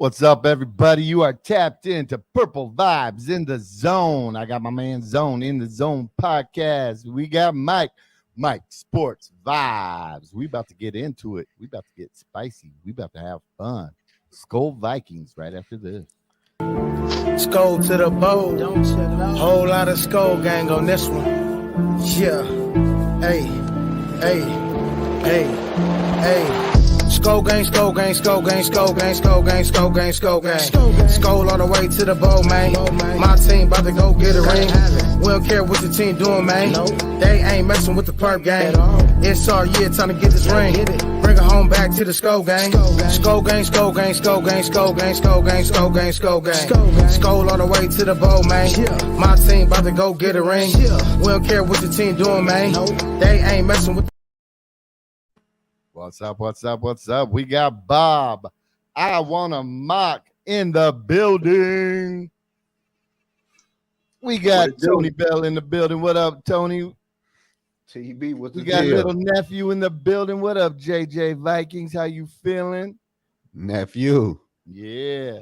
What's up, everybody? You are tapped into Purple Vibes in the Zone. I got my man Zoen in the Zone podcast. We got Mike Sports Vibes. We about to get into it. We about to get spicy. We about to have fun. Skull Vikings right after this. Skull to the bowl. Whole lot of skull gang on this one. Yeah. Hey. Skull gang, skull gang, skull gang, skull gang, skull gang, skull gang, skull gang. Skull all the way to the bowl, man. My team about to go get a ring. We don't care what your team doing, man. They ain't messing with the perp gang. It's our year, time to get this ring. Bring it home back to the skull gang. Skull gang, skull gang, skull gang, skull gang, skull gang, skull gang, skull gang. Skull all the way to the bowl, man. My team about to go get a ring. We don't care what your team doing, man. They ain't messing with. What's up? We got Bob. I want to mock in the building. We got Tony Bell in the building. What up, Tony? TB, what's the We got deal? little nephew in the building. What up, JJ Vikings? How you feeling? Nephew. Yeah.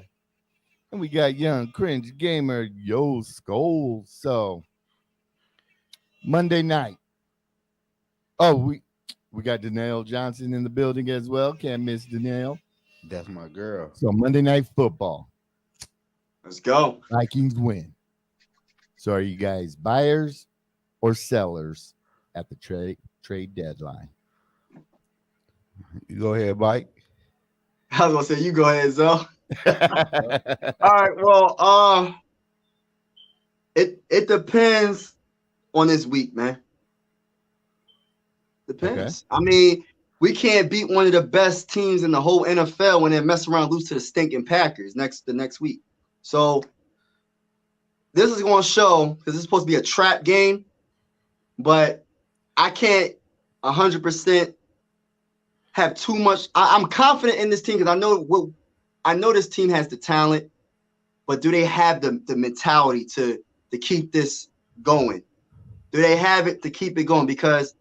And we got young cringe gamer Yo Skull. So Monday night. Oh, we got Danielle Johnson in the building as well. Can't miss Danielle. That's my girl. So Monday Night Football. Let's go. Vikings win. So are you guys buyers or sellers at the trade deadline? You go ahead, Mike. I was gonna say you go ahead, Zoe. All right. Well, it depends on this week, man. Depends. Okay. I mean, we can't beat one of the best teams in the whole NFL when they mess around, lose to the stinking Packers the next week. So this is going to show, because it's supposed to be a trap game, but I can't 100% have too much. I'm confident in this team because I know this team has the talent, but do they have the mentality to keep this going? Do they have it to keep it going? Because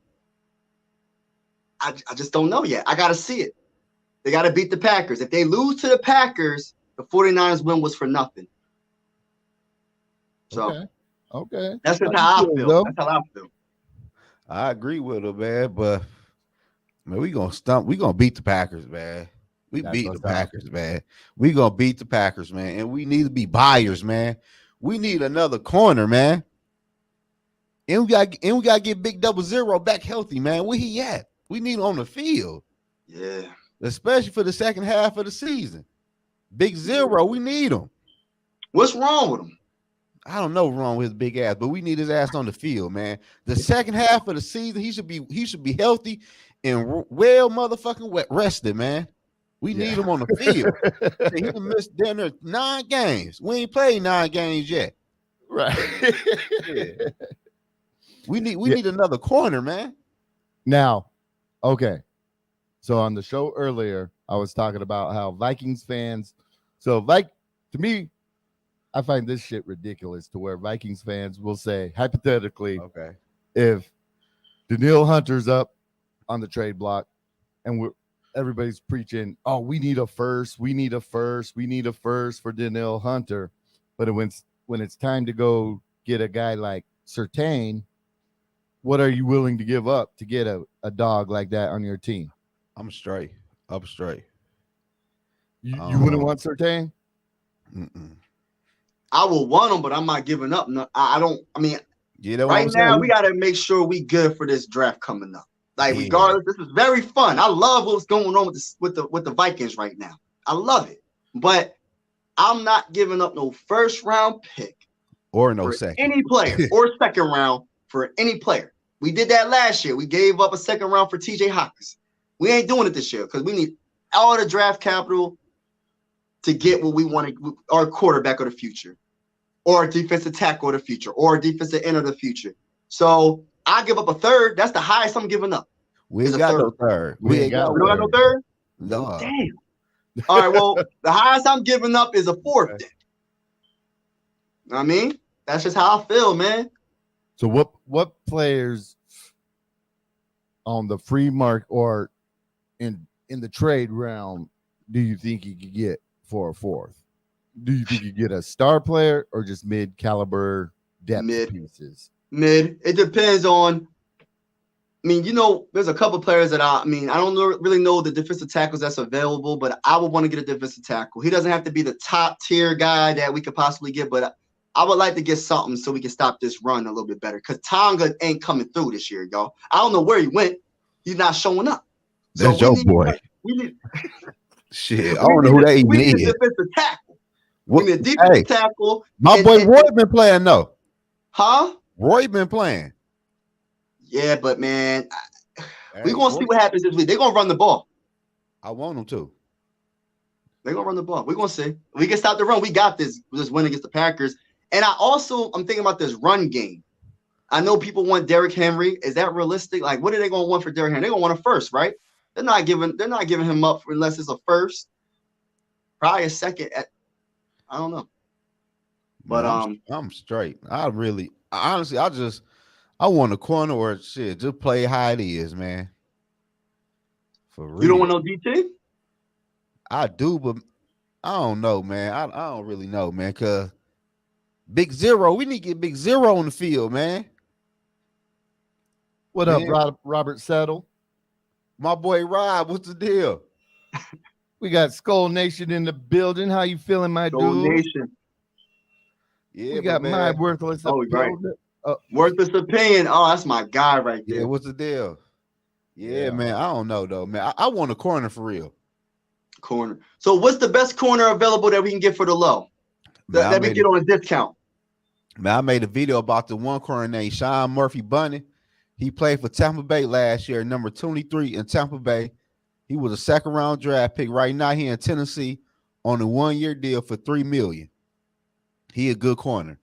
I just don't know yet. I got to see it. They got to beat the Packers. If they lose to the Packers, the 49ers win was for nothing. So Okay. That's just how I feel. That's how I feel. I agree with him, man. But man, we gonna beat the Packers, man. We beat the Packers, man. We gonna beat the Packers, man. And we need to be buyers, man. We need another corner, man. And we gotta get Big 00 back healthy, man. Where he at? We need him on the field. Yeah. Especially for the second half of the season. Big 0, we need him. What's wrong with him? I don't know wrong with his big ass, but we need his ass on the field, man. The second half of the season, he should be healthy and well motherfucking rested, man. We need him on the field. He done missed dinner 9 games. We ain't played 9 games yet. Right. Yeah. We need another corner, man. Now, okay. So on the show earlier, I was talking about how Vikings fans. So to me, I find this shit ridiculous to where Vikings fans will say, hypothetically, Okay, if Danielle Hunter's up on the trade block and everybody's preaching, oh, we need a first for Danielle Hunter. But when it's time to go get a guy like Surtain, what are you willing to give up to get a dog like that on your team? I'm straight. Up straight. You wouldn't want Surtain? Mm-mm. I will want him, but I'm not giving up. No, I don't. I mean, Right now we got to make sure we good for this draft coming up. Like, regardless, this is very fun. I love what's going on with the Vikings right now. I love it, but I'm not giving up no first round pick Or no for second. any player or second round for any player. We did that last year. We gave up a second round for TJ Hawkins. We ain't doing it this year because we need all the draft capital to get what we want, our quarterback of the future, or a defensive tackle of the future, or a defensive end of the future. So I give up a third. That's the highest I'm giving up. We ain't got no third. We ain't got We don't have no third? No. Damn. All right, well, the highest I'm giving up is a fourth. Then. You know what I mean? That's just how I feel, man. So what players on the free market or in the trade realm do you think you could get for a fourth? Do you think you get a star player or just mid-caliber depth pieces? Mid. It depends on. I mean, there's a couple players that I don't really know the defensive tackles that's available, but I would want to get a defensive tackle. He doesn't have to be the top tier guy that we could possibly get, but I would like to get something so we can stop this run a little bit better. Because Tonga ain't coming through this year, y'all. I don't know where he went. He's not showing up. That's your boy. Shit, I don't know who that even is. We need a defensive tackle. We need a defensive tackle. My boy Roy been playing though. Huh? Roy been playing. Yeah, but man, we're gonna see what happens this week. They're gonna run the ball. I want them to. They're gonna run the ball. We're gonna see. We can stop the run. We got this win against the Packers. And I'm thinking about this run game. I know people want Derrick Henry. Is that realistic? Like, what are they gonna want for Derrick Henry? They're gonna want a first, right? They're not giving him up unless it's a first, probably a second. I don't know. But I'm straight. Honestly, I want a corner or shit. Just play how it is, man. For real. You don't want no DT? I do, but I don't know, man. I don't really know, man. Cause Big Zero, we need to get Big Zero on the field, man. What man. Up, Robert Settle? My boy Rob, what's the deal? We got Skull Nation in the building. How you feeling, my Skull dude? Nation. Yeah, we got my worthless opinion. Right. Worthless opinion. Oh, that's my guy right there. Yeah, what's the deal? Yeah, man. I don't know though, man. I want a corner for real. Corner. So, what's the best corner available that we can get for the low? That we get on a discount. Man, I made a video about the one corner named Sean Murphy Bunny. He played for Tampa Bay last year, number 23 in Tampa Bay. He was a second-round draft pick. Right now, he in Tennessee on a one-year deal for $3 million. He a good corner.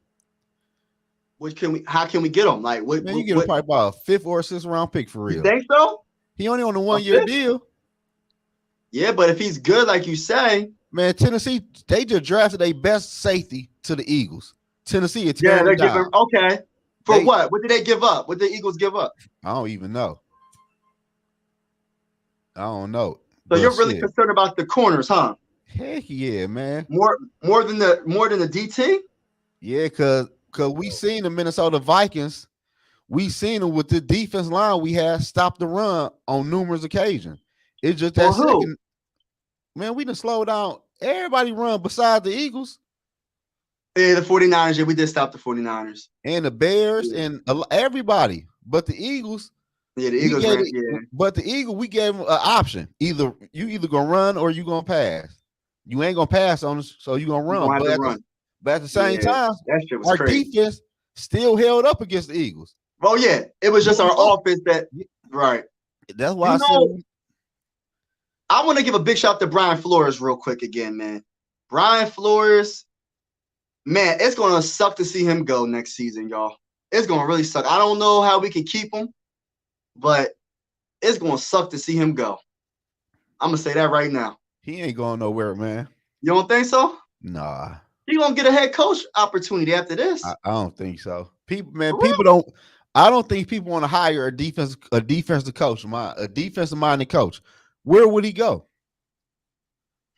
How can we get him? Like, you get him probably about a 5th or 6th round pick for real. You think so? He only on a one-year deal. Yeah, but if he's good, like you say, man, Tennessee, they just drafted their best safety to the Eagles. Tennessee is they're giving okay. For what? What did they give up? What did the Eagles give up? I don't even know. I don't know. So you're really concerned about the corners, huh? Heck yeah, man. More than the DT? Yeah, cause we seen the Minnesota Vikings. We seen them with the defense line we had stop the run on numerous occasions. It's just that second. Man, we done slow down. Everybody run besides the Eagles. Yeah, the 49ers. Yeah, we did stop the 49ers. And the Bears and everybody. But the Eagles. Yeah, the Eagles ran, But the Eagles, we gave them an option. You either going to run or you going to pass. You ain't going to pass on us, so you going to run. But at the same time, our defense still held up against the Eagles. Oh, yeah. It was just our offense that – right. That's why I want to give a big shout out to Brian Flores real quick again, man. Brian Flores, man, it's going to suck to see him go next season, y'all. It's going to really suck. I don't know how we can keep him, but it's going to suck to see him go. I'm going to say that right now. He ain't going nowhere, man. You don't think so? Nah. He going to get a head coach opportunity after this. I don't think so. I don't think people want to hire a defensive coach, a defensive-minded coach. Where would he go?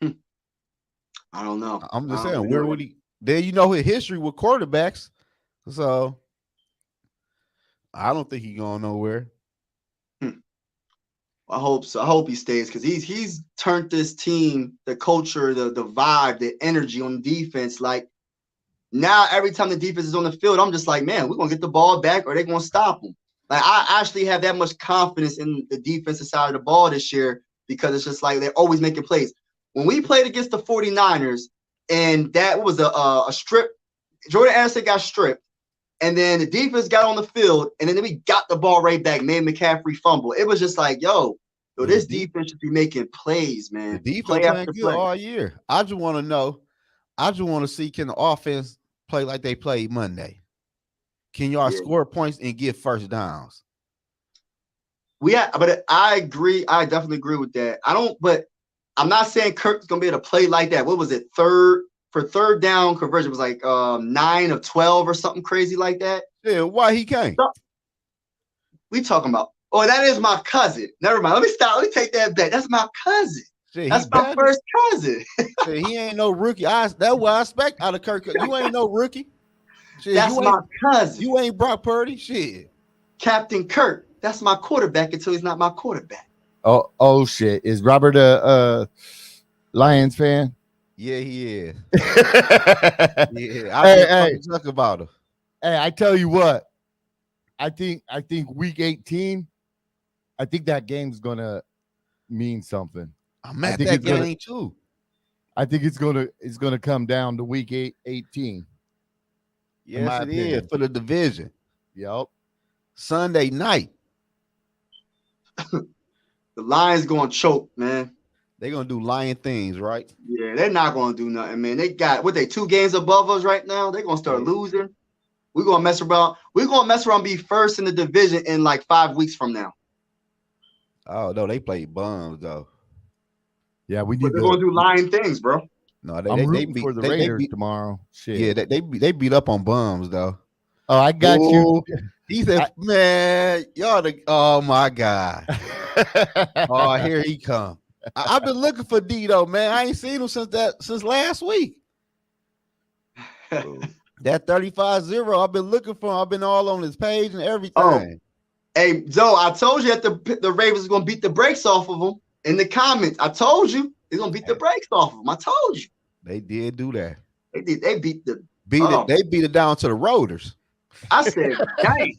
I don't know. I'm just saying, where would he? Then you know his history with quarterbacks, so I don't think he's going nowhere. I hope so. I hope he stays because he's turned this team, the culture, the vibe, the energy on defense. Like now, every time the defense is on the field, I'm just like, man, we're gonna get the ball back, or they're gonna stop them. Like I actually have that much confidence in the defensive side of the ball this year. Because it's just like they're always making plays. When we played against the 49ers, and that was a strip, Jordan Anderson got stripped, and then the defense got on the field, and then we got the ball right back, made McCaffrey fumble. It was just like, yo, this defense should be making plays, man. The defense playing good all year. I just want to know. I just want to see, can the offense play like they played Monday? Can y'all score points and get first downs? But I agree. I definitely agree with that. But I'm not saying Kirk's gonna be able to play like that. What was it? Third down conversion was like 9 of 12 or something crazy like that. Yeah, why he can't? We talking about? Oh, that is my cousin. Never mind. Let me stop. Let me take that back. That's my cousin. Shit, That's my first cousin. Shit, he ain't no rookie. That's what I expect out of Kirk. You ain't no rookie. Shit, That's my cousin. You ain't Brock Purdy. Shit. Captain Kirk. That's my quarterback until he's not my quarterback. Oh shit. Is Robert a Lions fan? Yeah, he is. Yeah. I talk about him. Hey, I tell you what. I think week 18, I think that game's gonna mean something. I'm at that game too. I think it's gonna come down to week 18. Yes, it is for the division. Yep. Sunday night. The Lions gonna choke, man. They're gonna do lion things, right? Yeah, they're not gonna do nothing, man. They got 2 games above us right now. They're gonna start losing. We're gonna mess around. We're gonna mess around, be first in the division in like 5 weeks from now. Oh no, they played bums though. Yeah, we need. But they're gonna do lion things, bro. No, they beat for the Raiders tomorrow. Shit. Yeah, they beat up on bums though. Oh, I got you. He said, "Man, y'all oh my god." Oh, here he come. I've been looking for Dito, man. I ain't seen him since last week. That 35-0, I've been looking for him. I've been all on his page and everything. Oh. Hey, Zoe, I told you that the Ravens are gonna beat the brakes off of them in the comments. I told you they're gonna beat the brakes off of them. I told you. They did do that. They did. They beat the They beat it down to the Roaders. I said, dang.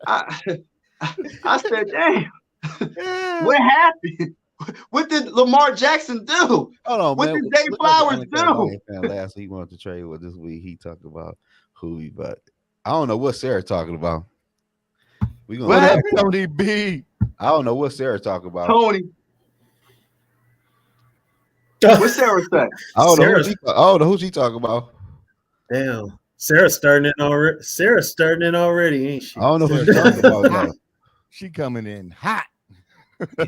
I said, damn. What happened? What did Lamar Jackson do? Hold on, what man. did Zay Flowers do? Last week he wanted to trade with this week. He talked about who but I don't know what Sarah talking about. We gonna Tony B. I don't know what Sarah talking about. Tony. What Sarah say? I don't know who she talking about. Damn. Sarah's starting in already, ain't she? I don't know who she's talking about. Now. She coming in hot.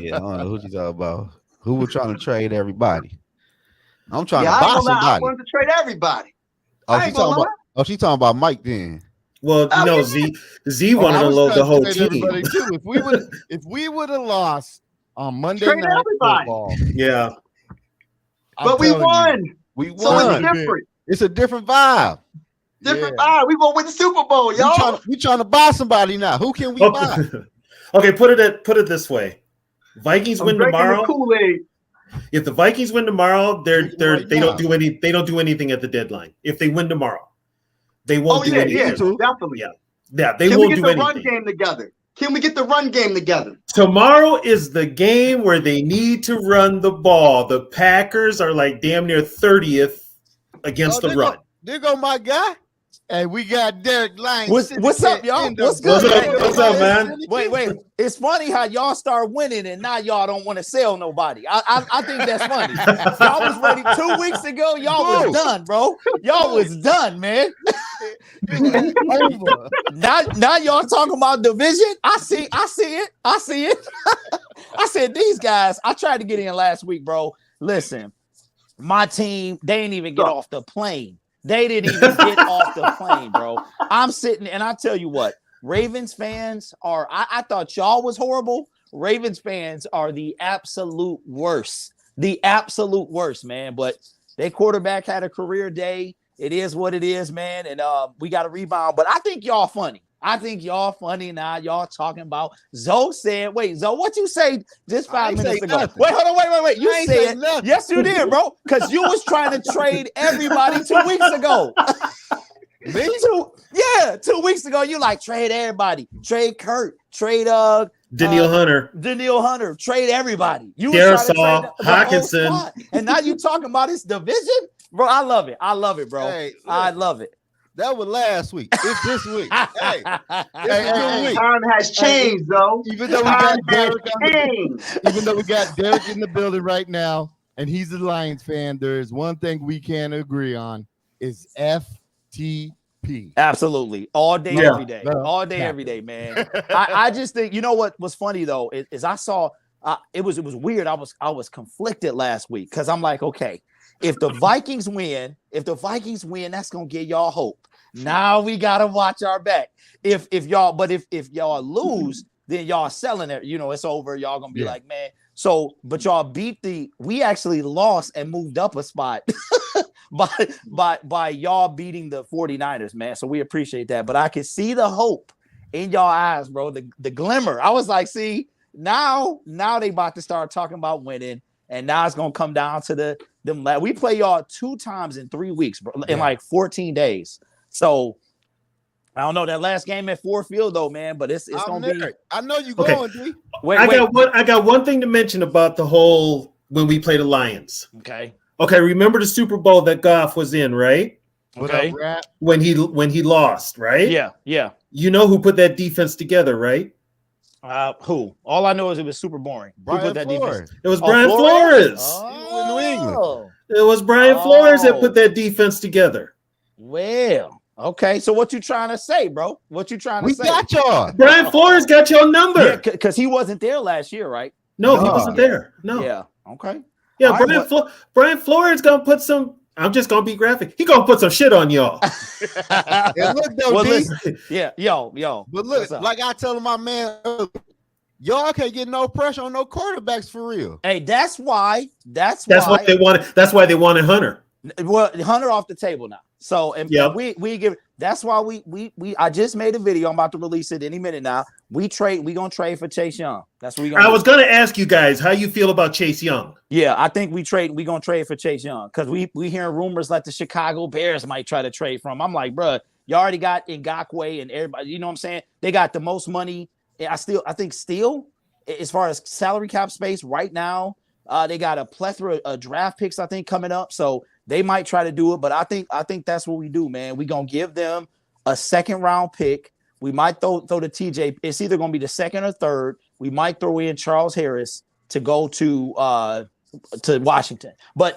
Yeah, I don't know who she's talking about. Who was trying to trade everybody? I'm trying to buy somebody. I wanted to trade everybody. She's talking about Mike then. Well, no, Z wanted to load the whole team. Too. If we would have lost on Monday Night Football, yeah. But we won. We won. So it's different. It's a different vibe. Different vibe. We gonna win the Super Bowl, y'all. We trying to buy somebody now. Who can we buy? Okay, put it this way. Vikings win tomorrow. If the Vikings win tomorrow, they don't do anything at the deadline. If they win tomorrow, they won't do anything. Yeah, definitely. Yeah, they won't do anything. Can we get the run game together? Tomorrow is the game where they need to run the ball. The Packers are like damn near 30th against the run. There go my guy. Hey, we got Derek Lyons. What's up, y'all? What's good? What's up, man? Wait. It's funny how y'all start winning and now y'all don't want to sell nobody. I think that's funny. Y'all was ready 2 weeks ago. Y'all was done, bro. Y'all was done, man. now y'all talking about division. I see it. I said these guys. I tried to get in last week, bro. Listen, my team, they didn't even get off the plane. They didn't even get off the plane, bro. I'm sitting, and I tell you what, Ravens fans are, I thought y'all was horrible. Ravens fans are the absolute worst. The absolute worst, man. But their quarterback had a career day. It is what it is, man. And we got to rebound. But I think y'all funny. Now. Y'all talking about Zoe said, wait, Zoe, what you say just 5 minutes ago? Nothing. Wait, hold on, wait. You said, yes, you did, bro. Because you was trying to trade everybody 2 weeks ago. Me? 2 weeks ago, you like trade everybody. Trade Kurt, trade Danielle Hunter, trade everybody. You Darisaw, Hawkinson. And now you talking about this division? Bro, I love it, bro. Hey, I love it. That was last week. It's this week. Hey, time has changed, though. Even though we got Derek in the building right now, and he's a Lions fan, there is one thing we can agree on: is FTP. Absolutely, all day, every day, all day, every day, man. I just think you know what was funny though is I saw it was weird. I was conflicted last week because I'm like, okay, if the Vikings win, that's gonna give y'all hope. Now we gotta watch our back. If y'all lose, then y'all selling it. You know, it's over. Y'all gonna be like, man. So, but y'all we actually lost and moved up a spot by y'all beating the 49ers, man. So we appreciate that. But I can see the hope in y'all eyes, bro. The glimmer. I was like, see, now they about to start talking about winning, and now it's gonna come down to them. We play y'all 2 times in 3 weeks, bro, in like 14 days. So I don't know that last game at Ford Field though, man, but it's gonna be. I know you Okay. going, D. I got one thing to mention about the whole when we play the Lions. Okay. Okay, remember the Super Bowl that Goff was in, right? Okay. When he lost, right? Yeah. You know who put that defense together, right? Who? All I know is it was super boring. Who put that defense? It was Brian Flores. Oh, New England. It was Brian Flores that put that defense together. Well, okay. So what you trying to say, bro? What you trying to say? We got y'all. Brian Flores got your number. Yeah, because he wasn't there last year, right? No, he wasn't there. No. Yeah. Okay. Yeah, All Brian Flores gonna put some. I'm just gonna be graphic. He gonna put some shit on y'all. And look, though, Well, D. listen, yeah, yo. But look, What's up? like I tell my man, y'all can't get no pressure on no quarterbacks for real. Hey, that's why. That's why they wanted. That's why they wanted Hunter. Well, Hunter off the table now. So and Yep. we give. That's why we I just made a video. I'm about to release it any minute now. We gonna trade for Chase Young. That's what we gonna. I was gonna ask you guys how you feel about Chase Young. Yeah, I think we gonna trade for Chase Young because we hearing rumors like the Chicago Bears might try to trade from. I'm like, bro, you already got Ngakoue and everybody. You know what I'm saying? They got the most money. I think as far as salary cap space right now, they got a plethora of draft picks. I think coming up, so they might try to do it. But I think that's what we do, man. We gonna give them a 2nd round pick. We might throw the TJ. It's either gonna be the 2nd or 3rd. We might throw in Charles Harris to go to Washington. But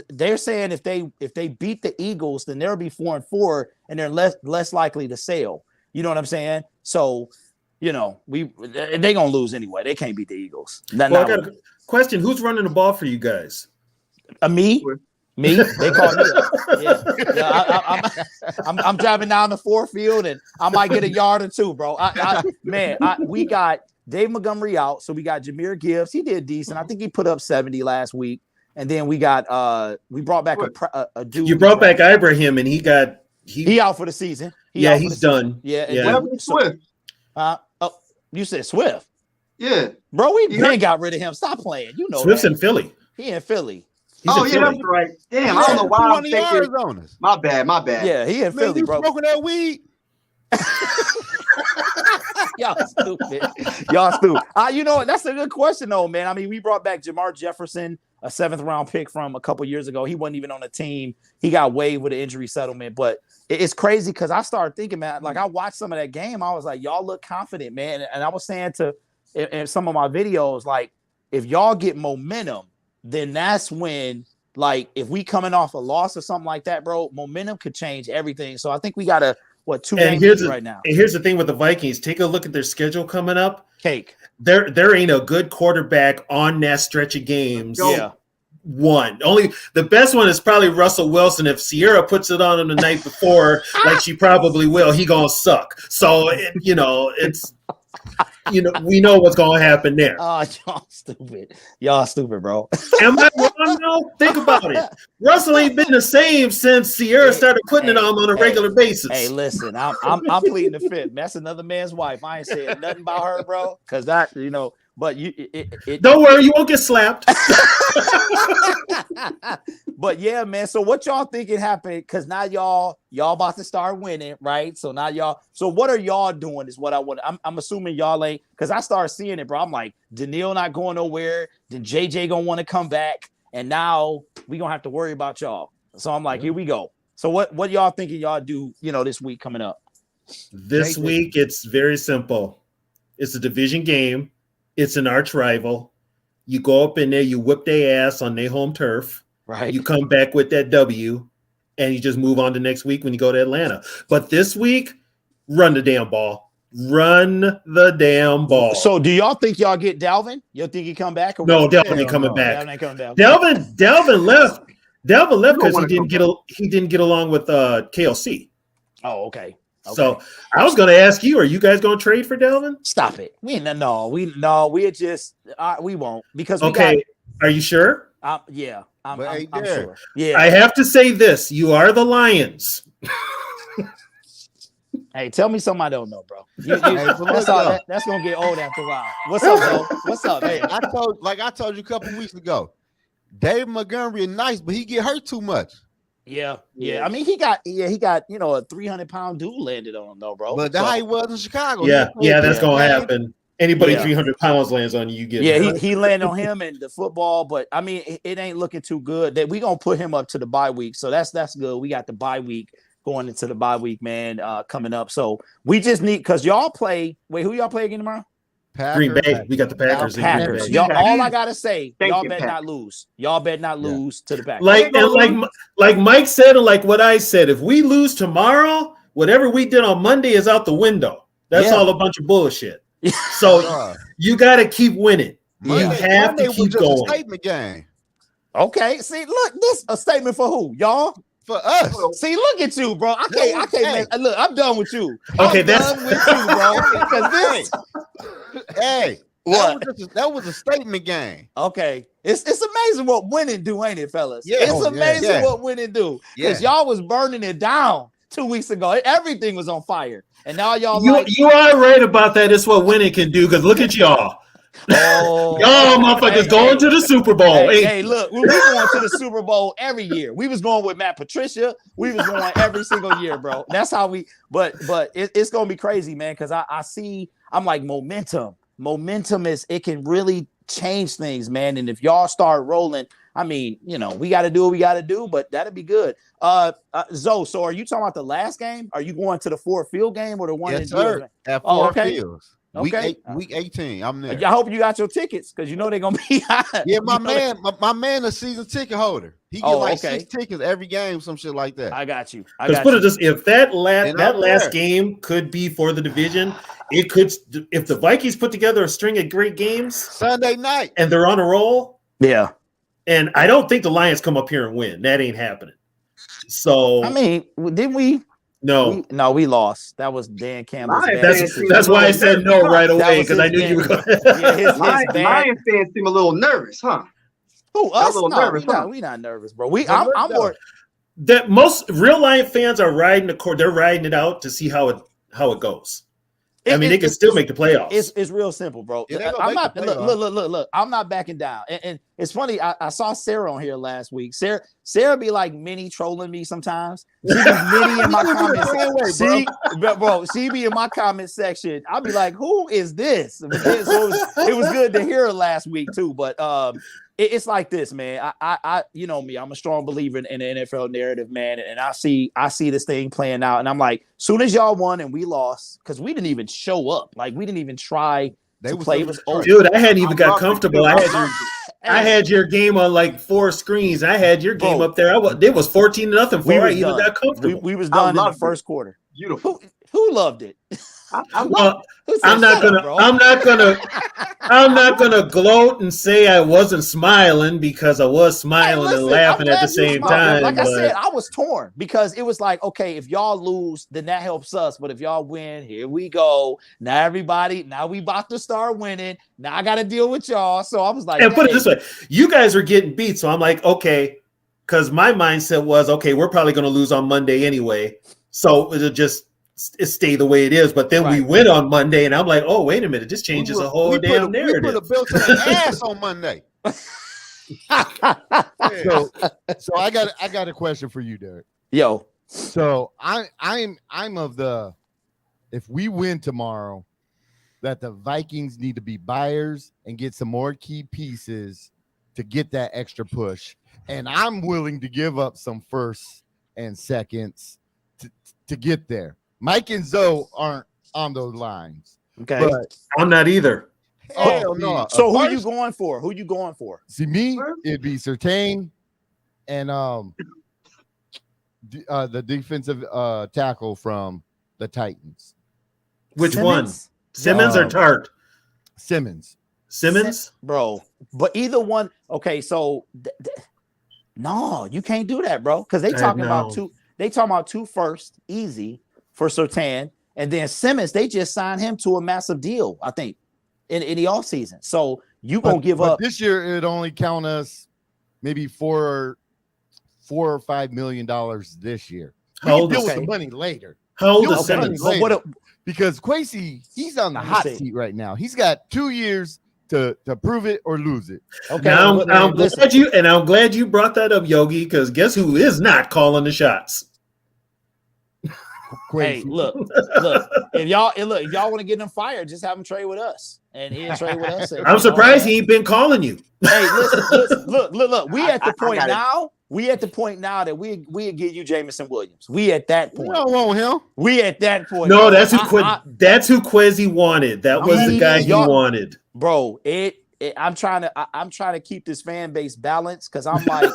they're saying if they beat the Eagles, then they'll be 4-4, and they're less likely to sell. You know what I'm saying? So, you know, they gonna lose anyway. They can't beat the Eagles. I got a question. Who's running the ball for you guys? Me. They call me. I'm driving down the Ford Field, and I might get a yard or 2, bro. We got Dave Montgomery out, so we got Jahmyr Gibbs. He did decent. I think he put up 70 last week, and then we brought back a dude. You brought back Ibrahim, and he out for the season. He's done. Yeah. Swift. You said Swift. Yeah, bro. We got rid of him. Stop playing. You know Swift's that. in Philly. He in Philly. That's right. Damn, I don't know why I'm thinking. My bad. Yeah, he in Philly, bro. Smoking that weed. Y'all stupid. You know what? That's a good question, though, man. I mean, we brought back Jamar Jefferson, a 7th round pick from a couple years ago. He wasn't even on the team. He got waived with an injury settlement. But it's crazy because I started thinking, man, like I watched some of that game. I was like, y'all look confident, man. And I was saying in some of my videos, like, if y'all get momentum, then that's when, like, if we coming off a loss or something like that, bro, momentum could change everything. So I think we got 2 games right now. And here's the thing with the Vikings. Take a look at their schedule coming up. Cake. There ain't a good quarterback on that stretch of games. Yeah. Only the best one is probably Russell Wilson. If Sierra puts it on him the night before, like she probably will, he gonna suck. So it's we know what's gonna happen there. Oh, y'all stupid, bro. Am I wrong though? Think about it. Russell ain't been the same since Sierra started putting it on a regular basis. Hey, listen, I'm pleading the fifth. That's another man's wife. I ain't saying nothing about her, bro. Because that, but don't worry, you won't get slapped. But yeah, man. So what y'all thinking happened? Because now y'all about to start winning, right? So now y'all. So what are y'all doing? Is what I want. I'm assuming y'all ain't. Because I started seeing it, bro. I'm like, Daniil not going nowhere. Then JJ gonna want to come back, and now we gonna have to worry about y'all. So I'm like, here we go. So what y'all thinking y'all do? This week coming up. This week it's very simple. It's a division game. It's an arch rival. You go up in there, you whip their ass on their home turf. Right. You come back with that W, and you just move on to next week when you go to Atlanta. But this week, run the damn ball. Run the damn ball. So do y'all think y'all get Dalvin? You think he come back? Or no, Dalvin ain't coming back. Dalvin ain't coming back. Dalvin left. Dalvin left because he didn't get along with KLC. Oh, okay. So I was going to ask you, are you guys going to trade for Delvin? Stop it. We won't because Are you sure? Yeah, I'm sure. Yeah. I have to say this. You are the Lions. Hey, tell me something I don't know, bro. That's gonna get old after a while. What's up, bro? What's up? Hey, I told you a couple weeks ago, Dave Montgomery is nice, but he get hurt too much. Yeah. I mean, he got a 300-pound dude landed on him though, bro. But that's how he was in Chicago. Yeah, that's gonna happen. Anybody 300 pounds lands on you, get hurt. He landed on him and the football, but I mean, it ain't looking too good. That we gonna put him up to the bye week, so that's good. We got the bye week. Going into the bye week, man, coming up. So we just need because y'all play. Wait, who y'all play again tomorrow? Green Bay. We got the Packers. Packers. Y'all, all I gotta say, y'all better not lose. Y'all better not lose to the Packers. Like Mike said, and like what I said, if we lose tomorrow, whatever we did on Monday is out the window. That's all a bunch of bullshit. So you got to keep winning. You have to keep going. A statement game. Okay. See, look, this a statement for who? Y'all. For us. See, look at you, bro. I can't. Look, I'm done with you. Okay, done with you, bro. Because this. What? That was a statement game. Okay, it's amazing what winning do, ain't it, fellas? Yeah. It's amazing what winning do. Because y'all was burning it down 2 weeks ago. Everything was on fire, and now y'all. You are right about that. It's what winning can do. Because look at y'all. Y'all motherfuckers going to the Super Bowl. Hey, look, we going to the Super Bowl every year. We was going with Matt Patricia. We was going every single year, bro. That's how we. But it's gonna be crazy, man. Because I'm like momentum. Momentum it can really change things, man. And if y'all start rolling, I mean, we got to do what we got to do. But that'd be good. Zoe, so are you talking about the last game? Are you going to the Ford Field game or the one? Yes, sir. At Ford Fields. Okay. Week 18. I'm there. I hope you got your tickets because they're gonna be high. Yeah, my man, a season ticket holder. He get 6 tickets every game, some shit like that. I got you. Put it this: if that last game could be for the division, it could. If the Vikings put together a string of great games Sunday night and they're on a roll, yeah. And I don't think the Lions come up here and win. That ain't happening. So I mean, didn't we? No, we lost. That was Dan Campbell's. That's why I said no right away because I knew you were going. Lions fans seem a little nervous, huh? Who us? We not nervous, bro. I'm more. That most real Lion fans are riding the court. They're riding it out to see how it goes. I mean, they can still make the playoffs. It's real simple, bro. I'm not look. I'm not backing down. And it's funny. I saw Sarah on here last week. Sarah be like mini trolling me sometimes. She be mini in my comments. She be in my comment section. I'll be like, who is this? So it was good to hear her last week too. But it's like this, man. I you know me. I'm a strong believer in the NFL narrative, man. And I see this thing playing out, and I'm like, soon as y'all won and we lost, because we didn't even show up, like we didn't even try to play. It was over. Dude, I hadn't even got comfortable. I had your game on like 4 screens. I had your game up there. It was 14-0 before I even got comfortable. We was done in the first quarter. Beautiful. Who loved it? I'm not gonna gloat and say I wasn't smiling because I was smiling and laughing at the same time. Like I said, I was torn because it was like, okay, if y'all lose, then that helps us. But if y'all win, here we go. Now we about to start winning. Now I got to deal with y'all. So I was like, and put it this way, you guys are getting beat. So I'm like, okay, because my mindset was, okay, we're probably going to lose on Monday anyway. So it'll just stay the way it is, but then we win on Monday, and I'm like, oh, wait a minute, this changes a whole damn narrative. We put a belt to the ass on Monday. So I got a question for you, Derek. Yo. So I'm of the, if we win tomorrow, that the Vikings need to be buyers and get some more key pieces to get that extra push, and I'm willing to give up some firsts and seconds to get there. Mike and Zoe aren't on those lines. Okay. But I'm not either. Hell no. So who are you going for? Who you going for? See, me, it'd be Surtain and the defensive tackle from the Titans. Which one? Simmons or Tart? Simmons. Bro. But either one. Okay, so no, you can't do that, bro. Because they talking about two first, easy. for Surtain. And then Simmons, they just signed him to a massive deal, I think, in the offseason. So you gonna give up this year? It only count us maybe $4 or $5 million this year. We can deal with the money later. How old is Simmons? Because Kwesi, he's on the hot seat right now. He's got 2 years to prove it or lose it. Okay, now, I'm glad you brought that up, Yogi. Because guess who is not calling the shots? Hey, look! If y'all want to get him fired, just have him trade with us, and he'll trade with us. I'm surprised he ain't been calling you. Hey, listen, look! We at the point now. We at the point now that we give you Jamison Williams. We at that point. We don't want him. We at that point. No, that's who Kwesi wanted. That was the guy he wanted, bro. I'm trying to keep this fan base balanced because I'm like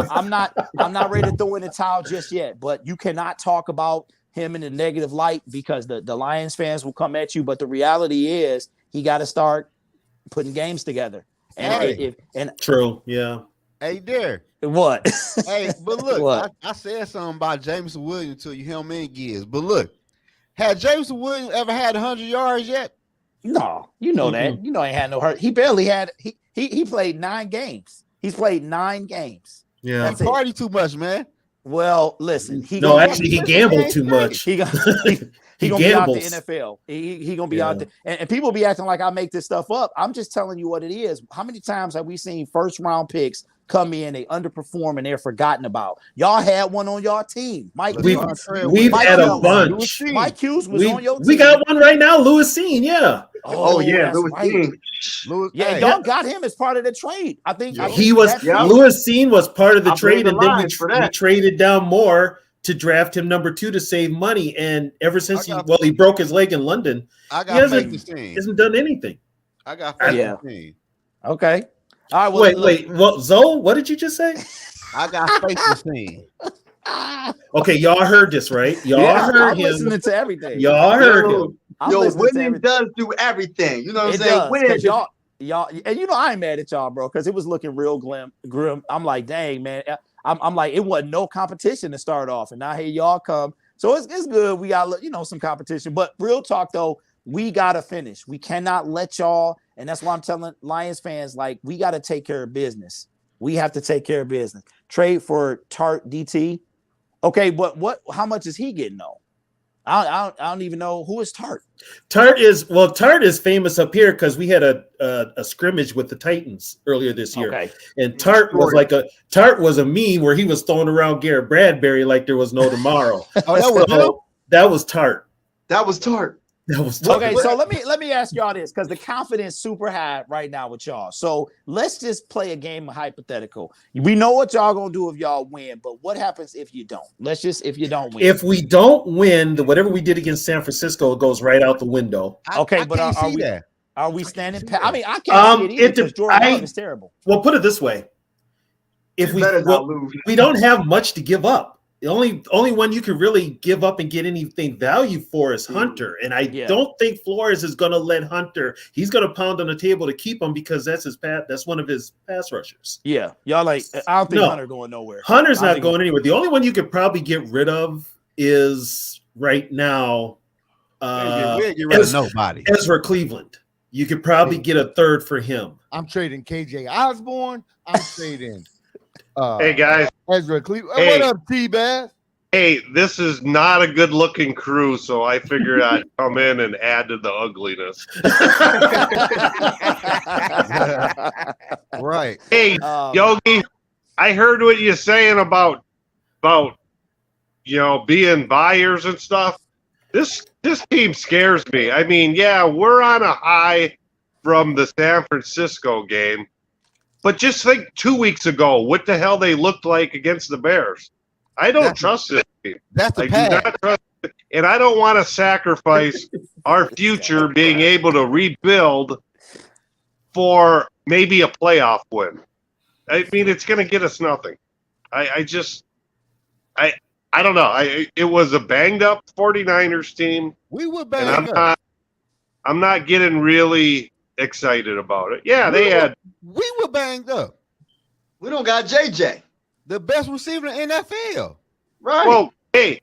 I'm not ready to throw in the towel just yet. But you cannot talk about him in a negative light because the Lions fans will come at you. But the reality is he got to start putting games together. And true, yeah. Hey, there. What? Hey, but look, I said something about Jameson Williams to you how many years. But look, had Jameson Williams ever had 100 yards yet? No, you know that. You know he had no hurt. He barely had. He played 9 games. He's played 9 games. Yeah, he partied too much, man. Well, listen. He gambled too much. He gonna be out the NFL. He gonna be out there, and people be acting like I make this stuff up. I'm just telling you what it is. How many times have we seen first round picks come in, they underperform, and they're forgotten about? Y'all had one on your team, Mike. We've had a bunch. Mike Hughes was on your team. We got one right now, Louis Seen. Yeah. Oh yeah, Louis Seen. Yeah, y'all got him as part of the trade. I think Louis Seen was part of the trade, and then we traded down more to draft him number 2 to save money. And ever since he broke his leg in London, he hasn't done anything. I got faith in Seen. Okay. All right. Well, wait. Well, Zoe, what did you just say? I got faith in Seen. Okay, y'all heard this, right? I'm listening to everything. Y'all heard him. Williams does do everything. You know what I'm saying? Y'all, and I ain't mad at y'all, bro, because it was looking real grim. I'm like, dang, man. I'm like, it wasn't no competition to start off, and now here y'all come. So it's good. We got some competition, but real talk though, we gotta finish. We cannot let y'all, and that's why I'm telling Lions fans, like, we gotta take care of business. We have to take care of business. Trade for Tart DT. Okay, but how much is he getting though? I don't even know who is Tart. Tart is famous up here because we had a scrimmage with the Titans earlier this year. Okay. And Tart was a meme where he was throwing around Garrett Bradbury like there was no tomorrow. That was Tart. Okay, so let me ask y'all this, because the confidence super high right now with y'all. So let's just play a game of hypothetical. We know what y'all gonna do if y'all win, but what happens if you don't? If you don't win. If we don't win, whatever we did against San Francisco goes right out the window. Okay, but are we standing? I mean, I can't see it either because Jordan Love is terrible. Well, put it this way: if we don't have much to give up. The only one you can really give up and get anything value for is Hunter. And I don't think Flores is going to let Hunter. He's going to pound on the table to keep him because that's one of his pass rushers. Yeah. Y'all I don't think Hunter going nowhere. Hunter's not going anywhere. The only one you could probably get rid of is right now. Get rid of nobody. Ezra Cleveland. You could probably get a third for him. I'm trading KJ Osborne. I'm trading. Hey guys, Ezra Cleveland. Hey. What up, T-Bass? Hey, this is not a good-looking crew, so I figured I'd come in and add to the ugliness. Right. Hey, Yogi, I heard what you're saying about being buyers and stuff. This team scares me. I mean, yeah, we're on a high from the San Francisco game. But just think 2 weeks ago, what the hell they looked like against the Bears. I don't trust this team. That's the I do not trust it, and I don't want to sacrifice our future being able to rebuild for maybe a playoff win. I mean, it's going to get us nothing. I don't know. It was a banged up 49ers team. We were banged up. I'm not getting really excited about it. Yeah, we were banged up. We don't got JJ, the best receiver in the NFL. Right. Well, Hey!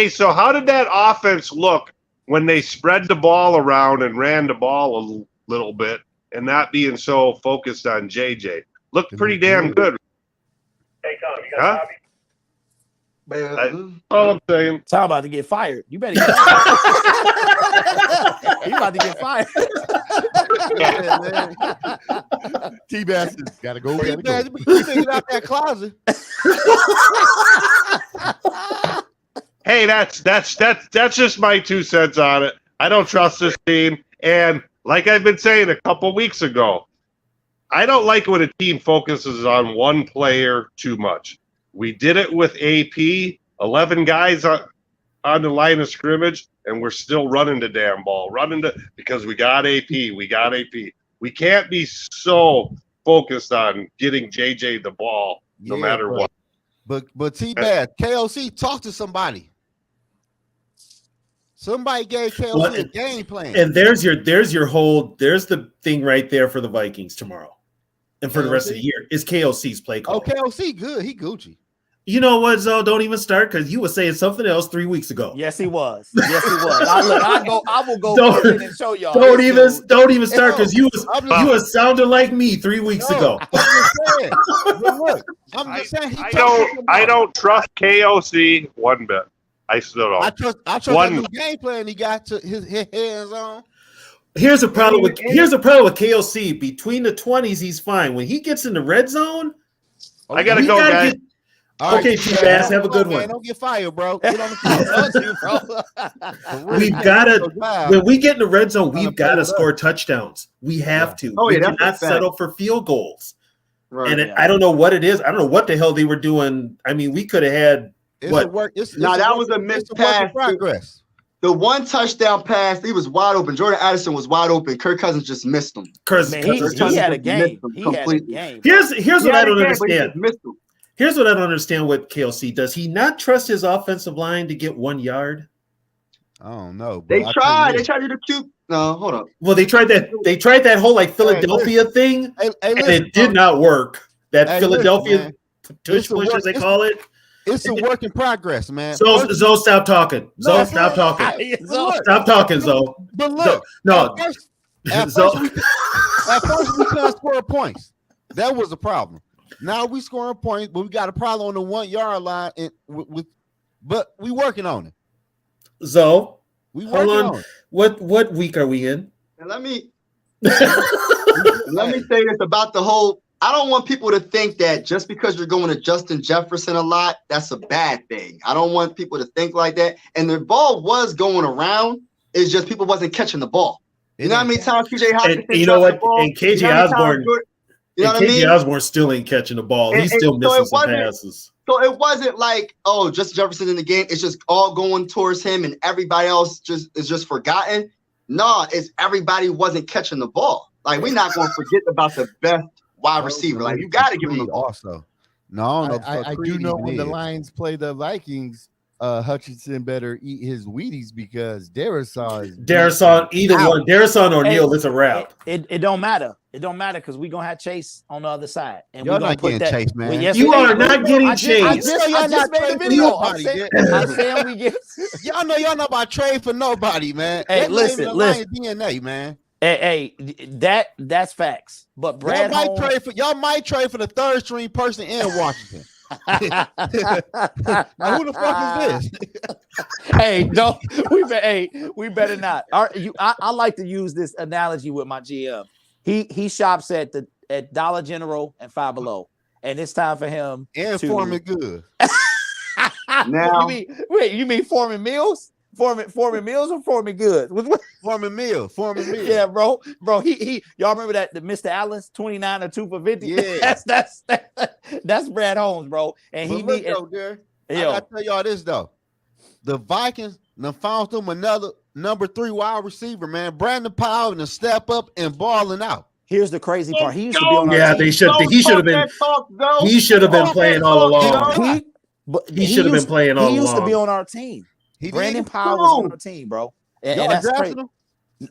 So how did that offense look when they spread the ball around and ran the ball a little bit, and not being so focused on JJ? Looked pretty damn good. Hey, Tom, you got a copy? All I'm saying. Tom about to get fired. You better get fired. He about to get fired. T-Bass gotta go. You figured out that closet. Hey, that's just my 2 cents on it. I don't trust this team, and like I've been saying a couple weeks ago, I don't like when a team focuses on one player too much. We did it with AP, 11 guys on the line of scrimmage, and we're still running the damn ball, because we got AP. We can't be so focused on getting JJ the ball no matter what. But T-Bad, KOC, talk to somebody. Somebody gave KOC a game plan. And there's the thing right there for the Vikings tomorrow. And for the rest of the year is KOC's play call. Oh, KOC good. He Gucci. You know what, Zoe? Don't even start because you were saying something else 3 weeks ago. Yes, he was. I will go in and show y'all. Don't even start because you was sounding like me 3 weeks ago. I don't trust KOC one bit. I still don't. I trust that new game plan he got to his hands on. Here's a problem with KOC. Between the 20s, he's fine. When he gets in the red zone, I gotta go, guys. Okay, T-Bass, have a good one. Don't get fired, bro. Get on the We've got to, when we get in the red zone, we've got to score touchdowns. We have to. We cannot settle for field goals. Right, and I don't know what it is. I don't know what the hell they were doing. I mean, we could have had that was a missed pass. Progress. The one touchdown pass, he was wide open. Jordan Addison was wide open. Kirk Cousins just missed him. He had a game. Here's what I don't understand. Here's what I don't understand with KLC. Does he not trust his offensive line to get 1 yard? I don't know. They tried. They tried to do the cute. No, hold up. Well, they tried that whole like Philadelphia thing, and it did not work. That Philadelphia tush push, as they call it. It's a work in progress, man. Zoe, stop talking. Zoe, stop talking. Stop talking, Zoe. But look, at first we couldn't score points. That was the problem. Now we scoring points, but we got a problem on the 1 yard line, but we working on it. Zoe, we working on it. What week are we in? And let me say this about the whole. I don't want people to think that just because you're going to Justin Jefferson a lot, that's a bad thing. I don't want people to think like that. And the ball was going around. It's just people wasn't catching the ball. You know how many times PJ Hopkins? You know what? And KJ Osborne. Osborne still ain't catching the ball. He's still missing some passes. So it wasn't like, oh, Justin Jefferson in the game. It's just all going towards him, and everybody else is just forgotten. No, it's everybody wasn't catching the ball. Like, we're not going to forget about the best wide receiver. Like, you got to give him the ball. Also, no, I do know when the Lions play the Vikings, Hutchinson better eat his Wheaties because Darrison either one, Darrison or Neal, it's a wrap. It don't matter. It don't matter because we're gonna have Chase on the other side. And you're not getting Chase, man. Well, yes, you are not getting Chase. I just made a video. I'm saying we get. Y'all know y'all not about trade for nobody, man. Hey, listen. DNA, man. Hey, that's facts. But Brad y'all might trade for the third string person in Washington. Now who the fuck is this? We better not. I like to use this analogy with my GM. He shops at Dollar General and Five Below, and it's time for him and Foreman Good. Now, you mean Foreman Mills? Foreman Mills or Foreman Good? Foreman Mills. Yeah, bro. He y'all remember that the Mr. Allen's 29 or 2 for 50? Yeah, that's Brad Holmes, bro. And I gotta tell y'all this though. The Vikings found them another number 3 wide receiver, man. Brandon Powell to step up and balling out. Here's the crazy part. He used to be on our team. He should have been playing all along. He should have been playing all along. He used to be on our team. Brandon Powell was on our team, bro. And that's great.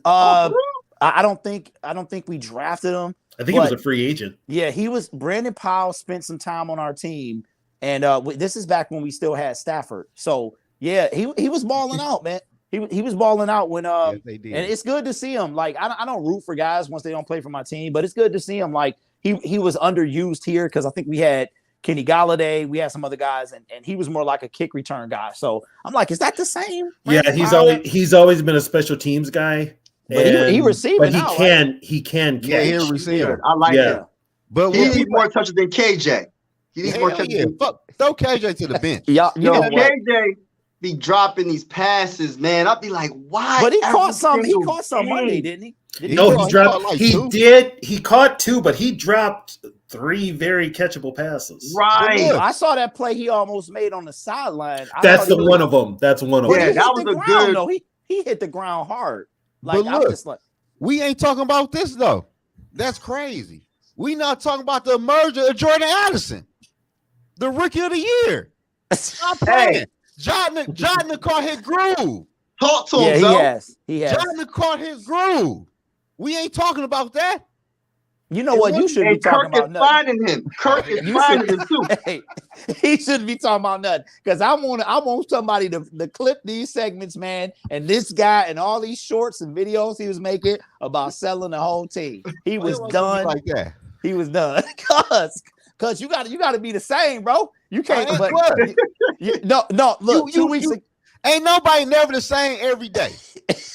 I don't think we drafted him. I think he was a free agent. Yeah, he was. Brandon Powell spent some time on our team And this is back when we still had Stafford. So yeah, he was balling out, man. He was balling out when Yes, they did. and it's good to see him. Like I don't root for guys once they don't play for my team, but it's good to see him. Like he was underused here because I think we had Kenny Galladay, we had some other guys, and he was more like a kick return guy. So I'm like, is that the same? Yeah, he's always been a special teams guy. But he receiving, but now, he can catch. Yeah, he's a receiver. I like him. But he needs more touches than KJ. He needs more touches. Throw KJ to the bench. KJ be dropping these passes, man. I'll be like, why? But he caught some. He caught some Monday, didn't he? He dropped. He caught 2, but he dropped 3 very catchable passes. Right. I saw that play he almost made on the sideline. That's one of them. That's one of them. Yeah, that was a good. No, he hit the ground hard. Like but look, I'm just like, we ain't talking about this though. That's crazy. We not talking about the merger of Jordan Addison, the rookie of the year. Stop playing. Jordan caught his groove. Talk to him, though. He has. Jordan caught his groove. We ain't talking about that. You know what? You should be talking about nothing. Finding him. Kirk is finding him too. Hey, he shouldn't be talking about nothing because I want somebody to clip these segments, man. And this guy and all these shorts and videos he was making about selling the whole team. He was done. Like that. He was done. Cause you got to be the same, bro. You can't. But no. Look, 2 weeks ago. Ain't nobody never the same every day.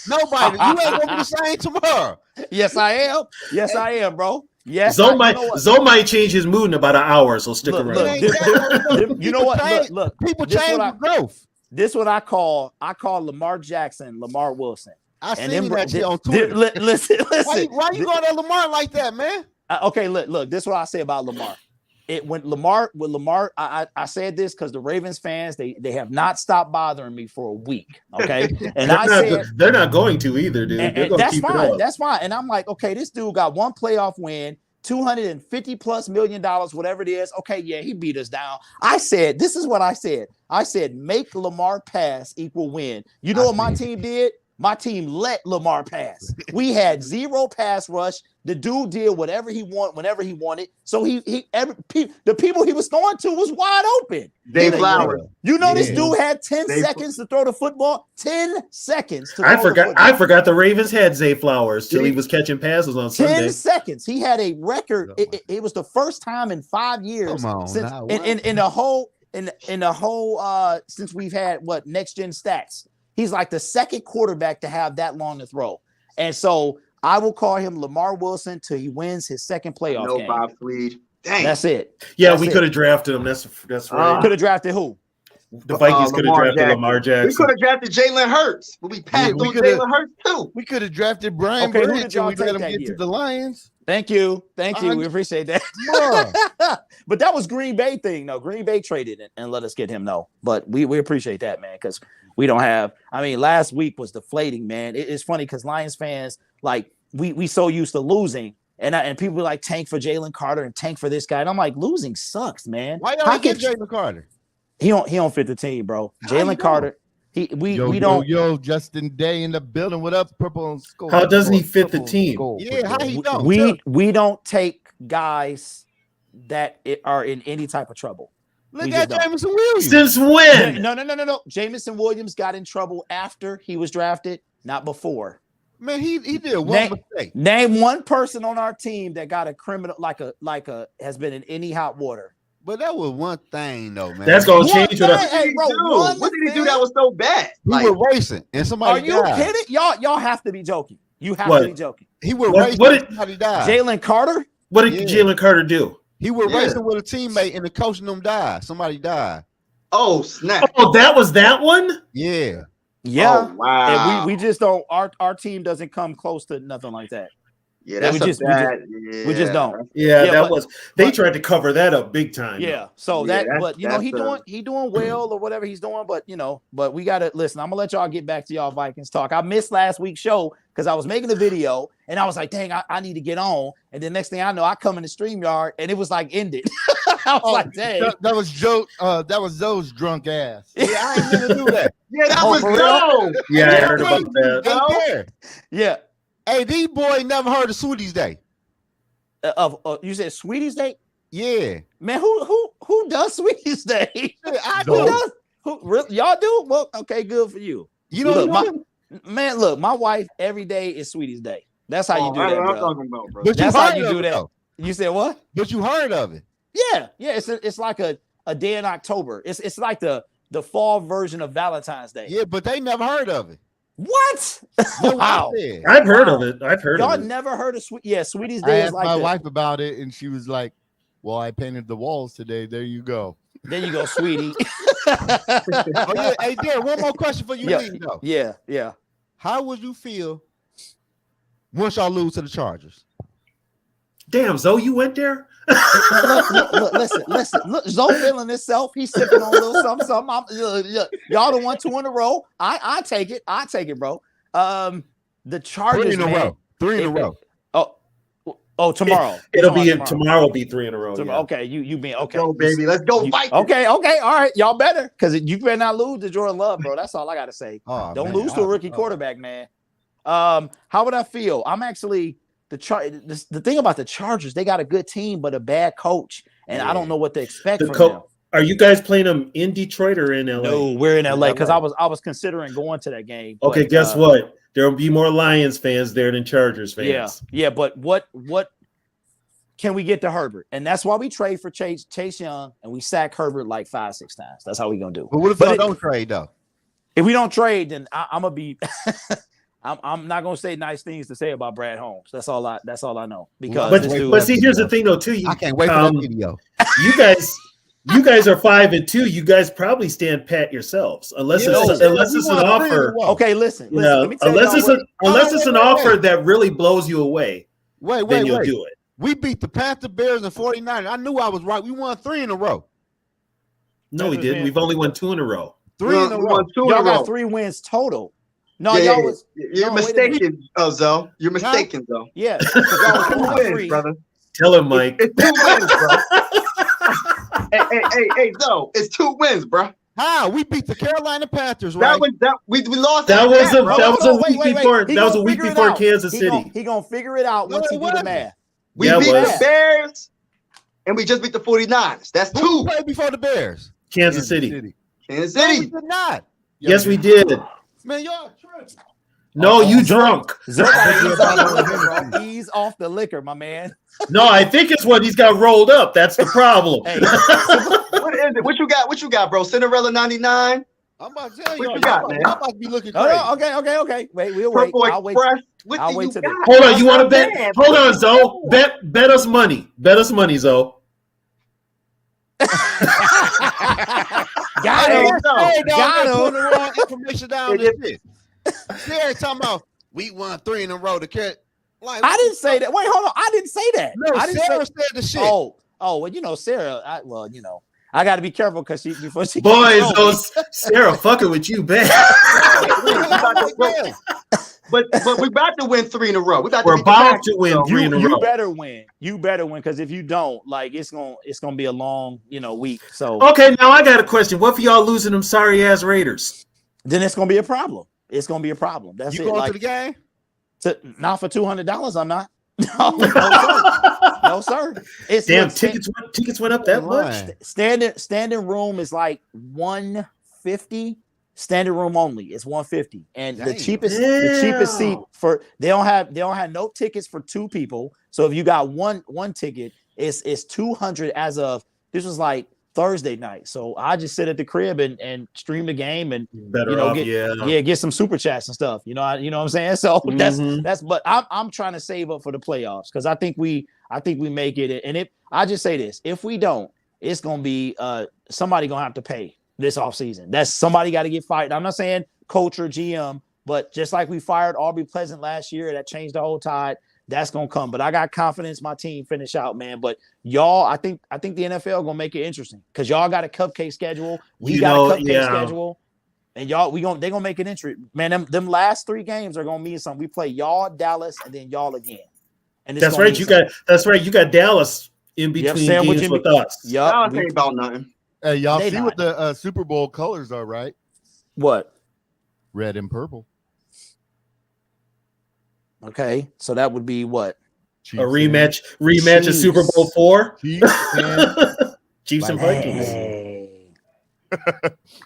Nobody. You ain't gonna be the same tomorrow. Yes, I am. Yes, I am, bro. Yes. Zoe might change his mood in about an hour, so stick around. Look, you know what? Look. People change with growth. This what I call Lamar Jackson, Lamar Wilson. I seen that shit on Twitter. Listen. Why you going at Lamar like that, man? Okay, look. This is what I say about Lamar. When Lamar, I said this because the Ravens fans they have not stopped bothering me for a week. Okay, and they're not going to either, dude. And that's fine. That's fine. And I'm like, okay, this dude got 1 playoff win, $250+ million, whatever it is. Okay, yeah, he beat us down. I said, this is what I said. I said, make Lamar pass equal win. You know what my team did? My team let Lamar pass. We had 0 pass rush. The dude did whatever he wanted, whenever he wanted. So the people he was throwing to was wide open. Zay Flowers. You know, this dude had 10 seconds to throw the football. 10 seconds. To I forgot the Ravens had Zay Flowers till he was catching passes on Sunday. 10 seconds. He had a record. It was the first time in 5 years since in the whole since we've had next gen stats. He's like the second quarterback to have that long to throw. And so I will call him Lamar Wilson till he wins his second playoff game. Bob Fleet. Dang. That's it. Yeah, we could have drafted him. That's right. Could have drafted who? The Vikings could have drafted Lamar Jackson. We could have drafted Jalen Hurts, but we passed on Jalen Hurts too. We could have drafted Brian Branch and we let him get to the Lions. Thank you. We appreciate that. But that was Green Bay thing. No, Green Bay traded it and let us get him. No, but we appreciate that, man, because we don't have. I mean, last week was deflating, man. It's funny because Lions fans, like, we so used to losing, and people like tank for Jalen Carter and tank for this guy, and I'm like, losing sucks, man. Why y'all get Jalen Carter? He don't fit the team, bro. Jalen Carter. We don't. Yo, Justin Day in the building. What up, Purple and Skull? How doesn't he fit the team? Yeah, how he don't? We don't take guys that are in any type of trouble. Look at Jameson Williams. Since when? No. Jameson Williams got in trouble after he was drafted, not before. Man, he did one mistake. Name one person on our team that got a criminal like a has been in any hot water. But that was one thing, though, man. That's gonna change. What did he do that was so bad? He was racing, and somebody died. Are you kidding? Y'all have to be joking. You have to be joking. He was racing, and somebody died. Jalen Carter? What did Jalen Carter do? He was racing with a teammate, and the coach and them died. Somebody died. Oh, snap. Oh, that was that one? Yeah. Yeah. Oh, wow. And we just don't. Our team doesn't come close to nothing like that. Yeah, that's we just don't. Yeah, that was. They tried to cover that up big time. Yeah, so but you know, he doing well or whatever he's doing. But you know, but we gotta listen. I'm gonna let y'all get back to y'all Vikings talk. I missed last week's show because I was making a video and I was like, dang, I need to get on. And then next thing I know, I come in the StreamYard and it was like ended. I was like, dang, that was Joe. That was Zoe's drunk ass. Yeah, I ain't gonna do that. Yeah, that was Joe. Yeah, I heard about that. Yeah. Hey, these boys never heard of Sweetie's Day. You said Sweetie's Day? Yeah. Man, who does Sweeties Day? I Who do. does? Who really, y'all do? Well, okay, good for you. You know Look, what? man, look, my wife every day is Sweeties Day. That's how you do that, That's what I'm bro. talking about, bro. But That's you how heard you of do it, that. though. You said what? But you heard of it. Yeah. It's like a day in October. It's like the fall version of Valentine's Day. Yeah, but they never heard of it. What? Wow. I've heard of it. I've heard Y'all of it. never heard of Sweeties I Day is asked like my the, wife about it, and she was like, "Well, I painted the walls today. There you go." There you go, sweetie. Oh yeah, hey, Darren, one more question for you, Yeah, leave, though. yeah. How would you feel once y'all lose to the Chargers? Damn, Zoe, you went there? Look, listen. Look, Zoe feeling himself. He's sipping on a little something. Look, y'all done won 2 in a row. I take it. Bro. The Chargers, 3 in a row. 3 in a row. Oh, tomorrow. Tomorrow will be 3 in a row. Tomorrow. Yeah. Okay, you being okay. Let's go, baby. Let's go, Vikings. Okay, all right. Y'all better, because you better not lose to Jordan Love, bro. That's all I gotta say. Don't lose to a rookie quarterback, man. How would I feel? I'm actually the thing about the Chargers, they got a good team, but a bad coach, and I don't know what to expect from them. Are you guys playing them in Detroit or in LA? No, we're in LA because I was considering going to that game. Okay, but, guess what? There will be more Lions fans there than Chargers fans. Yeah. But what can we get to Herbert? And that's why we trade for Chase Young, and we sack Herbert like 5-6 times. That's how we gonna do. But what if y'all don't trade though? If we don't trade, then I'm gonna be. I'm not gonna say nice things to say about Brad Holmes. That's all I know. Because but see, here's the thing though, too. I can't wait for that video. You guys are 5-2. You guys probably stand pat yourselves, unless it's an offer. Okay, listen. Let me tell unless it's an offer that really blows you away. Then you'll do it. We beat the Panthers, Bears, and 49ers. I knew I was right. We won 3 in a row. No, we didn't. We've only won 2 in a row. 3 in a row. Y'all got 3 wins total. No, yeah, y'all was. You're mistaken, Zoe. You're mistaken, Zoe. Yeah, y'all was 2 wins, brother. Tell him, Mike. It's 2 wins, bro. hey, Zoe. It's 2 wins, bro. How? We beat the Carolina Panthers, right? We lost. That was a week before Kansas City. He gonna figure it out once he do the math. We beat the Bears, and we just beat the 49ers. That's 2. Who played before the Bears? Kansas City. Kansas No, City. we did not. Yes, we did. Man, y'all tripping. No, you drunk. He's off the liquor, my man. No, I think it's what he's got rolled up. That's the problem. Hey. What is it? What you got, bro? Cinderella 99? I'm about to tell What you, you got, man? I'm about to be looking crazy. Okay. Wait, we'll wait. Purple I'll wait. Express. I'll wait till the. Hold on, you want to bet? Hold on, Zoe. Bet us money. Bet us money, Zoe. Got him. Got him. Putting the wrong information down this shit. They're talking about we won 3 in a row to catch. Like, I didn't say that. Wait, hold on. I didn't say that. No, I didn't Sarah said the shit. Oh, well, Sarah. I got to be careful because before she. Boys, Sarah fucking with you bad. But we about to win 3 in a row. We're about to win 3 in a row. You better win. You better win, because if you don't, like, it's gonna be a long, week. So okay, now I got a question. What for y'all losing them sorry ass Raiders? Then it's gonna be a problem. It's gonna be a problem. That's you it. going to the game? Not for $200. I'm not. No, sir. It's damn tickets went up that much. Standing room is like $150. Standing room only is $150, and the cheapest seat they don't have no tickets for 2 people. So if you got one ticket, it's $200 as of this was like Thursday night. So I just sit at the crib and stream the game and get some super chats and stuff. You know what I'm saying? So that's but I'm trying to save up for the playoffs, because I think we make it. And I just say this, if we don't, it's gonna be somebody gonna have to pay this offseason. That's somebody got to get fired. I'm not saying coach or GM, but just like we fired Aubrey Pleasant last year, that changed the whole tide. That's gonna come. But I got confidence my team finish out, man. But y'all, I think the NFL gonna make it interesting, because y'all got a cupcake schedule. We got a cupcake schedule, and y'all they gonna make it interesting, man. Them last 3 games are gonna mean something. We play y'all, Dallas, and then y'all again. And that's right. You got Dallas in between games with us. Yep. I don't think about nothing. Hey, y'all see what the Super Bowl colors are, right? What? Red and purple. Okay, so that would be what? A rematch of Super Bowl IV. Chiefs and Vikings.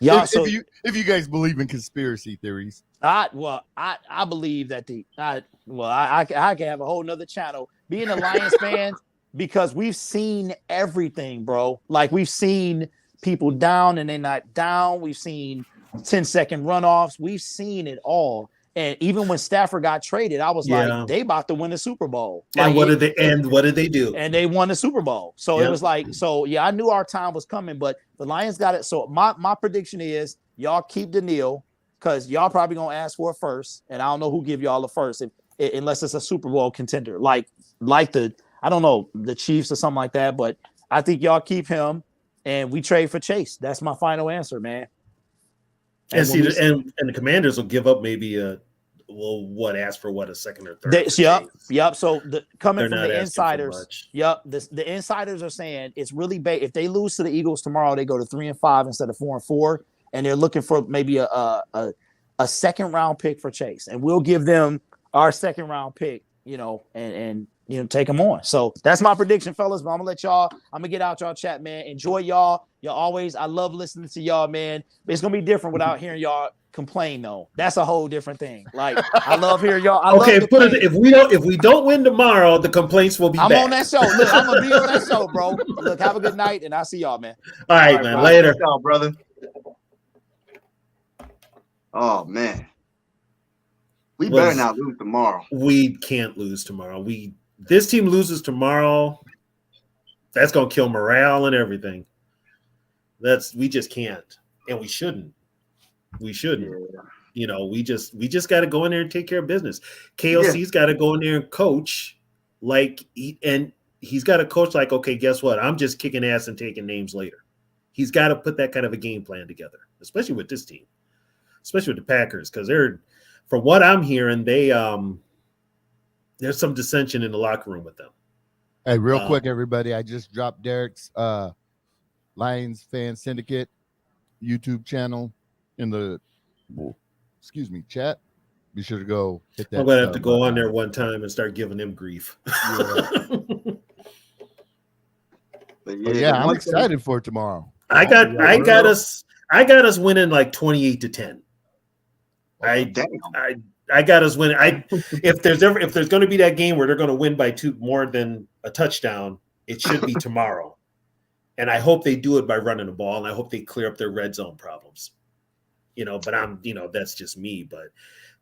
Yeah, if you guys believe in conspiracy theories, I believe that I can have a whole nother channel being a Lions fan because we've seen everything, bro. Like we've seen people down and they're not down. We've seen 10-second runoffs. We've seen it all. And even when Stafford got traded, I was like, they about to win the Super Bowl. Like, what did they do? And they won the Super Bowl. So it was like, I knew our time was coming, but the Lions got it. So my prediction is y'all keep Daniil because y'all probably gonna ask for a first, and I don't know who give y'all a first unless it's a Super Bowl contender, like the I don't know the Chiefs or something like that. But I think y'all keep him, and we trade for Chase. That's my final answer, man. And the Commanders will give up maybe ask for a second or third. Yep. So coming from the insiders, the insiders are saying it's really big. If they lose to the Eagles tomorrow, they go to 3-5 instead of 4-4, and they're looking for maybe a second round pick for Chase, and we'll give them our second round pick, and take them on. So that's my prediction, fellas. But I'm gonna get out y'all chat, man. Enjoy y'all. I love listening to y'all, man. It's gonna be different without hearing y'all complain though. That's a whole different thing. Like I love hearing y'all. If we don't win tomorrow, the complaints will be back. On that show. Look, I'm gonna be on that show, bro. Look, have a good night, and I'll see y'all, man. All right, man. Later, brother. Oh man, we better not lose tomorrow. We can't lose tomorrow. This team loses tomorrow, that's gonna kill morale and everything. We just can't, and we shouldn't. We shouldn't. Yeah. We just got to go in there and take care of business. KOC's got to go in there and coach, and he's got to coach like, okay, guess what? I'm just kicking ass and taking names later. He's got to put that kind of a game plan together, especially with this team, especially with the Packers, because from what I'm hearing, there's some dissension in the locker room with them. Hey, real quick, everybody, I just dropped Derek's Lions Fan Syndicate YouTube channel in the chat. Be sure to go hit that. I'm gonna have to go on there one time and start giving them grief. I'm excited for tomorrow. I got us winning like 28-10. I got us winning. If there's going to be that game where they're going to win by more than a touchdown, it should be tomorrow. And I hope they do it by running the ball, and I hope they clear up their red zone problems. But that's just me. But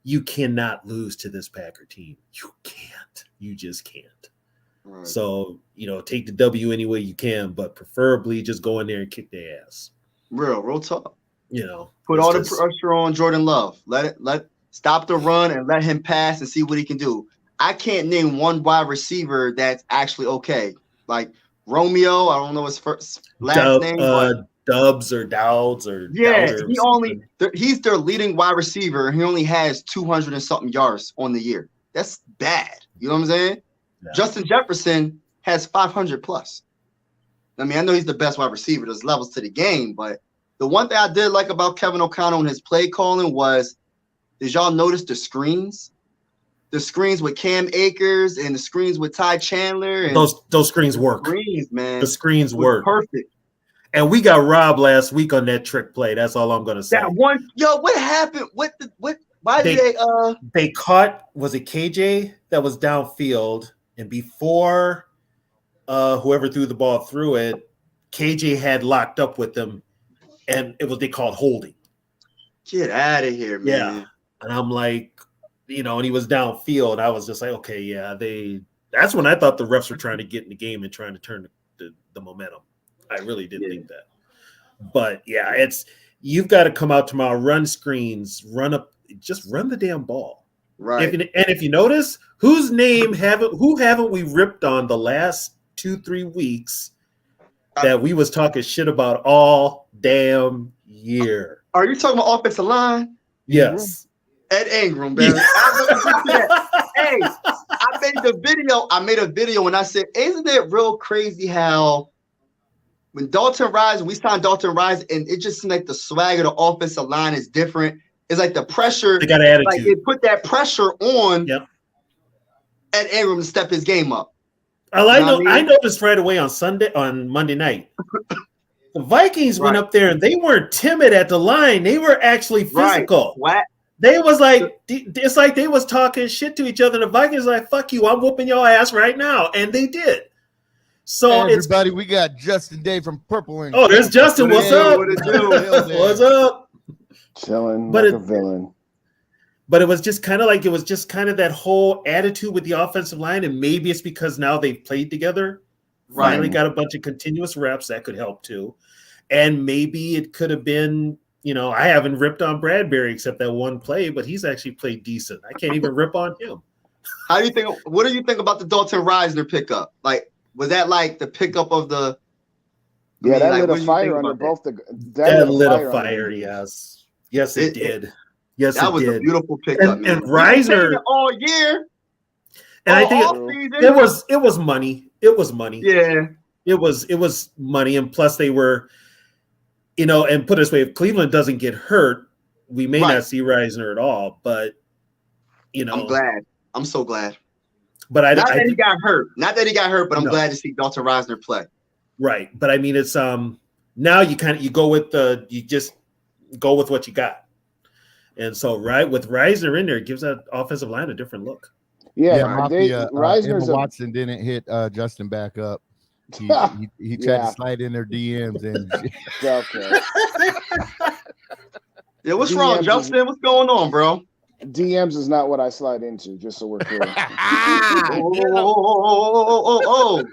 you cannot lose to this Packer team. You can't. You just can't. Right. So take the W any way you can, but preferably just go in there and kick their ass. Real talk. Put all the pressure on Jordan Love. Stop the run and let him pass and see what he can do. I can't name one wide receiver that's actually okay. Like Romeo, I don't know his last name. Dubs or Dowds or he's their leading wide receiver. He only has 200 and something yards on the year. That's bad. You know what I'm saying? Yeah. Justin Jefferson has 500 plus. I mean, I know he's the best wide receiver. There's levels to the game, but the one thing I did like about Kevin O'Connell and his play calling was, did y'all notice the screens? The screens with Cam Akers and the screens with Ty Chandler. And those screens work. The screens work. Perfect. And we got robbed last week on that trick play. That's all I'm gonna say. That one, what happened? Why did they caught? Was it KJ that was downfield? And before whoever threw the ball through it, KJ had locked up with them, and it was they called holding. Get out of here, man. Yeah. And I'm like, and he was downfield. I was just like, okay, yeah, that's when I thought the refs were trying to get in the game and trying to turn the momentum. I really didn't think that. But yeah, you've got to come out tomorrow, run screens, just run the damn ball. Right. If you notice, who haven't we ripped on the last 2-3 weeks that we was talking shit about all damn year? Are you talking about offensive line? Yes. Ed Ingram, man. Hey, I made a video and I said, isn't it real crazy how when we signed Dalton Rise, and it just seemed like the swag of the offensive line is different. It's like the pressure. They got attitude. Like it put that pressure on. Yep. Ed Ingram to step his game up. I noticed right away on Monday night. The Vikings went up there and they weren't timid at the line. They were actually physical. What? They was like, it's like they was talking shit to each other. The Vikings like, fuck you, I'm whooping your ass right now. And they did. So hey, everybody, we got Justin Day from Purple. Oh, there's Justin. What's up? What's up? Chilling like a villain. But it was just kind of that whole attitude with the offensive line, and maybe it's because now they've played together. Right. Finally got a bunch of continuous reps that could help too. And maybe it could have been, I haven't ripped on Bradbury except that one play, but he's actually played decent. I can't even rip on him. What do you think about the Dalton Reisner pickup? Like, was that like the pickup of the? Yeah, that lit a fire under both the. That lit a fire. Yes, it did. Yes, that was a beautiful pickup, and Reisner all year. And I think it was money. It was money. Yeah, it was money, and plus they were, and put it this way, if Cleveland doesn't get hurt, we may not see Reisner at all. But I'm glad. I'm so glad. But not that he got hurt, but I'm glad to see Dalton Reisner play. Right, but I mean, it's now you go with what you got. And so, with Reisner in there, it gives that offensive line a different look. Reisner's Emma Watson didn't hit Justin back up. He tried to slide in their DMs and. Okay. Yeah, what's wrong, Justin? What's going on, bro? DMs is not what I slide into, just so we're clear. Oh.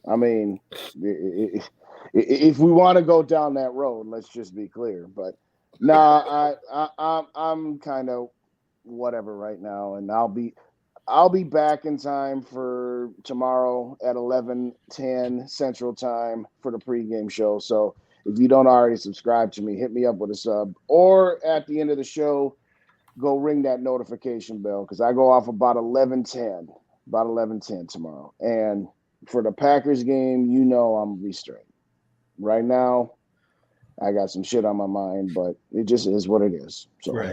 I mean, if we want to go down that road, let's just be clear. But I'm kind of whatever right now, and I'll be back in time for tomorrow at 11:10 Central Time for the pregame show. So if you don't already subscribe to me, hit me up with a sub, or at the end of the show, go ring that notification bell because I go off about 11:10 tomorrow. And for the Packers game, I'm gonna be straight. Right now, I got some shit on my mind, but it just is what it is. So okay.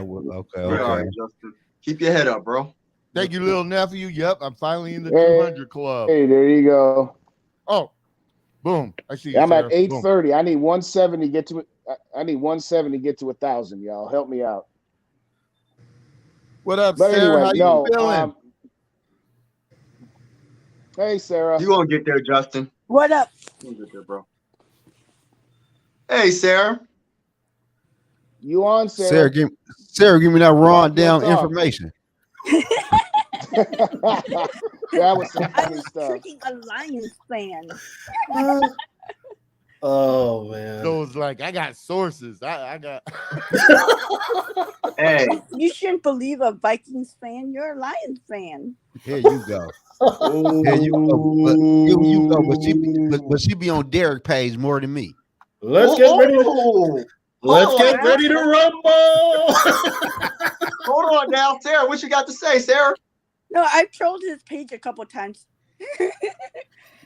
All right, Justin. Keep your head up, bro. Thank you, little nephew. Yep, I'm finally in the 200 club. Hey, there you go. Oh, boom! I see you. I'm at 830. I need 170 to get to it. I need 170 to get to 1,000. Y'all help me out. What up, but Sarah? Anyway, how you feeling? Hey, Sarah. You gonna get there, Justin? What up? You gonna get there, bro? Hey, Sarah. You on, Sarah? Sarah, give me that rundown information. That was some funny stuff. Freaking a Lions fan. Oh man. So it's like I got sources. I got. Hey, you shouldn't believe a Vikings fan. You're a Lions fan. Here you go. Here you go. But she be on Derek's page more than me. Let's get ready to rumble. Hold on now, Sarah. What you got to say, Sarah? No, I've trolled his page a couple times.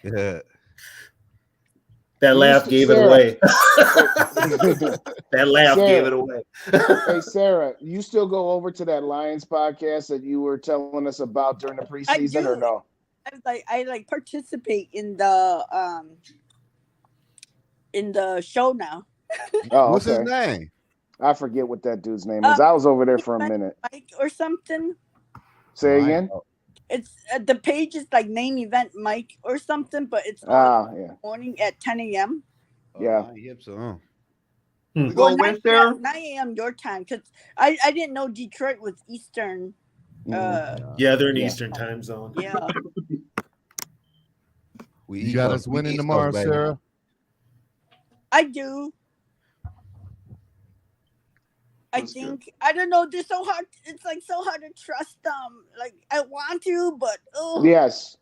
Yeah. That laugh gave it away. That laugh gave it away. Hey, Sarah, you still go over to that Lions podcast that you were telling us about during the preseason, or no? I participate in the show now. Oh, what's his name? I forget what that dude's name is. I was over there for a minute. Mike or something. Say again. It's the page is like main event Mike or something, but it's morning at 10 a.m. Yeah. So. Well, 9 a.m. your time, because I didn't know Detroit was Eastern. Yeah, they're in Eastern time zone. Yeah. You got us winning tomorrow, Sarah. I do. I think I don't know. They're so hard. It's like so hard to trust them. Like I want to, but yes.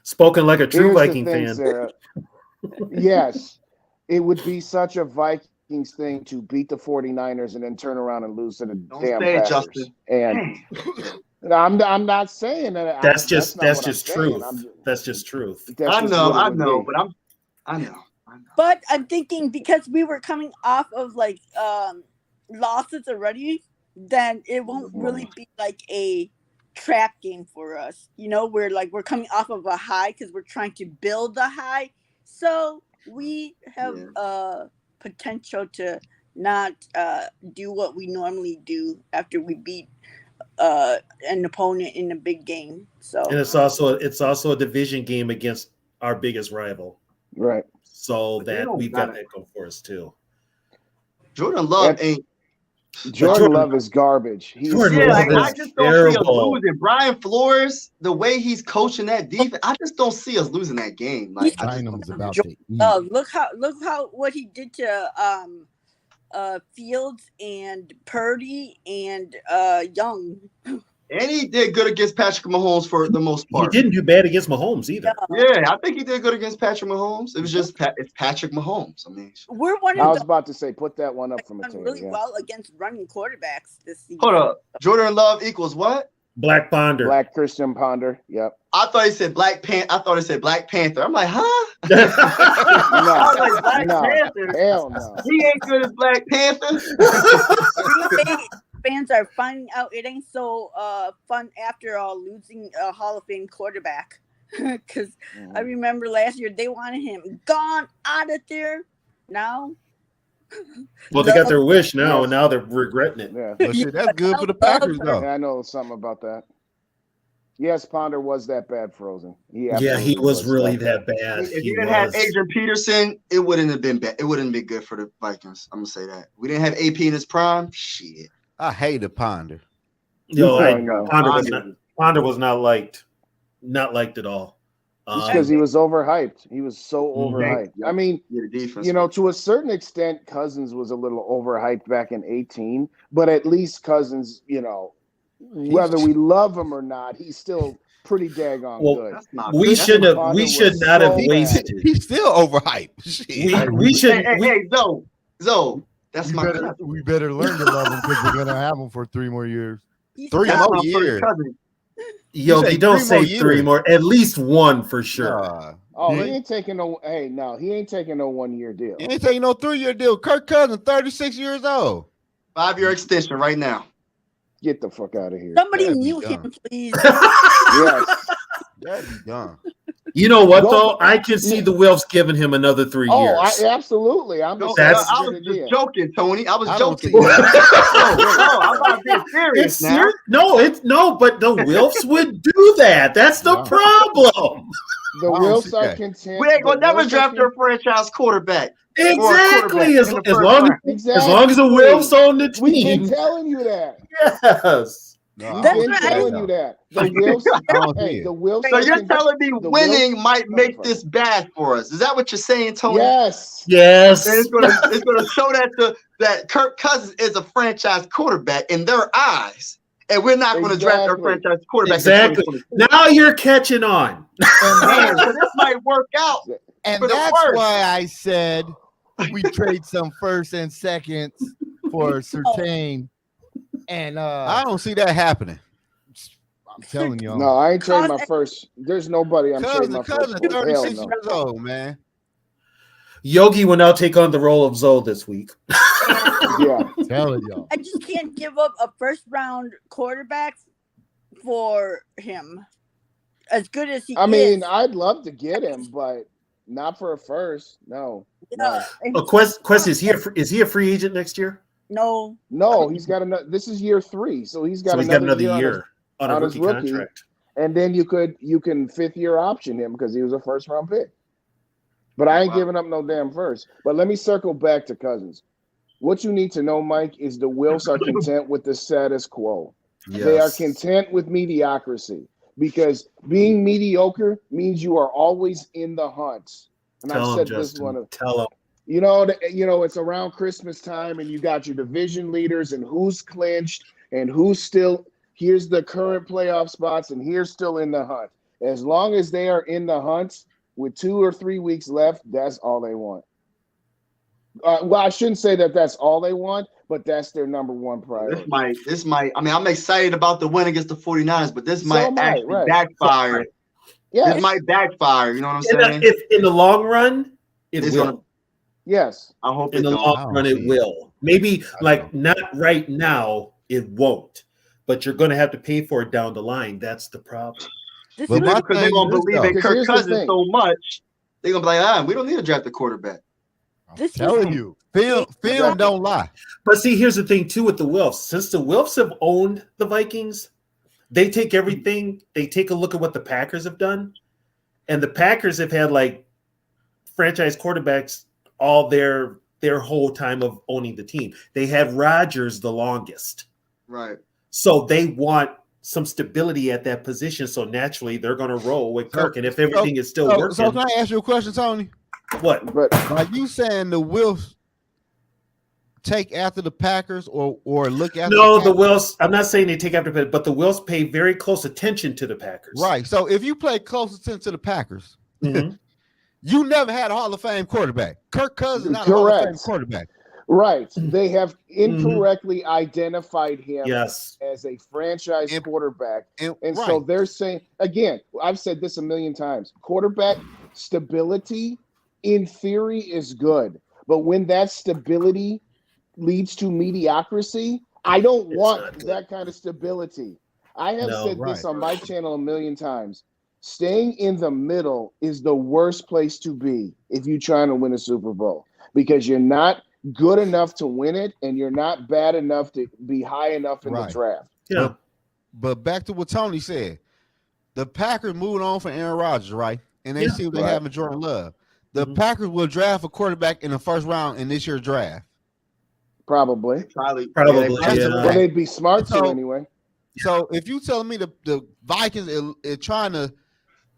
Spoken like a true Viking fan. Sarah. Yes, it would be such a Vikings thing to beat the 49ers and then turn around and lose to the damn Packers. Justin. And I'm not saying that. That's just truth. That's just truth. I know, but I know. But I'm thinking because we were coming off of like losses already then it won't really be like a trap game for us. You know, we're coming off of a high because we're trying to build the high. So we have potential to not do what we normally do after we beat an opponent in a big game. So and it's also a division game against our biggest rival. Right. So that we've got that going for us too. Jordan Love ain't. Jordan Love is garbage. I just don't see us losing. Brian Flores, the way he's coaching that defense, I just don't see us losing that game. Like about look how what he did to Fields and Purdy and Young. And he did good against Patrick Mahomes for the most part. He didn't do bad against Mahomes either. Yeah, I think he did good against Patrick Mahomes. It was just it's Patrick Mahomes. I mean, we're one I of was about to say, put that one up for me. Really well against running quarterbacks this season. Hold up, Jordan Love equals what? Black Ponder. Black Christian Ponder. Yep. I thought he said Black Panther. I thought he said Black Panther. I'm like, huh? I was like, Black Panther. Hell no. He ain't good as Black Panther. Fans are finding out it ain't so fun after all losing a Hall of Fame quarterback. Because I remember last year they wanted him gone out of there. Now, well, they got their wish now, and now they're regretting it. Yeah, well, shit, that's good for the Packers, though. Yeah, I know something about that. Yes, Ponder was that bad frozen. He was really that bad. If you didn't have Adrian Peterson, it wouldn't have been bad. It wouldn't have been good for the Vikings. I'm gonna say that. We didn't have AP in his prime. Shit. I hated Ponder. Ponder was not liked at all. Just because he was overhyped. He was so overhyped. I mean, to a certain extent, Cousins was a little overhyped back in 2018, but at least Cousins, whether we love him or not, he's still pretty daggone good. We should not have wasted. He's still overhyped. We should. Hey, Zoe. That's my cousin. We better learn to love him because we're gonna have him for 3 more years. 3 more years. Yogi, don't say 3 more. At least 1 for sure. He ain't taking no. Hey, no, he ain't taking no 1-year deal. He ain't taking no 3-year deal. Kirk Cousins, 36 years old. 5-year extension right now. Get the fuck out of here. Somebody mute him, please. Yes. That'd be dumb. You know what, though? I can see the Wilfs giving him another 3 years. Absolutely. I was just joking, Tony. I was joking. I'm not being serious now. No, but the Wilfs would do that. That's the problem. The Wilfs are content. We ain't gonna never draft their franchise quarterback. Exactly. As long as the Wilfs on the team. We've been telling you that. Yes. We've been telling you that. The Wilfs. So you're telling me winning might make this bad for us? Is that what you're saying, Tony? Yes. And it's gonna show that Kirk Cousins is a franchise quarterback in their eyes, and we're not going to draft our franchise quarterback. Exactly. Now you're catching on. Man, so this might work out. And that's why I said we trade some first and seconds for Surtain. And I don't see that happening. I'm telling y'all. No, I ain't trading my first. There's nobody I'm trading my first. 36 years old, man. Yogi will now take on the role of Zoe this week. Yeah, telling y'all. I just can't give up a first-round quarterback for him. As good as he is. I mean, I'd love to get him, but not for a first. No. Yeah. Quest, is he a free agent next year? No, he's got another. This is year 3, so he's got another year on a rookie contract. And then you can 5th-year option him because he was a first-round pick. But I ain't giving up no damn first. But let me circle back to Cousins. What you need to know, Mike, is the Wilfs are content with the status quo. Yes. They are content with mediocrity because being mediocre means you are always in the hunt. And I've said this one. Tell them. It's around Christmas time and you got your division leaders and who's clinched and who's still, here's the current playoff spots and here's still in the hunt. As long as they are in the hunt with 2 or 3 weeks left, that's all they want. Well, I shouldn't say that that's all they want, but that's their number one priority. This might, I mean, I'm excited about the win against the 49ers, but this might actually backfire. Yeah. This might backfire, you know what I'm saying? If in the long run, it's will. Yes. I hope in the long run it will. Maybe like not right now It won't. But you're going to have to pay for it down the line. That's the problem. Because they're going to believe in Kirk Cousins so much, they're going to be like, we don't need to draft a quarterback. This telling you, film don't lie. But see, here's the thing too with the Wilfs. Since the Wilfs have owned the Vikings, they take everything. They take a look at what the Packers have done, and the Packers have had like franchise quarterbacks all their whole time of owning the team. They had Rodgers the longest, right? So they want some stability at that position. So naturally, they're going to roll with Kirk. And if everything is still working, so can I ask you a question, Tony? What? But are you saying the Wilfs take after the Packers or look after? No, the Wilfs. I'm not saying they take after, but the Wilfs pay very close attention to the Packers. Right. So if you play close attention to the Packers, you never had a Hall of Fame quarterback. Kirk Cousins not a Hall of Fame quarterback. Right. They have incorrectly identified him as a franchise quarterback. And so they're saying, again, I've said this a million times, quarterback stability in theory is good. But when that stability leads to mediocrity, I don't want that kind of stability. I have said this on my channel a million times. Staying in the middle is the worst place to be if you're trying to win a Super Bowl, because you're not good enough to win it and you're not bad enough to be high enough in the draft. Yeah. But back to what Tony said, the Packers moved on from Aaron Rodgers, right? And they see what they have in Jordan Love. The Packers will draft a quarterback in the first round in this year's draft. Probably. Yeah. They'd be smart to anyway. So if you telling me the Vikings are trying to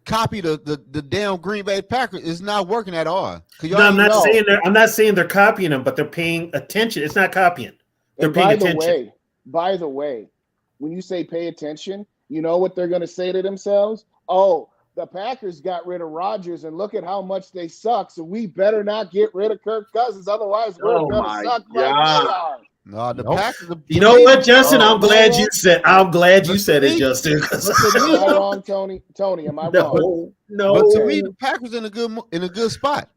copy the damn Green Bay Packers, it's not working at all. No, I'm not saying they're copying them, but they're paying attention. It's not copying. They're paying attention. By the way, when you say pay attention, you know what they're going to say to themselves? Oh, the Packers got rid of Rodgers, and look at how much they suck. So we better not get rid of Kirk Cousins, otherwise we're going to suck like they are. No, the Packers. You know what, Justin? I'm glad you said it, Justin. Am I wrong, Tony? Tony, am I wrong? No. But to me, the Packers in a good spot.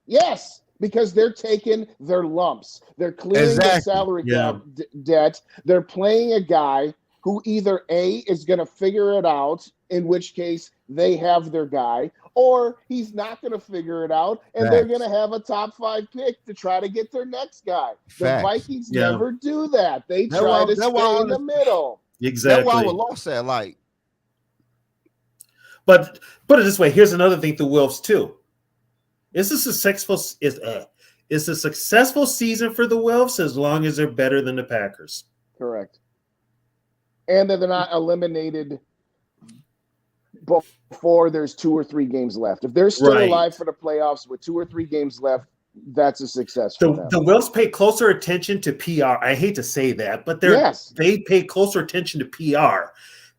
Yes, because they're taking their lumps. They're clearing the salary cap debt. They're playing a guy who either A, is going to figure it out, in which case they have their guy, or he's not going to figure it out, and they're going to have a top 5 pick to try to get their next guy. The Vikings never do that. They try to stay in the middle. Exactly. That's why we lost that. But put it this way, here's another thing to Wilfs too. It's a successful season for the Wilfs as long as they're better than the Packers. Correct. And that they're not eliminated before there's 2 or 3 games left. If they're still alive for the playoffs with 2 or 3 games left, that's a success for them. The Wilfs pay closer attention to PR. I hate to say that, but they pay closer attention to PR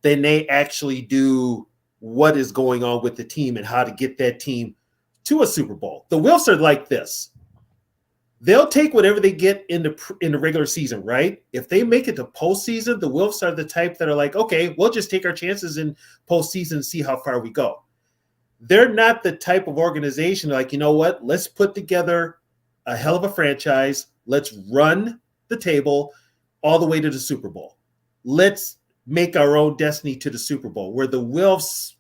than they actually do what is going on with the team and how to get that team to a Super Bowl. The Wilfs are like this. They'll take whatever they get in the regular season, right? If they make it to postseason, the Wilfs are the type that are like, okay, we'll just take our chances in postseason and see how far we go. They're not the type of organization like, you know what? Let's put together a hell of a franchise. Let's run the table all the way to the Super Bowl. Let's make our own destiny to the Super Bowl. Where the Wilfs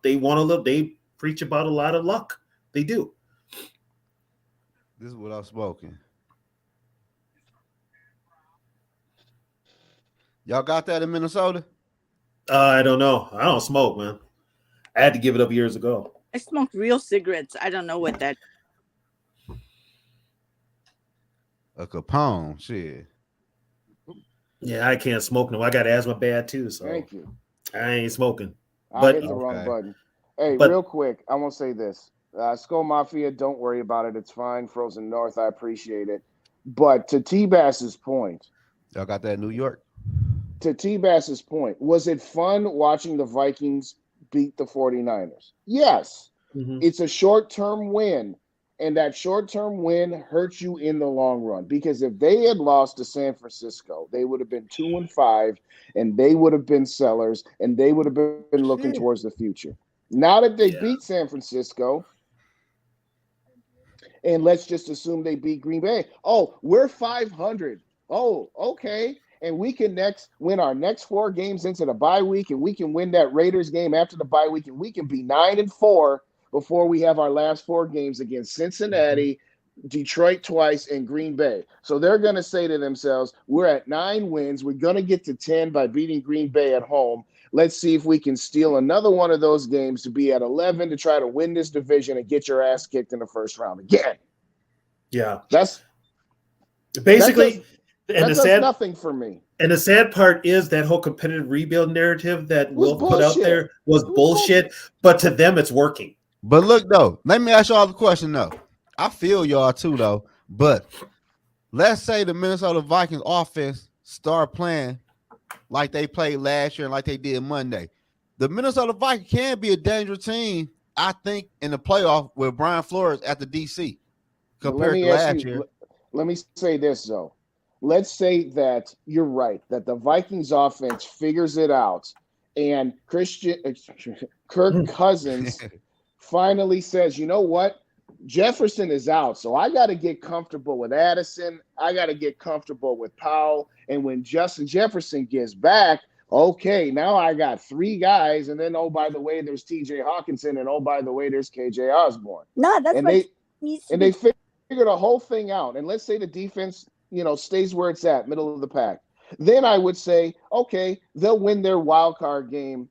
they preach about a lot of luck. They do. This is what I'm smoking. Y'all got that in Minnesota? I don't know. I don't smoke, man. I had to give it up years ago. I smoked real cigarettes. I don't know what that. A Capone, shit. Yeah, I can't smoke no. I got asthma bad too, so thank you. I ain't smoking. I hit the wrong button. Hey, real quick, I want to say this. Skull Mafia, don't worry about it. It's fine. Frozen North, I appreciate it. But to T-Bass's point. Y'all got that in New York? To T-Bass's point, was it fun watching the Vikings beat the 49ers? Yes. Mm-hmm. It's a short-term win, and that short-term win hurts you in the long run. Because if they had lost to San Francisco, they would have been 2-5, and they would have been sellers, and they would have been looking towards the future. Now that they beat San Francisco, and let's just assume they beat Green Bay. Oh, we're 500. Oh, okay. and we can win our next 4 games into the bye week, and we can win that Raiders game after the bye week, and we can be 9-4 before we have our last 4 games against Cincinnati, Detroit twice, and Green Bay. So they're going to say to themselves, we're at 9 wins. We're going to get to 10 by beating Green Bay at home. Let's see if we can steal another one of those games to be at 11 to try to win this division and get your ass kicked in the first round again. Yeah. That's basically that does nothing for me. And the sad part is that whole competitive rebuild narrative that Will put out there was bullshit, but to them it's working. But look, though, let me ask y'all the question, though. I feel y'all too, though. But let's say the Minnesota Vikings offense start playing like they played last year and like they did Monday. The Minnesota Vikings can be a dangerous team, I think, in the playoff with Brian Flores at the DC compared to last year. Let me say this, though. Let's say that you're right, that the Vikings offense figures it out and Kirk Cousins finally says, you know what? Jefferson is out, so I got to get comfortable with Addison. I got to get comfortable with Powell. And when Justin Jefferson gets back, okay, now I got 3 guys. And then, oh, by the way, there's TJ Hawkinson. And, oh, by the way, there's KJ Osborne. No, that's what they figured the whole thing out. And let's say the defense, stays where it's at, middle of the pack. Then I would say, okay, they'll win their wild card game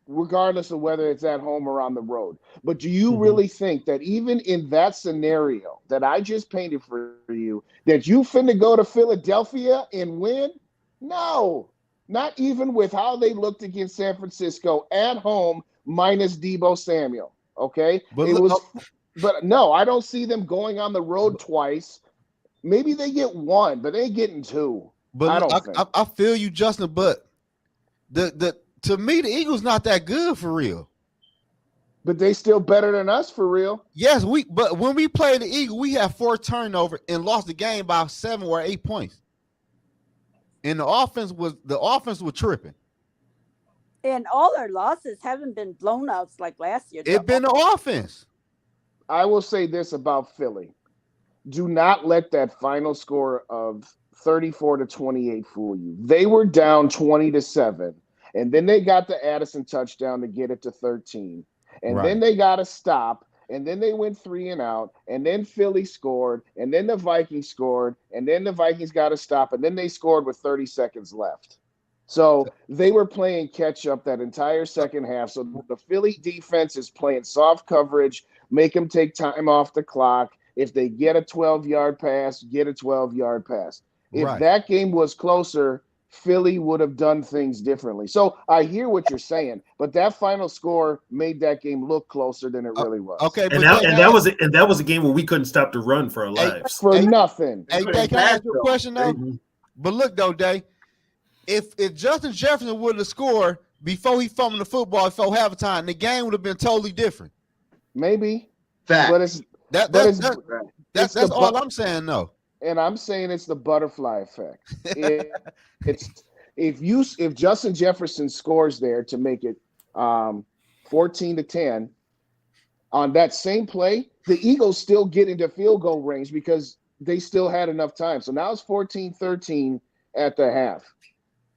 regardless of whether it's at home or on the road. But do you really think that even in that scenario that I just painted for you, that you finna go to Philadelphia and win? No, not even with how they looked against San Francisco at home minus Deebo Samuel, okay? But no, I don't see them going on the road twice. Maybe they get 1, but they ain't getting 2. But I feel you, Justin, but to me, the Eagles not that good for real. But they still better than us for real. Yes, but when we played the Eagles, we had 4 turnovers and lost the game by 7 or 8 points. And the offense was tripping. And all our losses haven't been blowouts like last year. It's been the offense. I will say this about Philly. Do not let that final score of 34-28 fool you. They were down 20-7. And then they got the Addison touchdown to get it to 13. And then they got to stop. And then they went 3 and out. And then Philly scored. And then the Vikings scored. And then the Vikings got to stop. And then they scored with 30 seconds left. So they were playing catch up that entire second half. So the Philly defense is playing soft coverage, make them take time off the clock. If they get a 12-yard pass, get a 12-yard pass. If that game was closer, Philly would have done things differently. So I hear what you're saying, but that final score made that game look closer than it really was. Okay, and that was a game where we couldn't stop the run for our lives. For nothing. Hey, Day, can I ask you a question though? But look though, Day, if Justin Jefferson would have scored before he fumbled the football before halftime, the game would have been totally different. Maybe. Fact. But that's all I'm saying though. And I'm saying it's the butterfly effect. If Justin Jefferson scores there to make it 14-10 on that same play, the Eagles still get into field goal range because they still had enough time. So now it's 14-13 at the half.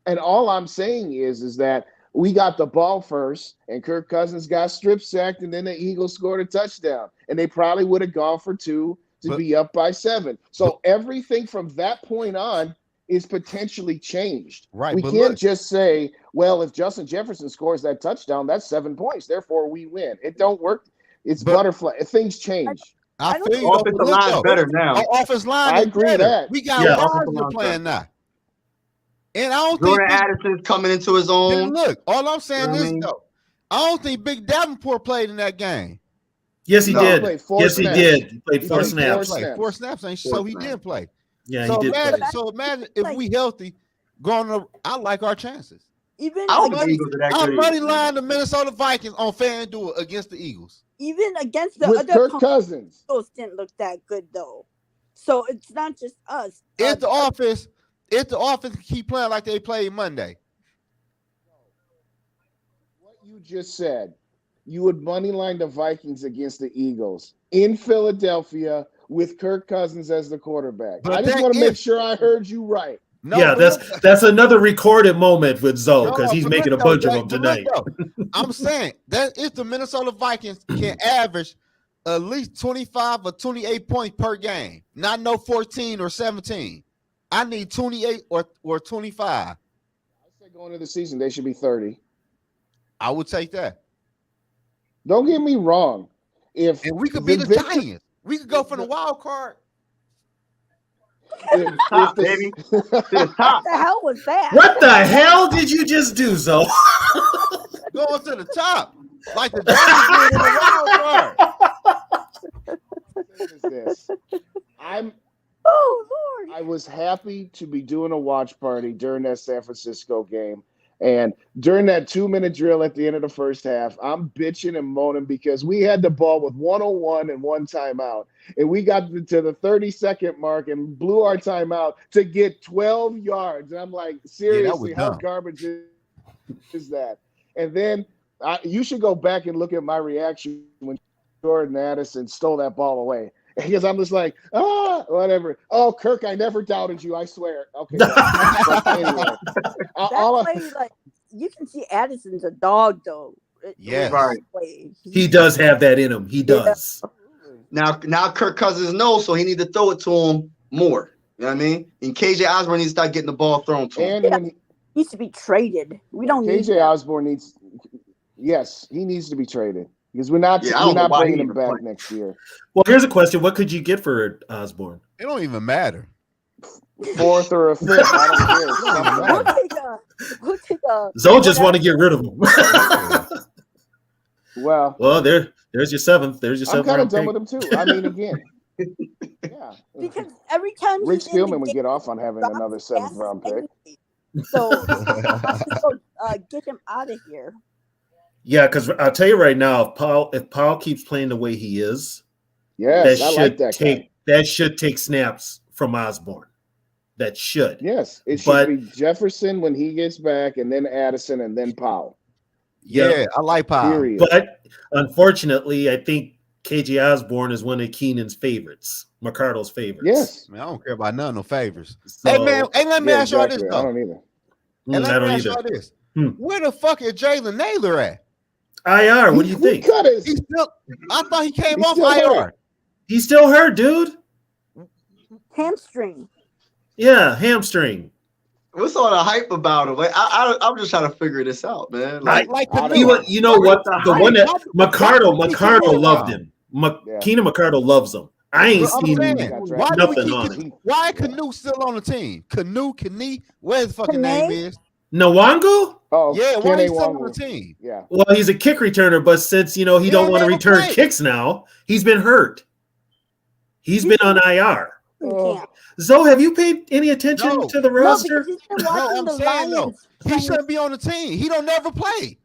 And all I'm saying is that we got the ball first, and Kirk Cousins got strip sacked, and then the Eagles scored a touchdown. And they probably would have gone for 2 to be up by 7. So everything from that point on is potentially changed. Right. We can't just say, well, if Justin Jefferson scores that touchdown, that's 7 points. Therefore, we win. It don't work. It's butterfly. Things change. I feel you. Offensive line's better now. Our offensive line I is agree better. with that. We got Rodgers playing now. And I don't think Addison's coming into his own. Look, all I'm saying is though, I don't think Big Davenport played in that game. Yes, he did. Yes, he did. He played 4 snaps. 4 snaps, so he did play. Yeah, so he did. Imagine if we healthy, I like our chances. Even I'm money line the Minnesota Vikings on FanDuel against the Eagles. Even against the with other Kirk Cousins, those didn't look that good though. So it's not just us. If the offense can keep playing like they played Monday. What you just said, you would money line the Vikings against the Eagles in Philadelphia with Kirk Cousins as the quarterback. I just want to make sure I heard you right. No, yeah, that's another recorded moment with Zoe because he's but making a look, bunch of Jay, them but look, tonight. though, I'm saying that if the Minnesota Vikings can average at least 25 or 28 points per game, not no 14 or 17. I need 28 or 25. I say going into the season, they should be 30. I would take that. Don't get me wrong. And we could be the Giants. We could go from the wild card. Top, baby. What the hell was that? What the hell did you just do, Zoe? Going to the top. Like the Giants did in the wild card. Is this. Oh Lord! I was happy to be doing a watch party during that San Francisco game. And during that 2-minute drill at the end of the first half, I'm bitching and moaning because we had the ball with 101 and one timeout. And we got to the 30-second mark and blew our timeout to get 12 yards. And I'm like, seriously, how garbage is that? And then you should go back and look at my reaction when Jordan Addison stole that ball away. Because I'm just like, whatever. Oh, Kirk, I never doubted you. I swear. Okay. But anyway, like, you can see Addison's a dog, though. Yeah, right. He does have that in him. He does. Now Kirk Cousins knows, so he need to throw it to him more. You know what I mean? And KJ Osborne needs to start getting the ball thrown to him. And he needs to be traded. We don't need KJ Osborne needs. Yes, he needs to be traded. Because we're not bringing him back next year. Well, here's a question: what could you get for Osborne? It don't even matter. 4th or a 5th. I don't care. We'll take a Zoe just want to get rid of him. well, there's your 7th. There's your 7th. I'm kind of done with him too. I mean, again, yeah. Because every time Rick Spielman would get off on having another 7th round pick. So get him out of here. Yeah, because I'll tell you right now, if Paul keeps playing the way he is, yes, that should take snaps from Osborne. That should. Yes, it should be Jefferson when he gets back, and then Addison, and then Powell. Yeah, I like Powell. Period. But unfortunately, I think KJ Osborne is one of Keenan's favorites, McCardle's favorites. Yes, man, I don't care about none of no favors. So, hey man, let me ask y'all this though. I don't either. And let me ask y'all this: where the fuck is Jalen Naylor at? IR. What do you think? He's still. I thought he came off IR. He's still hurt, dude. Hamstring. Yeah, hamstring. What's all the hype about him? Like, I'm just trying to figure this out, man. You know what? The one that McCardle loved him. Keenan McCardle loves him. I ain't seen nothing on it. Why Canoe still on the team? Canoe, where his fucking name is? Nwangu? Oh, yeah, why he's still on the team? Yeah. Well, he's a kick returner, but since he don't want to return kicks now, he's been hurt. He's been on IR. Zoe, have you paid any attention to the roster? No, I'm saying no. He shouldn't be on the team. He don't never play.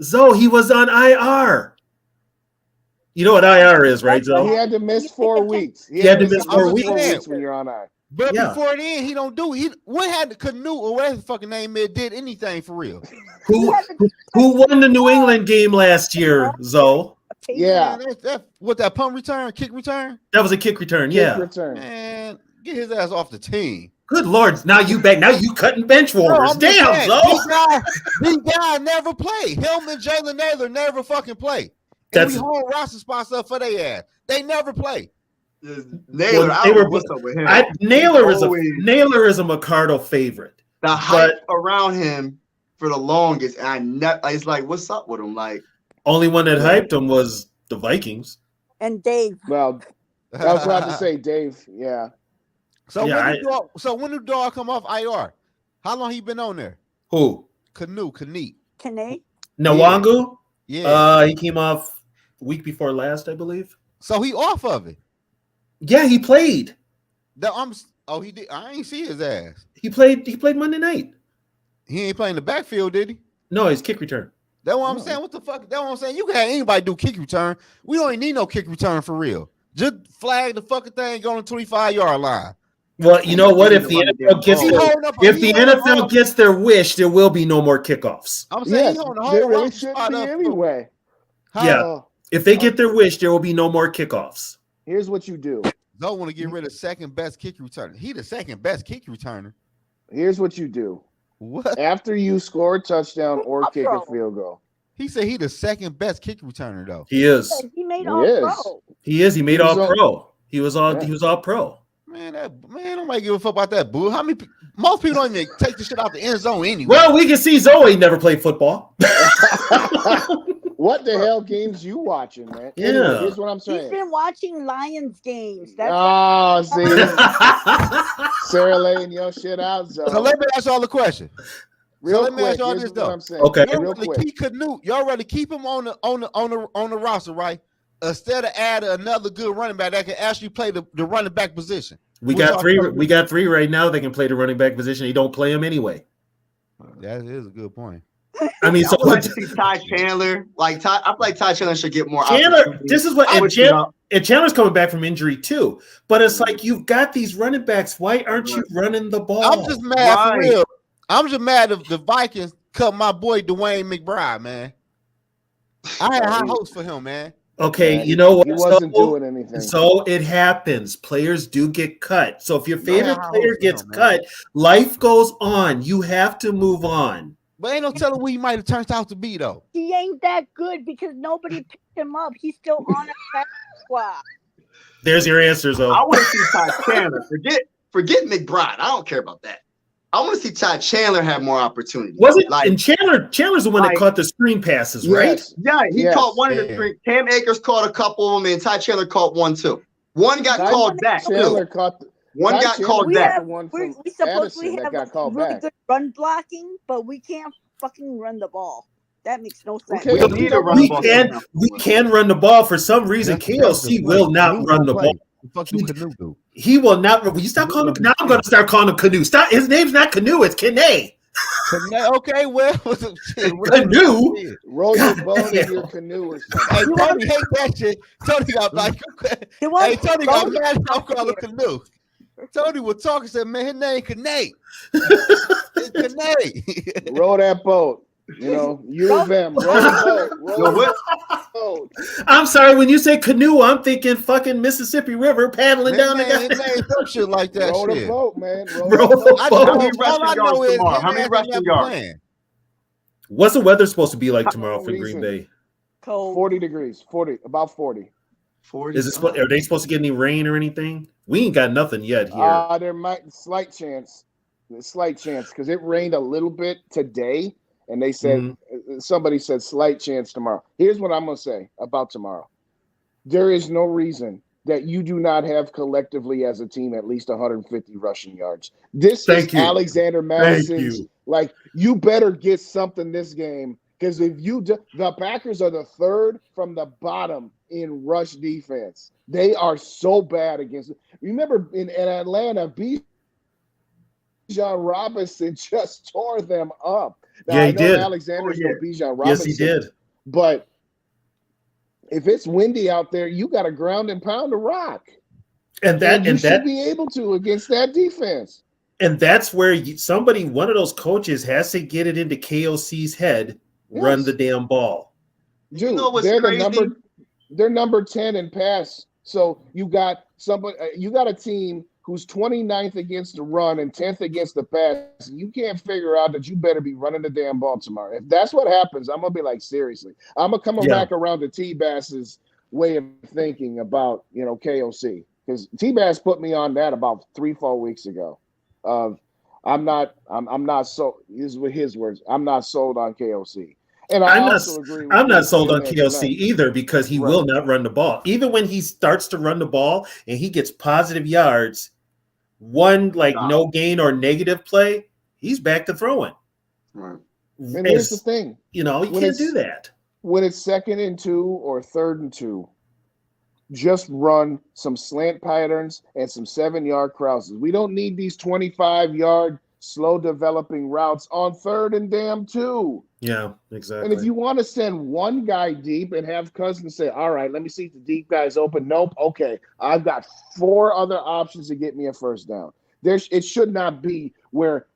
Zoe, he was on IR. You know what IR is, right, Zoe? He had to miss 4 weeks. He had to miss 4 weeks when you're on IR. But before then, he don't do. What had the Canoe or whatever his fucking name is did anything for real? Who won the New England game last year, Zoe? Yeah, what that punt return, kick return? That was a kick return. Yeah, man, get his ass off the team. Good Lord! Now you back. Now you cutting bench warmers. Damn, Zoe. These guys never play. Him and Jalen Naylor never fucking play. And we hold roster spots up for their ass. They never play. Naylor, what's up with him? Naylor is a McCardle favorite. The hype around him for the longest, and it's like, what's up with him? Like, only one that hyped him was the Vikings and Dave. Well, I was about to say Dave. Yeah. So when do Dog come off IR? How long he been on there? Who? Canoe. Nwangu? Yeah. He came off week before last, I believe. So he off of it. Yeah, he played. He did. I ain't see his ass. He played Monday night. He ain't playing the backfield, did he? No, he's kick return. That's what I'm saying. What the fuck? That's what I'm saying. You can have anybody do kick return. We don't even need no kick return for real. Just flag the fucking thing, go on the 25-yard line. Well, you know what? If the NFL gets their wish, there will be no more kickoffs. I'm saying there really should be anyway. Yeah. If they get their wish, there will be no more kickoffs. Here's what you do. Don't want to get rid of second best kick returner. He the second best kick returner. Here's what you do. What? After you score a touchdown or kick a field goal. He said he the second best kick returner though. He is. He made He all is. pro. He is. He made all pro. He was all pro. Man, nobody give a fuck about that, boo. Most people don't even take the shit out the end zone anyway. Well, we can see Zoe never played football. What the hell games you watching, man? Yeah. Anyway, here's what I'm saying. He's been watching Lions games. That's see, Sarah laying your shit out. So let me ask y'all the question. Let me ask y'all this though. Okay. Y'all rather keep him on the roster, right? Instead of add another good running back that can actually play the running back position. We got three right now that can play the running back position. He don't play him anyway. That is a good point. I mean, I would like to see Ty Chandler. I feel like Ty Chandler should get more. This is what and Chandler's coming back from injury too. But it's like you've got these running backs. Why aren't you running the ball? I'm just mad for real. I'm just mad if the Vikings cut my boy Dwayne McBride, man. I had high hopes for him, man. Okay, man, you know what? He wasn't doing anything. So it happens. Players do get cut. So if your favorite player gets cut, life goes on. You have to move on. But ain't no telling what he might have turned out to be, though. He ain't that good because nobody picked him up. He's still on a practice squad. There's your answers, though. I want to see Ty Chandler. Forget McBride. I don't care about that. I want to see Ty Chandler have more opportunities. Was it? And Chandler's the one that caught the screen passes, right? Yeah, he caught one of the three. Cam Akers caught a couple of them, and Ty Chandler caught one too. One got called back. Chandler caught. One got called back. We supposedly have really good run blocking, but we can't fucking run the ball. That makes no sense. We don't need to run the ball. We can run the ball. For some reason, KLC will not run the ball. He will not. Will you stop calling him? Now I'm going to start calling him Canoe. Stop. His name's not Canoe. It's Kane. Okay, well, Canoe. Roll your boat in your canoe or something. Hey, Tony hate that shit. Tony got like, hey, Tony got mad. I'm calling Canoe. Tony was talking, said, man, his name Kane. It's Kane. Roll that boat. You know, U of M. Roll the boat. Roll the boat. I'm sorry, when you say canoe, I'm thinking fucking Mississippi River paddling down the guy. Some shit like that. Roll shit. The boat, man. Roll the boat. How many rushing yards? What's the weather supposed to be like tomorrow for Green Bay? Cold. 40 degrees. 40, about 40. 40. Are they supposed to get any rain or anything? We ain't got nothing yet here. There might be slight chance because it rained a little bit today. And they said, somebody said slight chance tomorrow. Here's what I'm going to say about tomorrow. There is no reason that you do not have collectively as a team at least 150 rushing yards. This is Alexander Madison's. Like, you better get something this game because if you the Packers are the third from the bottom in rush defense. They are so bad against. Remember in Atlanta, Bijan Robinson just tore them up. Now, he did. Alexander's no Bijan Robinson. Yes, he did. But if it's windy out there, you got to ground and pound a rock. And you should be able to against that defense. And that's where one of those coaches has to get it into KOC's head, run the damn ball. Dude, they're number 10 in pass. So you got a team who's 29th against the run and 10th against the pass. You can't figure out that you better be running the damn ball tomorrow. If that's what happens, I'm going to be like, seriously. I'm going to come back around to T-Bass's way of thinking about, KOC. Because T-Bass put me on that about 3-4 weeks ago. I'm not sold. These were his words. I'm not sold on KOC. And I'm not sold on KLC either because he will not run the ball. Even when he starts to run the ball and he gets positive yards, no gain or negative play, he's back to throwing. Right. And here's the thing. You can't do that. When it's 2nd and 2 or 3rd and 2, just run some slant patterns and some 7-yard crosses. We don't need these 25-yard slow developing routes on 3rd and damn 2. Yeah, exactly. And if you want to send one guy deep and have Cousins say, all right, let me see if the deep guy's open. Nope. Okay. I've got 4 other options to get me a first down. It should not be where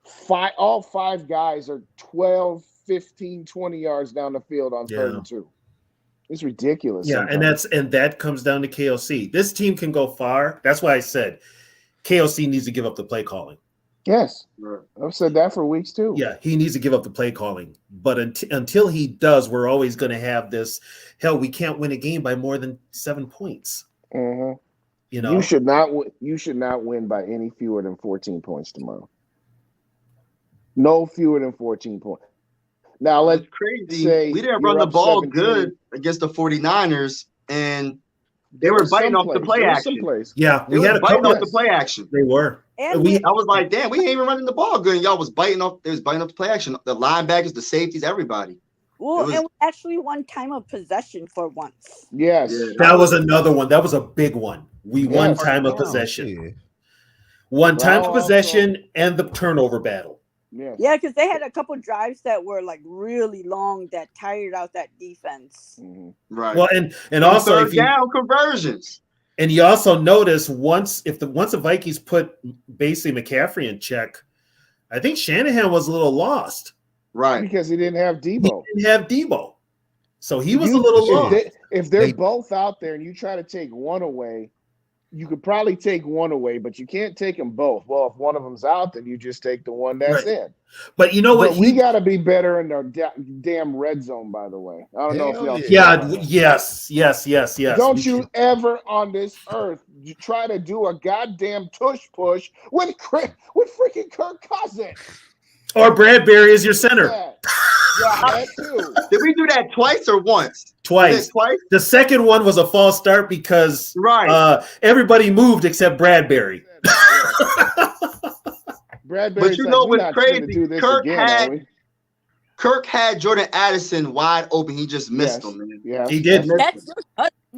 all 5 guys are 12, 15, 20 yards down the field on 3rd and 2. It's ridiculous. Yeah, sometimes. and that comes down to KOC. This team can go far. That's why I said KOC needs to give up the play calling. Yes, I've said that for weeks too. Yeah, he needs to give up the play calling. But until he does, we're always going to have this. Hell, we can't win a game by more than 7 points. Mm-hmm. You know, you should not. You should not win by any fewer than 14 points tomorrow. No fewer than 14 points. Now let's say we didn't run the ball good against the 49ers, and they were biting off the play action. Yeah, we had biting off the play action. They were. And I was like, damn, we ain't even running the ball good. And y'all was biting off. They was biting off the play action. The linebackers, the safeties, everybody. Well, and we actually won time of possession for once. Yes, that was another one. That was a big one. We won time of possession. Won time of possession and the turnover battle. Yeah, because they had a couple drives that were like really long that tired out that defense. Mm-hmm. Right. Well, and also if you down conversions. And you also notice once the Vikings put basically McCaffrey in check, I think Shanahan was a little lost. Right. Because he didn't have Debo. He didn't have Debo. So he was a little lost. If they're both out there and you try to take one away, you could probably take one away, but you can't take them both. Well, if one of them's out, then you just take the one that's in. But you know what? We got to be better in our damn red zone, by the way. I don't know if y'all. Yes. Don't you ever on this earth try to do a goddamn tush push with freaking Kirk Cousins. Or Bradbury is your center. Yeah, that too. Did we do that twice or once? Twice. The second one was a false start because everybody moved except Bradbury. But you know what's crazy? Kirk had Jordan Addison wide open. He just missed him. Man. Yeah, he did.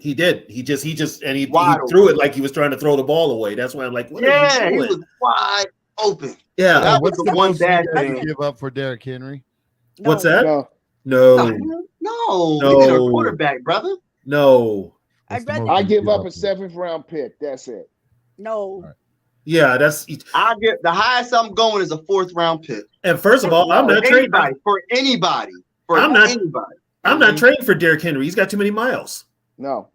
He did. He threw it like he was trying to throw the ball away. That's why I'm like, what are you doing? He was wide open. Yeah, that was the one bad thing. Give up for Derrick Henry. No. What's that? No. We need a quarterback, brother. No. I give up a 7th round pick. That's it. No. Right. Yeah, I get the highest I'm going is a 4th round pick. And first of all, I'm not trading for anybody. I'm not trading for Derrick Henry. He's got too many miles. No.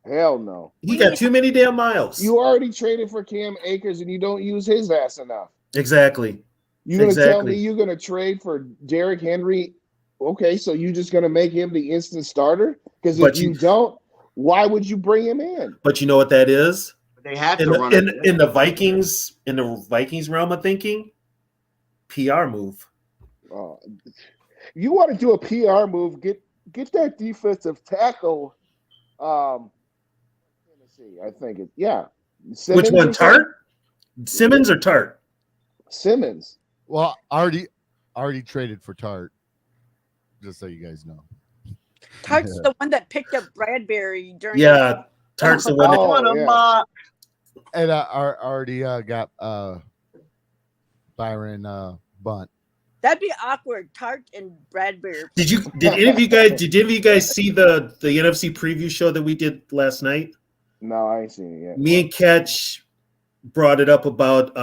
Hell no. He got too many damn miles. You already traded for Cam Akers and you don't use his ass enough. Exactly. You're going to tell me you're going to trade for Derrick Henry? Okay, so you're just going to make him the instant starter? Because if you don't, why would you bring him in? But you know what that is? They have to run in the Vikings realm of thinking, PR move. You want to do a PR move? Get that defensive tackle. Tennessee, I think Simmons. Which one, Tart? Simmons or Tart? Simmons. Well, already traded for Tart. Just so you guys know. Tart's the one that picked up Bradbury during. Yeah, Tart's the one. And I already got Byron Bunt. That'd be awkward. Tart and Bradbury. Did any of you guys see the NFC preview show that we did last night? No, I ain't seen it yet. Me and Catch brought it up about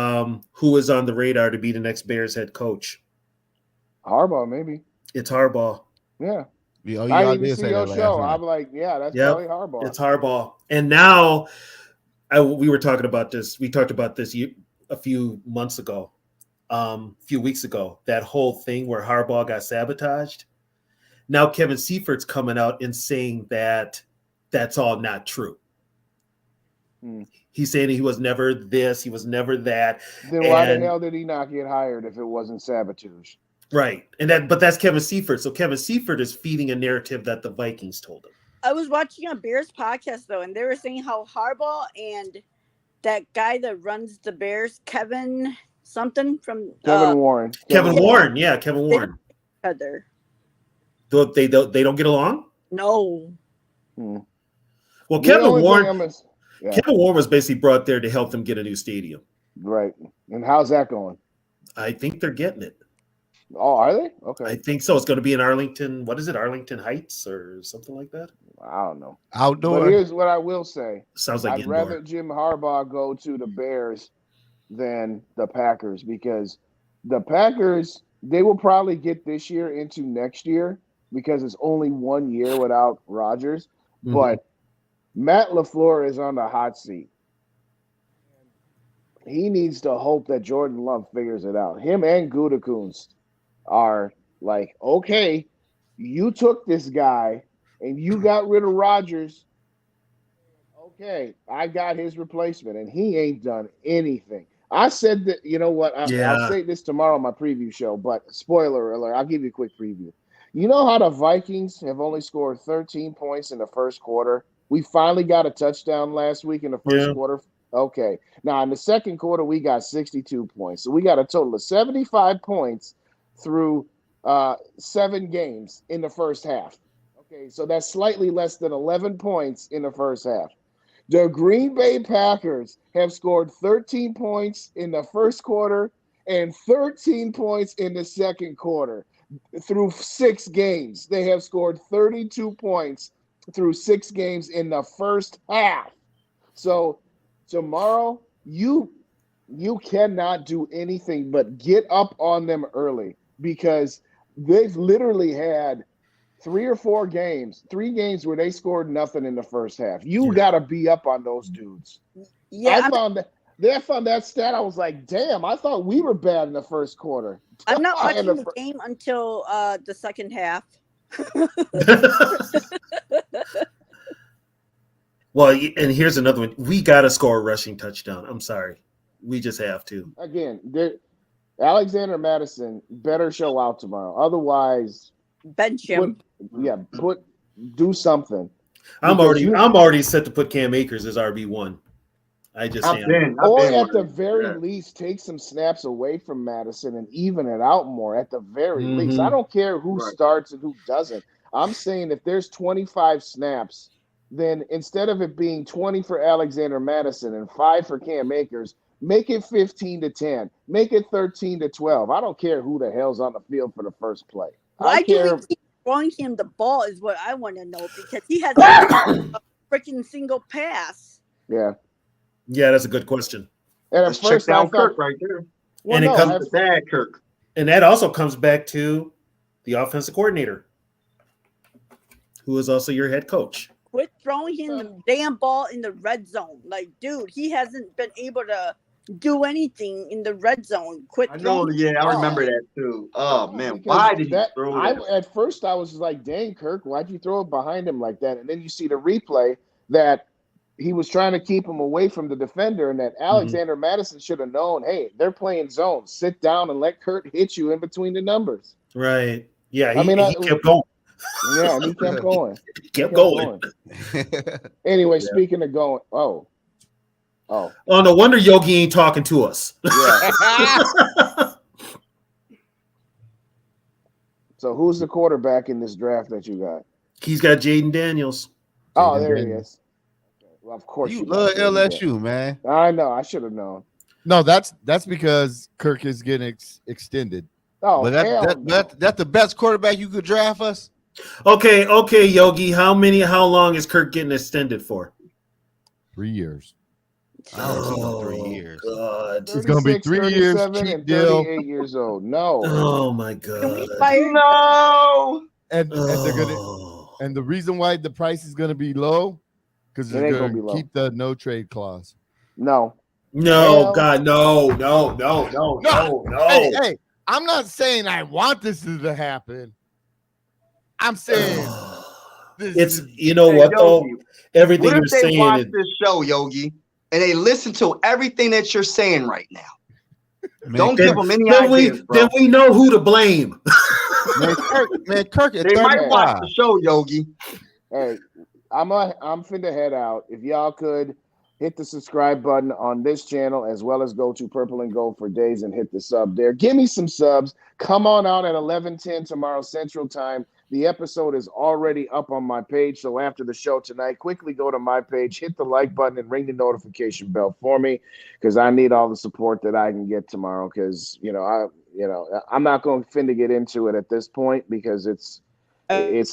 who is on the radar to be the next Bears head coach. Harbaugh, maybe. It's Harbaugh. Yeah. I didn't even see your show. I'm like, that's probably Harbaugh. It's Harbaugh. And now we were talking about this. We talked about this a few months ago, a few weeks ago, that whole thing where Harbaugh got sabotaged. Now Kevin Seifert's coming out and saying that that's all not true. He's saying he was never this, he was never that. Then why the hell did he not get hired if it wasn't sabotage? Right. But that's Kevin Seifert. So Kevin Seifert is feeding a narrative that the Vikings told him. I was watching a Bears podcast though, and they were saying how Harbaugh and that guy that runs the Bears, Kevin Warren. Kevin Warren. Other. They don't get along? No. Well, Kevin Warren was basically brought there to help them get a new stadium. Right. And how's that going? I think they're getting it. Oh, are they? Okay. I think so. It's going to be in Arlington. What is it? Arlington Heights or something like that? I don't know. Outdoor. But here's what I will say. Sounds like I'd rather Jim Harbaugh go to the Bears than the Packers, because the Packers, they will probably get this year into next year because it's only 1 year without Rodgers. But Matt LaFleur is on the hot seat. he needs to hope that Jordan Love figures it out. Him and Gutekunst are like, okay, you took this guy and you got rid of Rodgers. Okay, I got his replacement, and he ain't done anything. I said that, you know what? I'll say this tomorrow on my preview show, but spoiler alert, I'll give you a quick preview. You know how the Vikings have only scored 13 points in the first quarter? We finally got a touchdown last week in the first quarter. Okay. Now, in the second quarter, we got 62 points. So we got a total of 75 points through 7 games in the first half. Okay, so that's slightly less than 11 points in the first half. The Green Bay Packers have scored 13 points in the first quarter and 13 points in the second quarter. Through 6 games, they have scored 32 points through 6 games in the first half. So tomorrow, you cannot do anything but get up on them early because they've literally had 3 or 4 games, 3 games where they scored nothing in the first half. You got to be up on those dudes. Yeah, I found that stat. I was like, damn, I thought we were bad in the first quarter. I'm not watching the game until the second half. Well, and here's another one. We got to score a rushing touchdown. I'm sorry. We just have to. Again, Alexander Madison better show out tomorrow. Otherwise, bench him. Do something. I'm already set to put Cam Akers as RB1. I just am. Or at the very least, take some snaps away from Madison and even it out more at the very least. I don't care who starts and who doesn't. I'm saying if there's 25 snaps, then instead of it being 20 for Alexander Madison and 5 for Cam Akers, make it 15-10. Make it 13-12. I don't care who the hell's on the field for the first play. Why do we keep throwing him the ball is what I want to know because he has a freaking single pass. Yeah. Yeah, that's a good question. And at first, I thought, Kirk right there. Well, and no, it comes bad Kirk. And that also comes back to the offensive coordinator, who is also your head coach. Quit throwing him the damn ball in the red zone. Like, dude, he hasn't been able to do anything in the red zone. Quit. I know. Yeah, I remember that too. Oh man, why did he throw that? At first, I was like, "Dang, Kirk, why'd you throw it behind him like that?" And then you see the replay that he was trying to keep him away from the defender, and that Alexander Madison should have known, "Hey, they're playing zone. Sit down and let Kurt hit you in between the numbers." Right. Yeah. He kept going. Yeah, and he kept going. He kept going. Anyway, speaking of going, oh, no wonder Yogi ain't talking to us. Yeah. So who's the quarterback in this draft that you got? He's got Jaden Daniels. Oh, there he is. Okay. Well, of course you love LSU, man. I know. I should have known. No, that's because Kirk is getting extended. Oh, but that's the best quarterback you could draft us. Okay, Yogi. How long is Kirk getting extended for? 3 years. Oh, 3 years. God. It's going to be 3 years. Cheap deal. 38 years old. No. Oh my God. No. And they're gonna. And the reason why the price is going to be low because they're going to keep the no trade clause. No. No, God, no. Hey, I'm not saying I want this to happen. I'm saying you know what though? Everything you're saying. They watch this show, Yogi, and they listen to everything that you're saying right now. Don't give them any ideas, bro. Then we know who to blame. Kirk. They might watch the show, Yogi. Hey, I'm finna head out. If y'all could hit the subscribe button on this channel as well as go to Purple and Gold for Days and hit the sub there. Give me some subs. Come on out at 11:10 tomorrow Central Time. The episode is already up on my page. So after the show tonight, quickly go to my page, hit the like button, and ring the notification bell for me because I need all the support that I can get tomorrow. Because I'm not going to get into it at this point because it's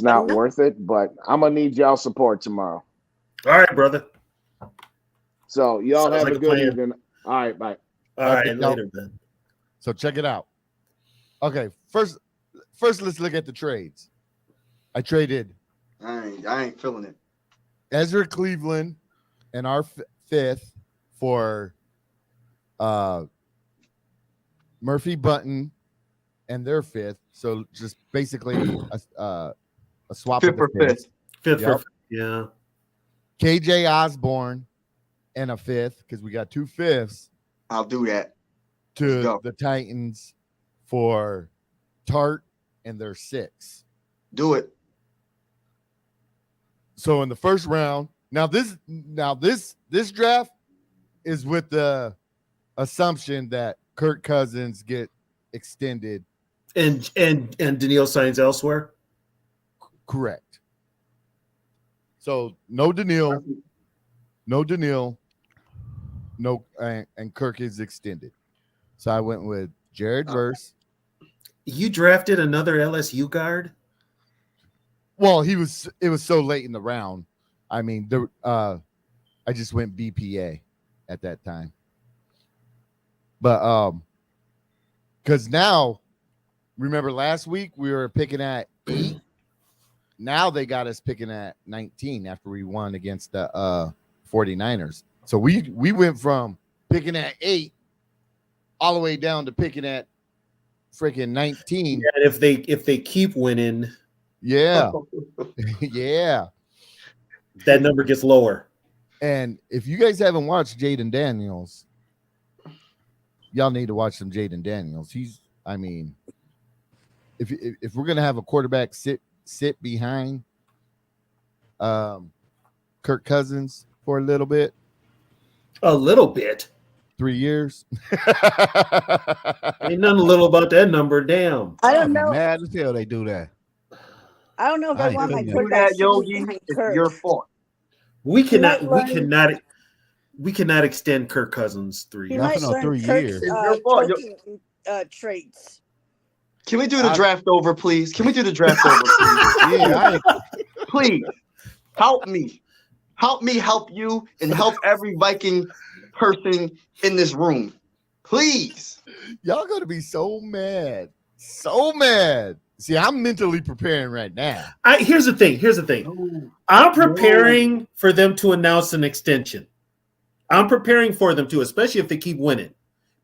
not worth it. But I'm gonna need y'all support tomorrow. All right, brother. So y'all have a good evening. All right, bye. All right, later, Ben. So check it out. Okay, first let's look at the trades. I traded. I ain't feeling it. Ezra Cleveland and our fifth for Murphy Button, and their fifth. So just basically a swap Fifth of the for fifth. Fifth Yep. for yeah. KJ Osborne and a fifth because we got 2 fifths I'll do that. Let's to go. the Titans for Tart and their 6. Do it. So in the first round, now this draft is with the assumption that Kirk Cousins get extended. And Daniil signs elsewhere. Correct. So no Daniil, and Kirk is extended. So I went with Jared Verse. You drafted another LSU guard? Well, it was so late in the round. I mean, I just went BPA at that time. But because now, remember last week we were picking at 8. Now they got us picking at 19 after we won against the 49ers. So we went from picking at 8 all the way down to picking at freaking 19. Yeah, and if they keep winning, yeah. Yeah. That number gets lower. And if you guys haven't watched Jaden Daniels, y'all need to watch some Jaden Daniels. If we're gonna have a quarterback sit behind Kirk Cousins for a little bit. 3 years. Ain't nothing little about that number. Damn. I don't know. Mad as hell they do that. I don't know if I want my do quarterback that, Yogi. behind It's Kirk. your fault. We cannot might extend Kirk Cousins 3 He years. might no, learn 3 Kirk's years. It's your fault. choking traits. Can we do the draft over, please? Can we do the draft over, please? Yeah, Please help me. Help me help you and help every Viking person in this room. Please. Y'all gonna be so mad. So mad. See, I'm mentally preparing right now. Here's the thing. I'm preparing for them to announce an extension. I'm preparing for them to, especially if they keep winning,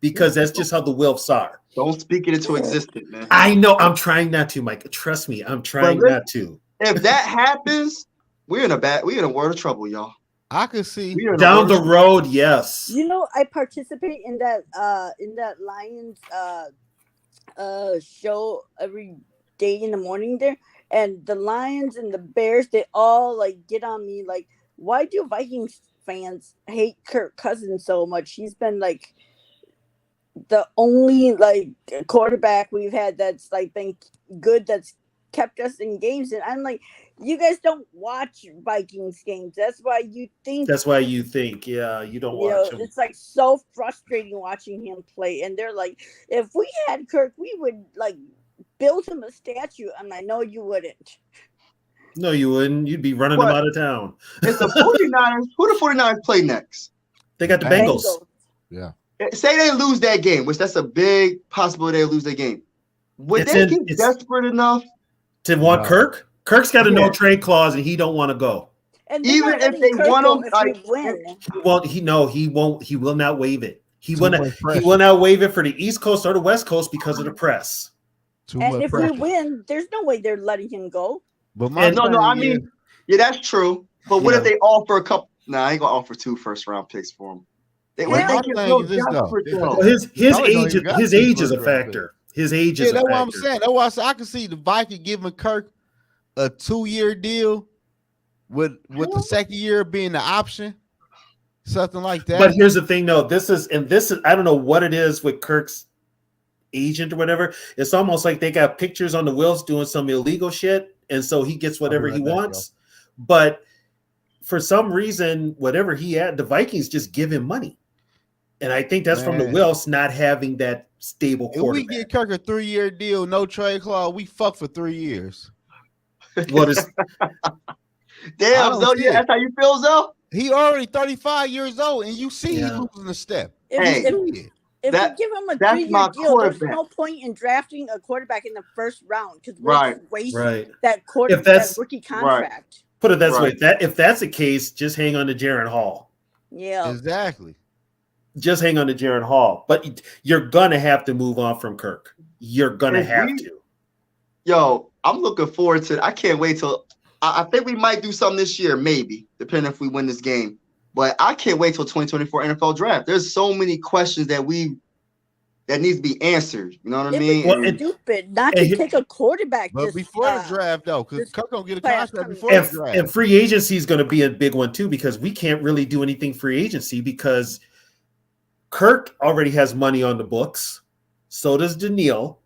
because that's just how the Wilfs are. Don't speak it into existence, man. I know. I'm trying not to, Mike. Trust me. I'm trying not to. If that happens, we're in a world of trouble, y'all. I could see down the road. Yes. You know, I participate in that Lions show every day in the morning there, and the Lions and the Bears, they all like get on me like, why do Vikings fans hate Kirk Cousins so much? He's been like the only like quarterback we've had that's like been good, that's kept us in games. And I'm like, you guys don't watch Vikings games. That's why you think. Yeah, you don't watch him. It's like so frustrating watching him play. And they're like, if we had Kirk, we would like build him a statue. I'm like, no, you wouldn't. No, you wouldn't. You'd be running him out of town. It's the 49ers. Who the 49ers play next? They got the Bengals. Yeah. Say they lose that game, which that's a big possibility they lose that game. Would they get desperate enough to want Kirk? Kirk's got a no trade clause and he don't want to go. And even if they want him, he won't. He will not waive it. He will not waive it for the East Coast or the West Coast because of the press. And if we win, there's no way they're letting him go. But yeah, that's true. But what if they offer a couple? Nah, I ain't gonna offer 2 first-round picks for him. His age is a factor. His age is a factor. That's what I'm saying. That's why I can see the Vikings giving Kirk a 2-year deal with the second year being the option, something like that. But here's the thing, though. This is I don't know what it is with Kirk's agent or whatever. It's almost like they got pictures on the Wills doing some illegal shit, and so he gets whatever he wants. But for some reason, whatever he had, the Vikings just give him money. And I think that's from the Wills not having that stable quarterback. If we get Kirk a 3-year deal, no trade clause, we fuck for 3 years. Damn, Zoe, that's how you feel, Zoe? He already 35 years old, and you see he's losing a step. If we give him a 3-year deal, there's no point in drafting a quarterback in the first round because we're wasting that rookie contract. Put it this way: if that's the case, just hang on to Jaron Hall. Yeah, exactly. just hang on to Jaron Hall. But you're gonna have to move on from Kirk. You're gonna have to. Yo, I'm looking forward to it. I can't wait till I think we might do something this year, maybe, depending if we win this game. But I can't wait till 2024 NFL draft. There's so many questions that needs to be answered. You know what I mean? Well, it's stupid not to take a quarterback. But before the draft, though, because Kirk don't get a contract before the draft. And free agency is going to be a big one too, because we can't really do anything free agency because Kirk already has money on the books. So does Daniil.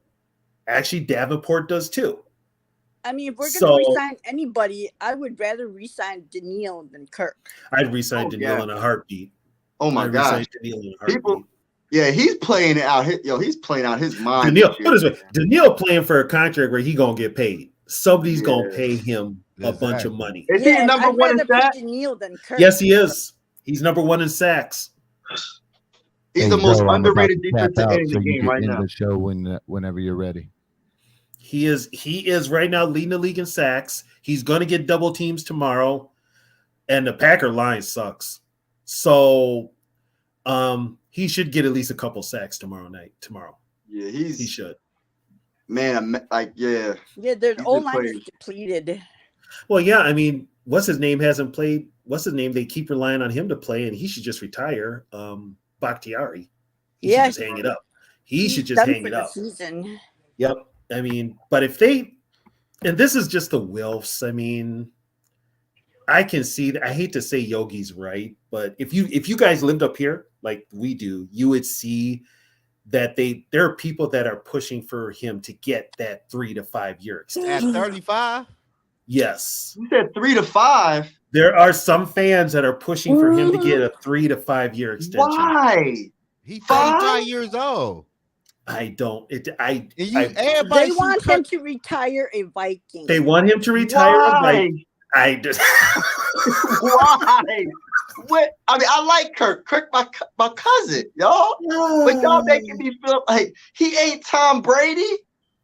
Actually, Davenport does too. I mean, if we're going to resign anybody, I would rather resign Daniil than Kirk. I'd resign Daniil in a heartbeat. Oh my gosh. Yeah, he's playing it out. He's playing out his mind. Daniil playing for a contract where he gonna get paid. Somebody's gonna pay him a bunch of money. Is he number one in sacks? Yes, he is. He's number one in sacks. He's the most underrated defensive end in the game right now. The show whenever you're ready. He is right now leading the league in sacks. He's gonna get double teams tomorrow, and the Packer line sucks. So, he should get at least a couple sacks tomorrow. Yeah, he should. Man, Yeah, their O-line is depleted. Well, yeah, I mean, what's his name hasn't played. What's his name? They keep relying on him to play, and he should just retire. Bakhtiari. He should just hang it up. He should just hang it up. Season. Yep. I mean, but if they, and this is just the Wilfs. I mean, I can see that. I hate to say Yogi's right, but if you guys lived up here like we do, you would see that there are people that are pushing for him to get that 3 to 5 year extension. At 35? Yes. You said 3 to 5. There are some fans that are pushing for him to get a 3 to 5 year extension. Why? He's 35 years old. I don't. They want him to retire a Viking. They want him to retire a Viking. I just. Why? What? I mean, I like Kirk. Kirk, my cousin, y'all. But y'all making me feel like he ain't Tom Brady.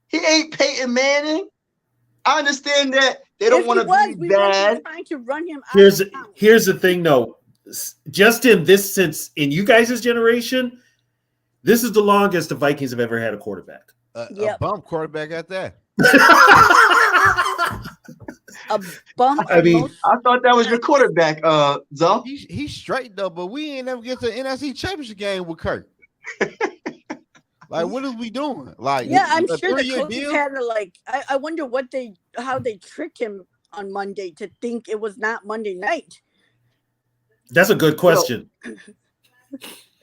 He ain't Peyton Manning. I understand that they don't want to be bad. Trying to run him out. Here's the thing, though. Just in you guys' generation, this is the longest the Vikings have ever had a quarterback. A bum quarterback at that. A bum. I mean, I thought that was your quarterback, Zoe. He's straight though, but we ain't never get to the NFC Championship game with Kirk. Like, what are we doing? Like, yeah, I'm sure the coaches had to I wonder how they tricked him on Monday to think it was not Monday night. That's a good question.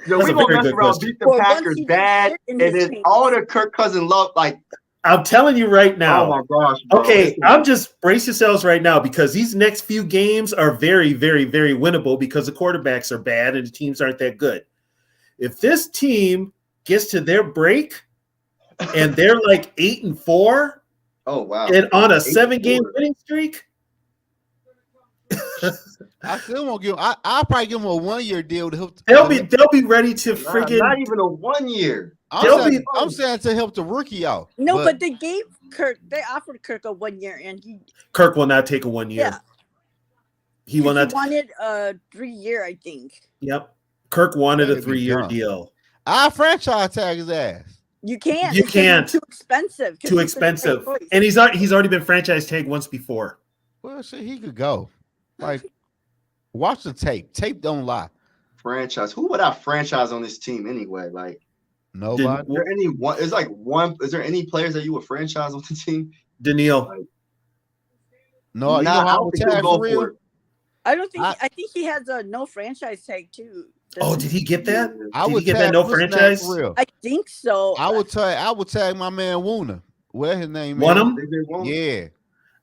Yo, we gonna mess around, beat the Packers bad, and then all the Kirk Cousins love, like. I'm telling you right now. Oh my gosh. Bro. Okay, I'm just brace yourselves right now because these next few games are very, very, very winnable because the quarterbacks are bad and the teams aren't that good. If this team gets to their break and they're like 8-4, oh wow, and on a 7-game winning streak. I still won't give. I'll probably give them a 1-year deal to help. They'll be ready to friggin' not even a 1 year. I'm saying to help the rookie out. No, but they gave Kirk. They offered Kirk a 1 year, and Kirk will not take a 1 year. Yeah, he will not. He wanted a 3-year, I think. Yep, Kirk wanted a 3-year deal. I franchise tag his ass. You can't. You can't. Too expensive. Too expensive. And he's already been franchise tagged once before. Well, shit, he could go. Like, watch the tape. Tape don't lie. Franchise. Who would I franchise on this team anyway? Like nobody. Is there any players that you would franchise on the team? Daniil. Like, no, you know how I would tag for real? I don't think. I think he has a no franchise tag too. Did he get that? Did he get that no franchise? For real? I think so. I would tag my man Woona. What his name is? Yeah.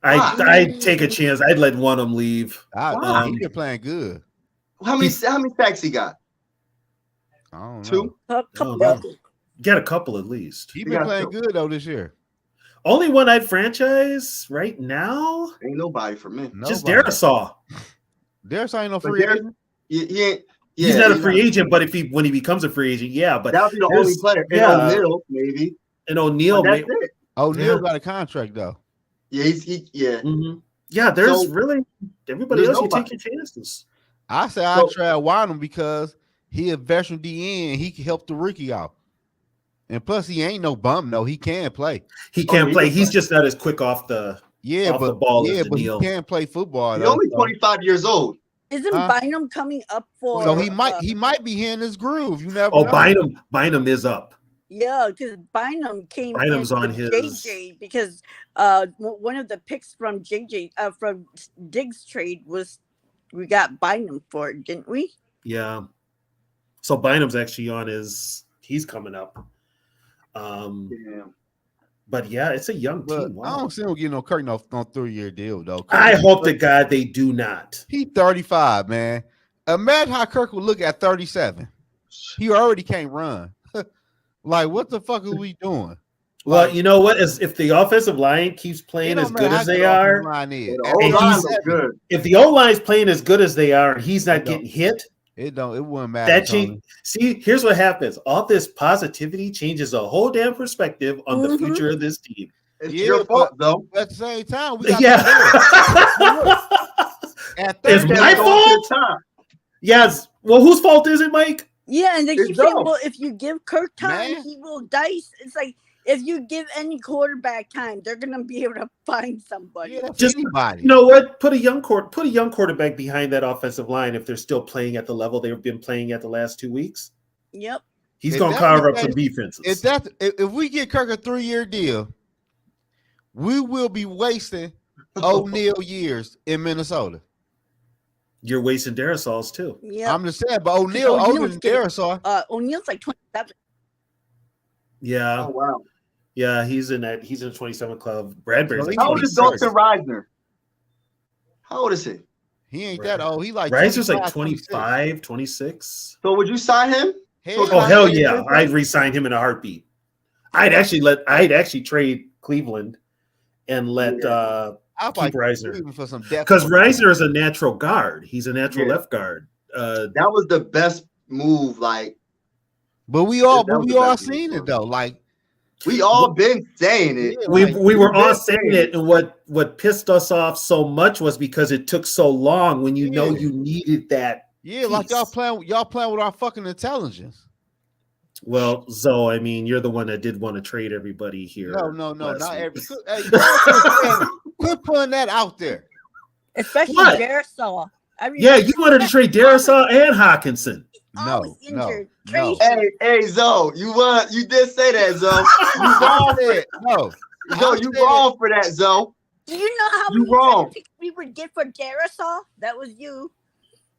I'd take a chance. I'd let one of them leave. He been playing good. How many sacks he got? I don't know. 2? Get a couple at least. He been playing good though this year. Only one I'd franchise right now. Ain't nobody for me. Just Darisaw. Darisaw ain't no free agent. He ain't. Yeah, he's not a free agent, but when he becomes a free agent, yeah. But that'll be the only player. And O'Neal, maybe. And O'Neal, that's it. O'Neal got a contract though. Yeah, Mm-hmm. Yeah, there's really everybody else. You take your chances. I say I try Wyndham because He a veteran DN. He can help the rookie out. And plus, he ain't no bum. No, he can play. He can't play. He's just not as quick off the the ball as but he Daniil. can play football. He's only 25 years old. Isn't Bynum coming up for? So he might be here in his groove. You never. Oh, know. Bynum is up. Yeah, because Bynum came Bynum's in on with his JJ because one of the picks from JJ from Diggs trade was we got Bynum for it, didn't we? Yeah. So Bynum's actually on he's coming up. But yeah, it's a young team. Wow. I don't see him getting no Kirk on 3-year deal though. I hope to God they do not. He 35, man. Imagine how Kirk would look at 37. He already can't run. Like, what the fuck are we doing? Well, you know what? If the offensive line keeps playing as good as they are, if the O line is playing as good as they are, and he's not getting hit, it wouldn't matter. See, here's what happens. All this positivity changes a whole damn perspective on the future of this team. It's your fault, though. At the same time, we got it's my fault. Yes. Well, whose fault is it, Mike? Yeah, and they keep saying, well, if you give Kirk time, he will dice. It's like if you give any quarterback time, they're gonna be able to find somebody. Yeah, just anybody. You know what? Put a young quarterback behind that offensive line if they're still playing at the level they've been playing at the last 2 weeks. Yep. He's gonna carve up some defenses. If we get Kirk a 3-year deal, we will be wasting O'Neal years in Minnesota. You're wasting Darisaul's too. Yeah, I'm just saying, but O'Neal older than Darisaul. O'Neal's like 27. Yeah. Oh wow. Yeah, he's in the 27 club. Bradbury's like how old is Dalton Reisner? How old is he? He ain't that old. He like Reisner's like 25, 26. So would you sign him? Hell yeah. I'd re-sign him in a heartbeat. I'd actually trade Cleveland and let keep Reisner because Reisner is a natural guard. He's a natural left guard. That was the best move. But we all seen it though. Like we all been saying it. We were all saying it, and what pissed us off so much was because it took so long when you know you needed that. Yeah, piece. Like y'all playing with our fucking intelligence. Well, Zoe, I mean, you're the one that did want to trade everybody here. No, not every. Hey, quit putting that out there. Especially Darisaul. Yeah, you wanted to trade Darisaul and Hawkinson. No. Hey, Zoe, you did say that, Zoe. You wrong for it. No. Zoe, you wrong for that, Zoe. Do you know how many picks we would get for Darisaul? That was you.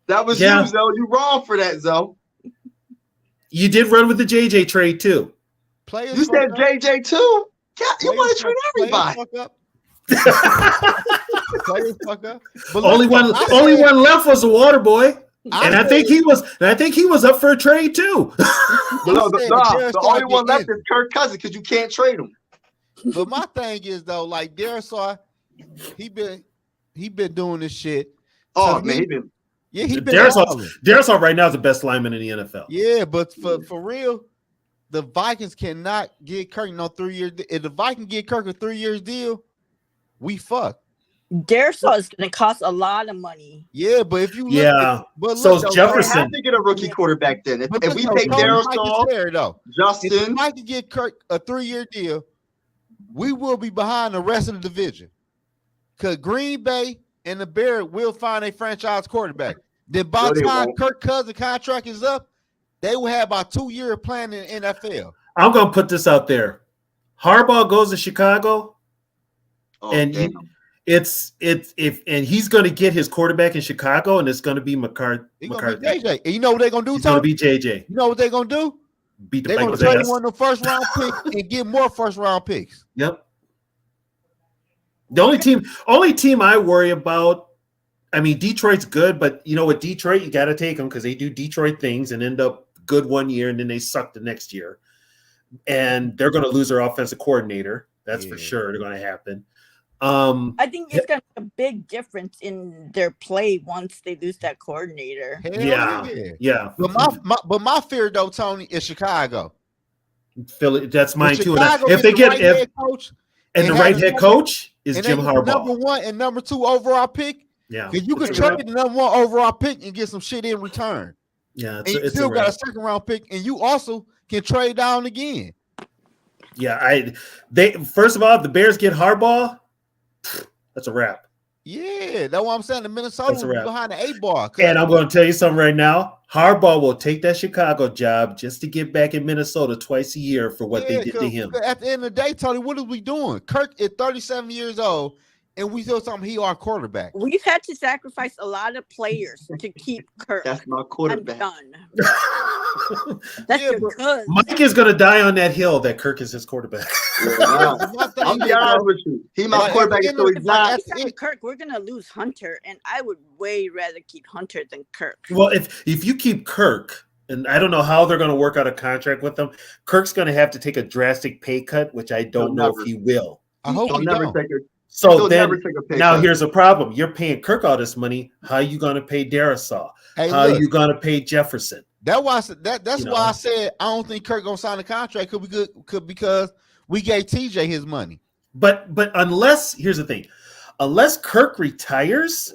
That was you, Zoe. You wrong for that, Zoe. You did run with the JJ trade too. You said JJ too? Yeah, you want to trade everybody. Players fuck up. Only one left was the Water Boy. I think he was up for a trade too. The only one left is Kirk Cousins because you can't trade him. But my thing is though, like Darisaul, he been doing this shit. Oh man, he been. Yeah, he been. Darisaul right now is the best lineman in the NFL. Yeah, but for real, the Vikings cannot get Kirk no 3-year. If the Vikings get Kirk a 3 years deal, we fuck. Darisaul is going to cost a lot of money. Yeah, but if you so Jefferson have to get a rookie quarterback then. If we take Darisaul, Justin, if I could get Kirk a 3-year deal, we will be behind the rest of the division. Because Green Bay and the Bears will find a franchise quarterback. Then by the time Kirk Cousins' contract is up, they will have about 2 year plan in the NFL. I'm gonna put this out there. Harbaugh goes to Chicago, and he's gonna get his quarterback in Chicago, and it's gonna be McCarthy. JJ. And you know what they're gonna do? It's gonna be JJ. You know what they're gonna do? Beat the they're gonna trade one of the first round picks and get more first round picks. Yep. The only team I worry about, I mean, Detroit's good, but you know, with Detroit, you got to take them because they do Detroit things and end up good 1 year and then they suck the next year. And they're going to lose their offensive coordinator. That's for sure. They're going to happen. I think it's going to be a big difference in their play once they lose that coordinator. Yeah. But my fear though, Tony, is Chicago. Philly, that's mine too. If they get head coach and the right head coach is Jim Harbaugh, number 1 and number 2 overall pick. Yeah, because you could trade the number 1 overall pick and get some shit in return. Yeah, and you still got a second round pick, and you also can trade down again. Yeah, they first of all, if the Bears get Harbaugh, that's a wrap. Yeah, that's what I'm saying. The Minnesota will be behind the 8-ball. And I'm going to tell you something right now. Harbaugh will take that Chicago job just to get back in Minnesota twice a year for what they did to him. At the end of the day, Tony, what are we doing? Kirk is 37 years old, and we still talking he our quarterback. We've had to sacrifice a lot of players to keep Kirk. That's my quarterback. I'm done. That's good. Mike is going to die on that hill that Kirk is his quarterback. Yeah, I'll be honest with you. He's my quarterback, so he's not. Kirk, we're going to lose Hunter, and I would way rather keep Hunter than Kirk. Well, if you keep Kirk, and I don't know how they're going to work out a contract with him, Kirk's going to have to take a drastic pay cut, which I don't know if he will. I hope he never don't. take it. So then, now here's a problem. You're paying Kirk all this money. How are you going to pay Darisaw? How are you going to pay Jefferson? That's why I said I don't think Kirk gonna sign a contract because we gave TJ his money. But here's the thing, unless Kirk retires,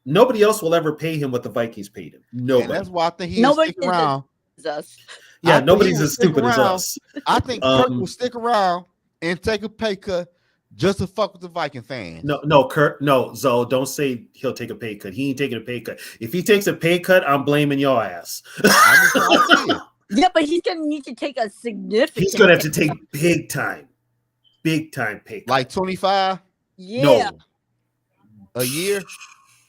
nobody else will ever pay him what the Vikings paid him. Nobody. And that's why I think he'll stick around. Us. Yeah, nobody's as stupid as us. I think Kirk will stick around and take a pay cut just to fuck with the Viking fans. No, Kirk. No, Zoe, don't say he'll take a pay cut. He ain't taking a pay cut. If he takes a pay cut, I'm blaming your ass. Yeah, but he's gonna need to take a significant. He's gonna have to take big time pay cut. Like 25. Yeah. No. A year,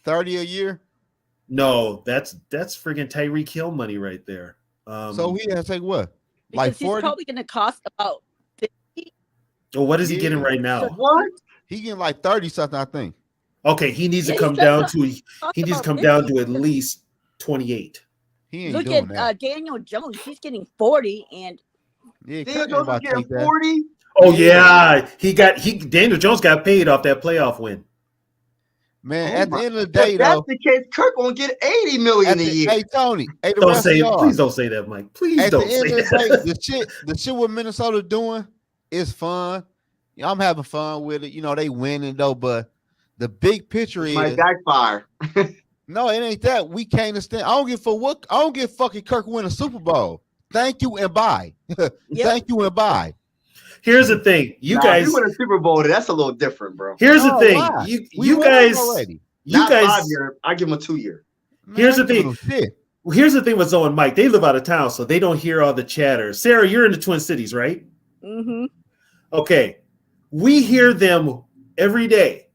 30 a year. No, that's friggin' Tyreek Hill money right there. So he has to take what? Like 40? He's probably gonna cost about 50. Well, what is he getting right now? What? He getting like 30 something, I think. Okay, he needs to come down to at least 28. He ain't Look doing at Daniel Jones. He's getting 40, and Daniel Jones is getting 40. Oh yeah, Daniel Jones got paid off that playoff win. Man, at the end of the day, if that's the case, Kirk gonna get $80 million a year. Hey Tony, please don't say that, Mike. Please don't say that. The shit what Minnesota doing is fun. I'm having fun with it. You know, they winning though, but the big picture is might backfire. No, it ain't that. We can't stand. I don't give fucking Kirk win a Super Bowl. Thank you and bye. Thank you and bye. Here's the thing, you guys. You win a Super Bowl, that's a little different, bro. Here's the thing, you guys. Not 5 year. I give him a 2 year. Here's the thing. Here's the thing with Zoe and Mike. They live out of town, so they don't hear all the chatter. Sarah, you're in the Twin Cities, right? Mm-hmm. Okay, we hear them every day.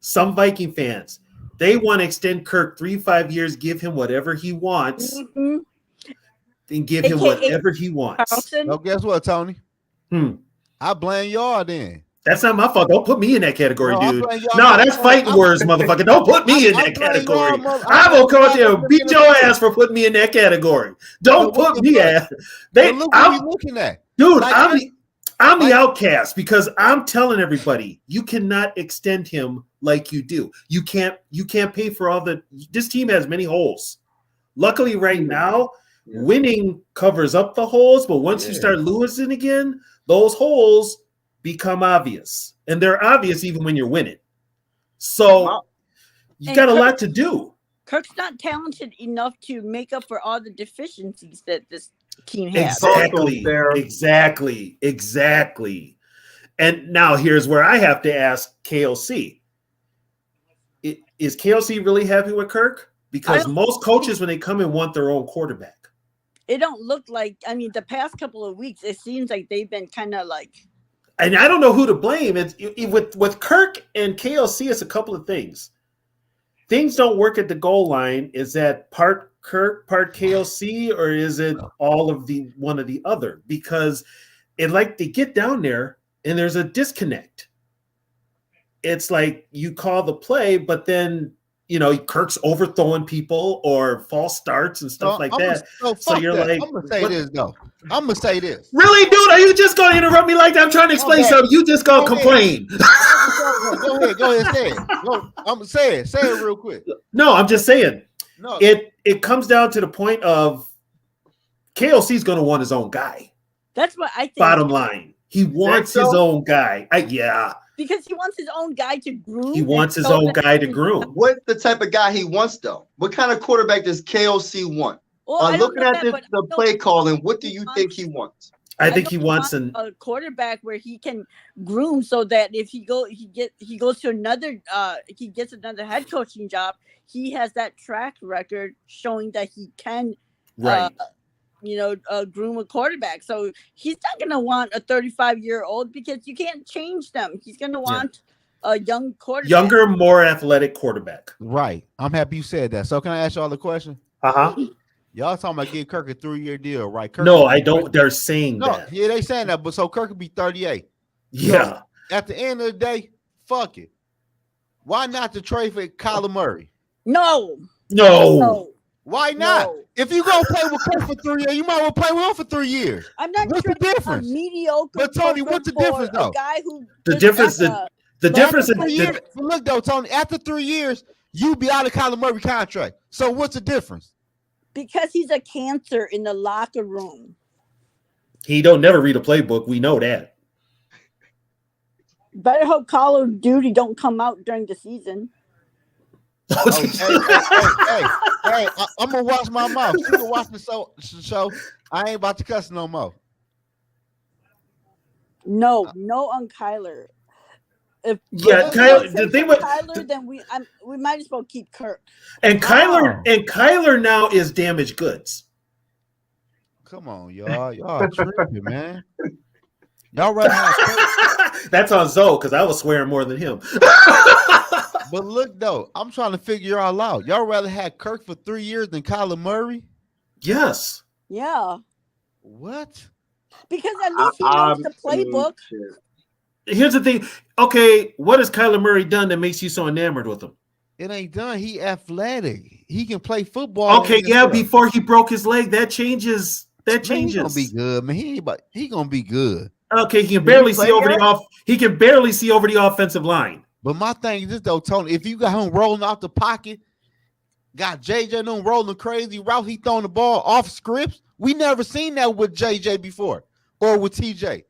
Some Viking fans, they want to extend Kirk 3-5 years, give him whatever he wants, and give him whatever he wants. No, guess what, Tony? I blame y'all then. That's not my fault. Don't put me in that category, dude. No, that's fighting words, motherfucker. Don't put me in that category. I'm gonna come out there and beat your ass for putting me in that category. Don't put me ass. Look what we looking at, dude. I'm the outcast because I'm telling everybody you cannot extend him like you do. You can't pay for all the. This team has many holes. Luckily, right now, winning covers up the holes, but once you start losing again, those holes become obvious, and they're obvious even when you're winning. So you got a lot to do. Kirk's not talented enough to make up for all the deficiencies that this team has. Exactly. And now here's where I have to ask KOC. Is KOC really happy with Kirk? Because most coaches, when they come in, want their own quarterback. It don't look like, I mean, the past couple of weeks, it seems like they've been kind of like. And I don't know who to blame. With Kirk and KOC, it's a couple of things. Things don't work at the goal line. Is that part Kirk, part KOC, or is it all of the one or the other? Because they get down there and there's a disconnect. It's like you call the play, but then Kirk's overthrowing people or false starts and stuff like that. So you're like, I'm gonna say this though. I'm gonna say this. Really, dude? Are you just gonna interrupt me like that? I'm trying to explain something. You just gonna complain. Go ahead, say it. I'm gonna say it. Say it real quick. No, I'm just saying. No, it comes down to the point of KOC's gonna want his own guy. That's what I think. Bottom line, he wants his own guy. Because he wants his own guy to groom. He wants his own guy to groom. What's the type of guy he wants, though? What kind of quarterback does KOC want? Well, looking at the play calling, what do you think he wants? I think he wants a quarterback where he can groom so that if he goes to another he gets another head coaching job, he has that track record showing that he can groom a quarterback. So he's not going to want a 35-year-old because you can't change them. He's going to want a young quarterback. Younger, more athletic quarterback. Right. I'm happy you said that. So can I ask y'all the question? Y'all talking about getting Kirk a 3-year deal, right? Kirk no, I don't. They're saying that. Yeah, they saying that, but so Kirk could be 38. Yeah. So at the end of the day, fuck it. Why not to trade for Kyler Murray? No. Why not? No. If you gonna play with Kirk for 3 years, you might well play with him for 3 years. I'm not. What's the difference? Mediocre. But Tony, what's the difference though? A guy who the difference. The difference is look though, Tony. After 3 years, you be out of Kyler Murray contract. So what's the difference? Because he's a cancer in the locker room. He don't never read a playbook. We know that. Better hope Call of Duty don't come out during the season. Hey, I'm gonna watch my mouth. You can watch the show. I ain't about to cuss no more. No on Kyler. Kyler. The thing with Kyler, then we might as well keep Kirk. And Kyler now is damaged goods. Come on, y'all tripping, man. Y'all right now. That's on Zoe because I was swearing more than him. But look though, I'm trying to figure y'all out. Y'all rather have Kirk for 3 years than Kyler Murray? Yes. Yeah. What? Because at least he knows the playbook. Here's the thing. Okay, what has Kyler Murray done that makes you so enamored with him? It ain't done. He athletic. He can play football. Okay, yeah. Before he broke his leg, that changes. Man, he gonna be good, man. He gonna be good. Okay, he can barely see over the off. He can barely see over the offensive line. But my thing is this though, Tony. If you got him rolling out the pocket, got JJ them rolling crazy route, he throwing the ball off scripts. We never seen that with JJ before or with TJ.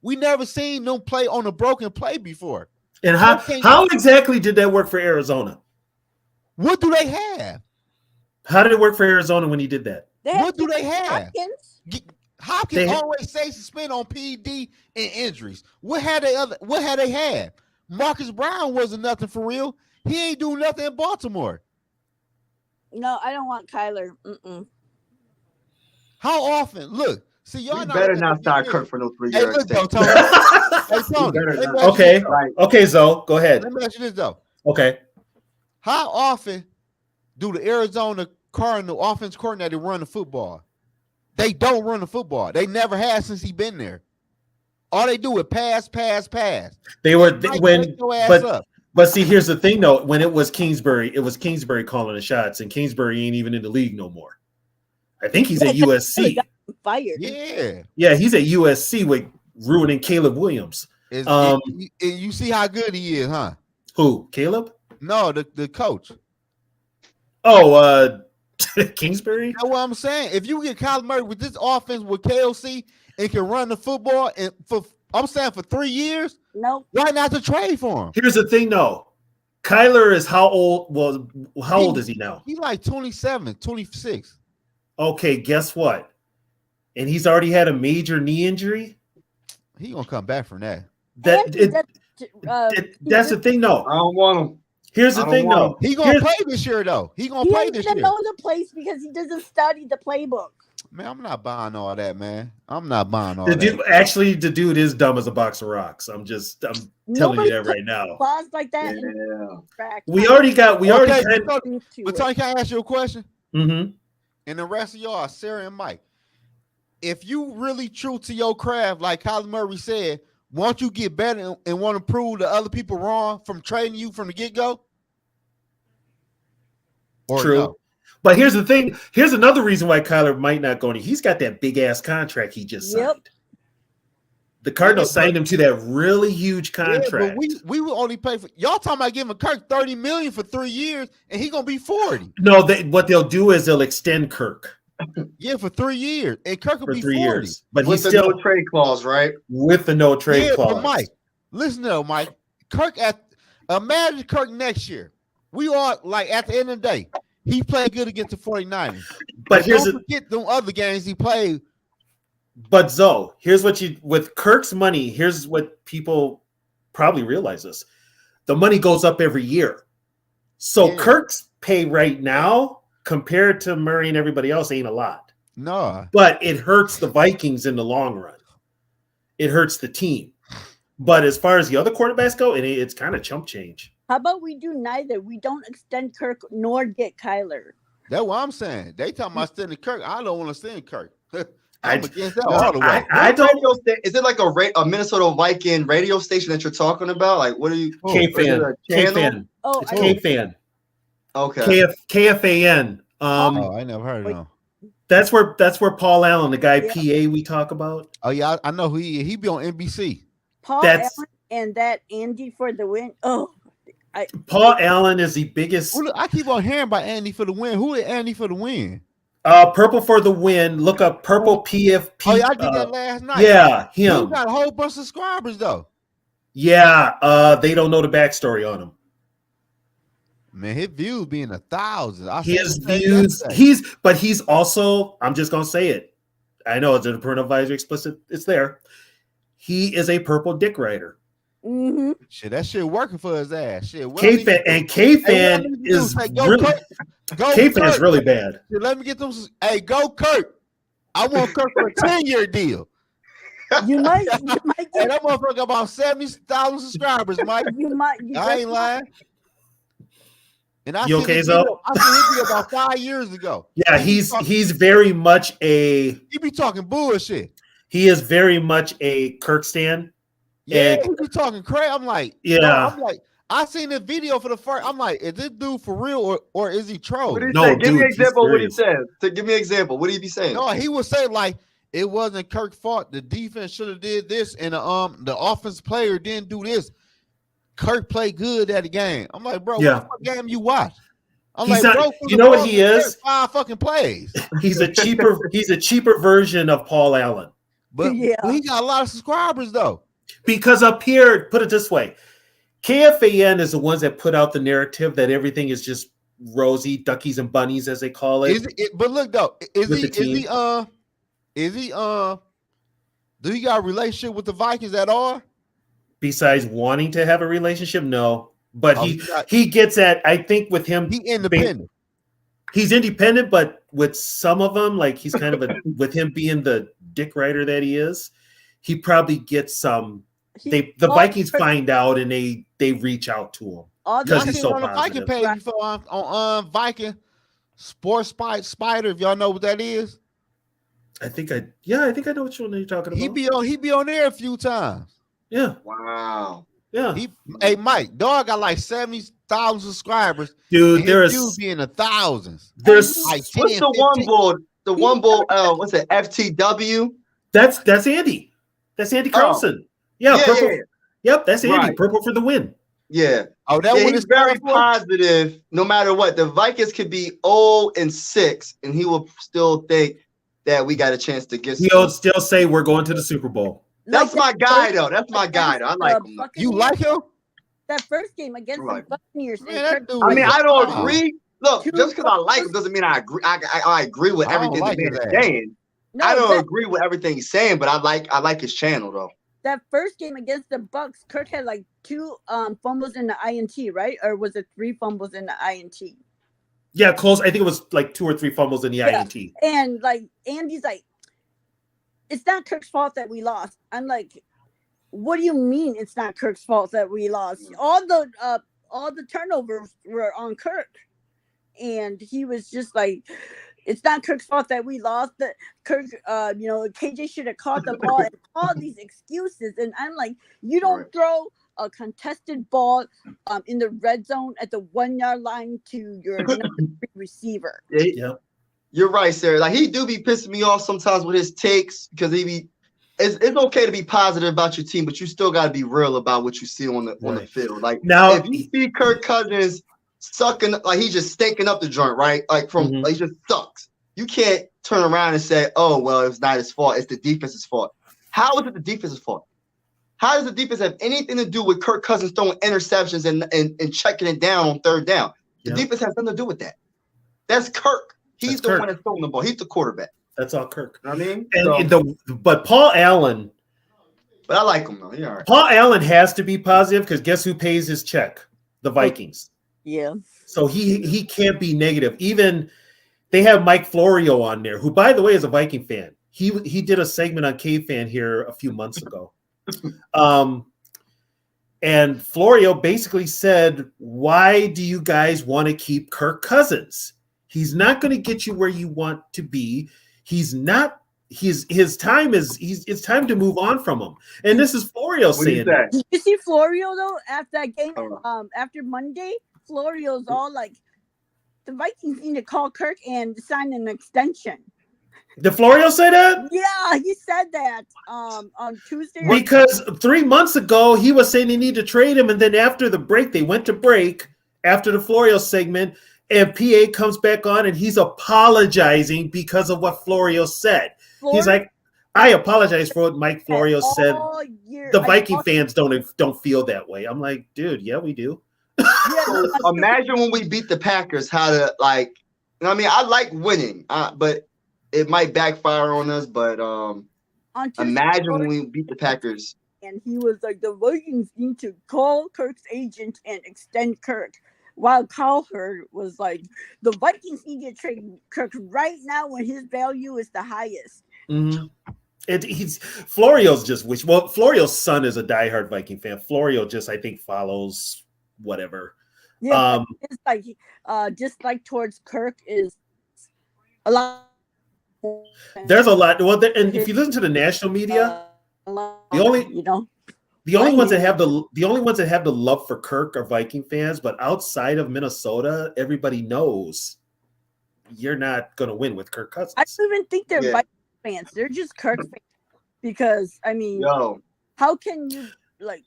We never seen them play on a broken play before. And how exactly did that work for Arizona? What do they have? How did it work for Arizona when he did that? What do they have? Hopkins always stays suspended on PD and injuries. What had they had? Marcus Brown wasn't nothing for real. He ain't doing nothing in Baltimore. No, I don't want Kyler. How often? Look, see y'all. Better not start Kirk for no 3 years. Hey, Tony. Okay. Okay, Zoe, go ahead. Let me ask you this though. Okay. How often do the Arizona Cardinal offense coordinator run the football? They don't run the football. They never have since he been there. All they do is pass. But see, here's the thing though. When it was Kingsbury calling the shots, and Kingsbury ain't even in the league no more. I think he's at USC. Fired. Yeah, he's at USC with ruining Caleb Williams. And you see how good he is, huh? Who? Caleb? No, the coach. Oh, Kingsbury? That's what I'm saying. If you get Kyler Murray with this offense with KLC and can run the football and for 3 years, no, why not to trade for him? Here's the thing though. Kyler is how old? Well, how old is he now? He's like 27, 26. Okay, guess what? And he's already had a major knee injury. He gonna come back from that. That's the thing though. I don't want him. Here's the thing though. He gonna play this year though. He gonna play this year. He doesn't know the place because he doesn't study the playbook. Man, I'm not buying all that, man. I'm not buying all that. Actually, the dude is dumb as a box of rocks. I'm telling you that right now. Clause like that. Yeah. We already had. But Tony, can I ask you a question? Mm-hmm. And the rest of y'all, Sarah and Mike, if you really true to your craft, like Kyler Murray said, won't you get better and want to prove the other people wrong from trading you from the get-go? True. No? But here's the thing. Here's another reason why Kyler might not go. He's got that big-ass contract he just signed. The Cardinals signed him to that really huge contract. Yeah, but we will only pay for y'all talking about giving Kirk $30 million for 3 years, and he's gonna be 40. No, what they'll do is they'll extend Kirk. Yeah, for 3 years, and Kirk will be 40. Years. But with he's still no trade clause, right? With the no trade clause. But Mike, listen though, Mike. Imagine Kirk next year. We are like at the end of the day, he played good against the 49ers. But don't forget them other games he played. But Zoe, here's what with Kirk's money, here's what people probably realize this. The money goes up every year. So Kirk's pay right now compared to Murray and everybody else ain't a lot. No. But it hurts the Vikings in the long run. It hurts the team. But as far as the other quarterbacks go, it's kind of chump change. How about we do neither? We don't extend Kirk nor get Kyler. That's what I'm saying. They talking about extending Kirk. I don't want to extend Kirk. I'm against that all the way. I don't. Is it like a Minnesota Viking radio station that you're talking about? Like, what are you? K-Fan. Oh, it's K-Fan. Okay. KFAN. I never heard of him. That's where Paul Allen, the guy PA we talk about. Oh yeah, I know who he is. He be on NBC. Paul Allen and that Andy for the win. Oh, Paul Allen is the biggest. I keep on hearing about Andy for the win. Who is Andy for the win? Purple for the win. Look up Purple PFP. Oh yeah, I did that last night. Yeah, him. He got a whole bunch of subscribers though. Yeah, they don't know the backstory on him. Man, his views being 1,000. His views. He's also. I'm just gonna say it. I know it's a parental advisory explicit. It's there. He is a purple dick rider. Mm-hmm. Shit, that shit working for his ass. Shit, K-Fan and K-Fan is really. K-Fan is really bad. Shit, let me get them. Hey, go Kurt. I want Kurt for a 10-year deal. You might Hey, that motherfucker about 70,000 subscribers, Mike. I ain't lying. And I you okay, Zoe? I seen his video about 5 years ago. Yeah, he's very much a. He be talking bullshit. He is very much a Kirk stan. Yeah, he be talking crazy. I'm like, yeah. I'm like, I seen the video for the first. I'm like, is this dude for real or is he trolling? No, give me an example of what he says. Give me an example. What did he be saying? No, he would say like it wasn't Kirk's fault. The defense should have did this, and the offense player didn't do this. Kirk played good at the game. I'm like, bro, what game you watch? I'm he's like, not, bro, you know what he is? 5 fucking plays. He's a cheaper version of Paul Allen. But he got a lot of subscribers though. Because up here, put it this way, KFAN is the ones that put out the narrative that everything is just rosy, duckies and bunnies, as they call it. But look though, do he got a relationship with the Vikings at all? Besides wanting to have a relationship, no. But he gets at, I think with him, he independent. He's independent, but with some of them, like he's kind of with him being the dick rider that he is, he probably gets some. The Vikings find out and they reach out to him because he's so on the Viking page before on Viking Sports Spider. If y'all know what that is, I think I know which one you're talking about. He be on there a few times. Yeah. Wow. Yeah. Hey Mike, dog got like 70,000 subscribers. Dude, there is be in the thousands. There's like 10, what's the 15? One board? The one board. What's it? FTW. That's Andy. That's Andy Carlson. Oh. Yeah, purple. Yeah. Yep, that's Andy. Right. Purple for the win. Yeah. Oh, that one he's very positive. No matter what, the Vikings could be 0-6, and he will still think that we got a chance to get. He'll still say we're going to the Super Bowl. That's my guy, though. That's my guy. I like him. You like him? That first game against the Buccaneers. I mean, I don't agree. Look, just because I like him doesn't mean I agree. I agree with everything the man is saying. No, I don't agree with everything he's saying, but I like his channel though. That first game against the Bucks, Kirk had like 2 fumbles in the INT, right? Or was it 3 fumbles in the INT? Yeah, close. I think it was like 2 or 3 fumbles in the INT. And like Andy's like, it's not Kirk's fault that we lost. I'm like, what do you mean it's not Kirk's fault that we lost? All the turnovers were on Kirk. And he was just like, it's not Kirk's fault that we lost. That Kirk, KJ should have caught the ball and all these excuses. And I'm like, you don't throw a contested ball in the red zone at the 1 yard line to your receiver. Yeah. You're right, Sarah. Like he do be pissing me off sometimes with his takes because it's okay to be positive about your team, but you still got to be real about what you see on the field. Like now, if you see Kirk Cousins sucking, like he's just stinking up the joint, right? Like like he just sucks. You can't turn around and say, "Oh, well, it's not his fault. It's the defense's fault." How is it the defense's fault? How does the defense have anything to do with Kirk Cousins throwing interceptions and checking it down on third down? The defense has nothing to do with that. That's Kirk. He's That's the Kirk. one that's throwing the ball. He's the quarterback. That's all Kirk. You know what I mean? But Paul Allen. But I like him though. Yeah, all right. Paul Allen has to be positive because guess who pays his check? The Vikings. Yeah. So he can't be negative. Even they have Mike Florio on there, who, by the way, is a Viking fan. He did a segment on Cave Fan here a few months ago. And Florio basically said, "Why do you guys want to keep Kirk Cousins? He's not going to get you where you want to be. He's not. His time is. It's time to move on from him." And this is Florio saying that. Did you see Florio though after that game? After Monday, Florio's all like, "The Vikings need to call Kirk and sign an extension." Did Florio say that? Yeah, he said that on Tuesday. Because 3 months ago, he was saying they need to trade him. And then after the break, they went to break after the Florio segment. And PA comes back on and he's apologizing because of what Florio said. He's like, I apologize for what Mike Florio said. The Viking fans don't feel that way. I'm like, dude, yeah, we do. So imagine when we beat the Packers, how to like, you know what I mean? I like winning, but it might backfire on us, but imagine when we beat the Packers. And he was like, the Vikings need to call Kirk's agent and extend Kirk. While Cowherd was like, the Vikings need to trade Kirk right now when his value is the highest. Mm-hmm. Florio's just Florio's son is a diehard Viking fan. Florio just, I think, follows whatever. Yeah, it's like just like towards Kirk is a lot. There's a lot. Well, and if you listen the national media, the only ones that have the love for Kirk are Viking fans. But outside of Minnesota, everybody knows you're not going to win with Kirk Cousins. I don't even think they're Viking fans. They're just Kirk fans because I mean, how can you like?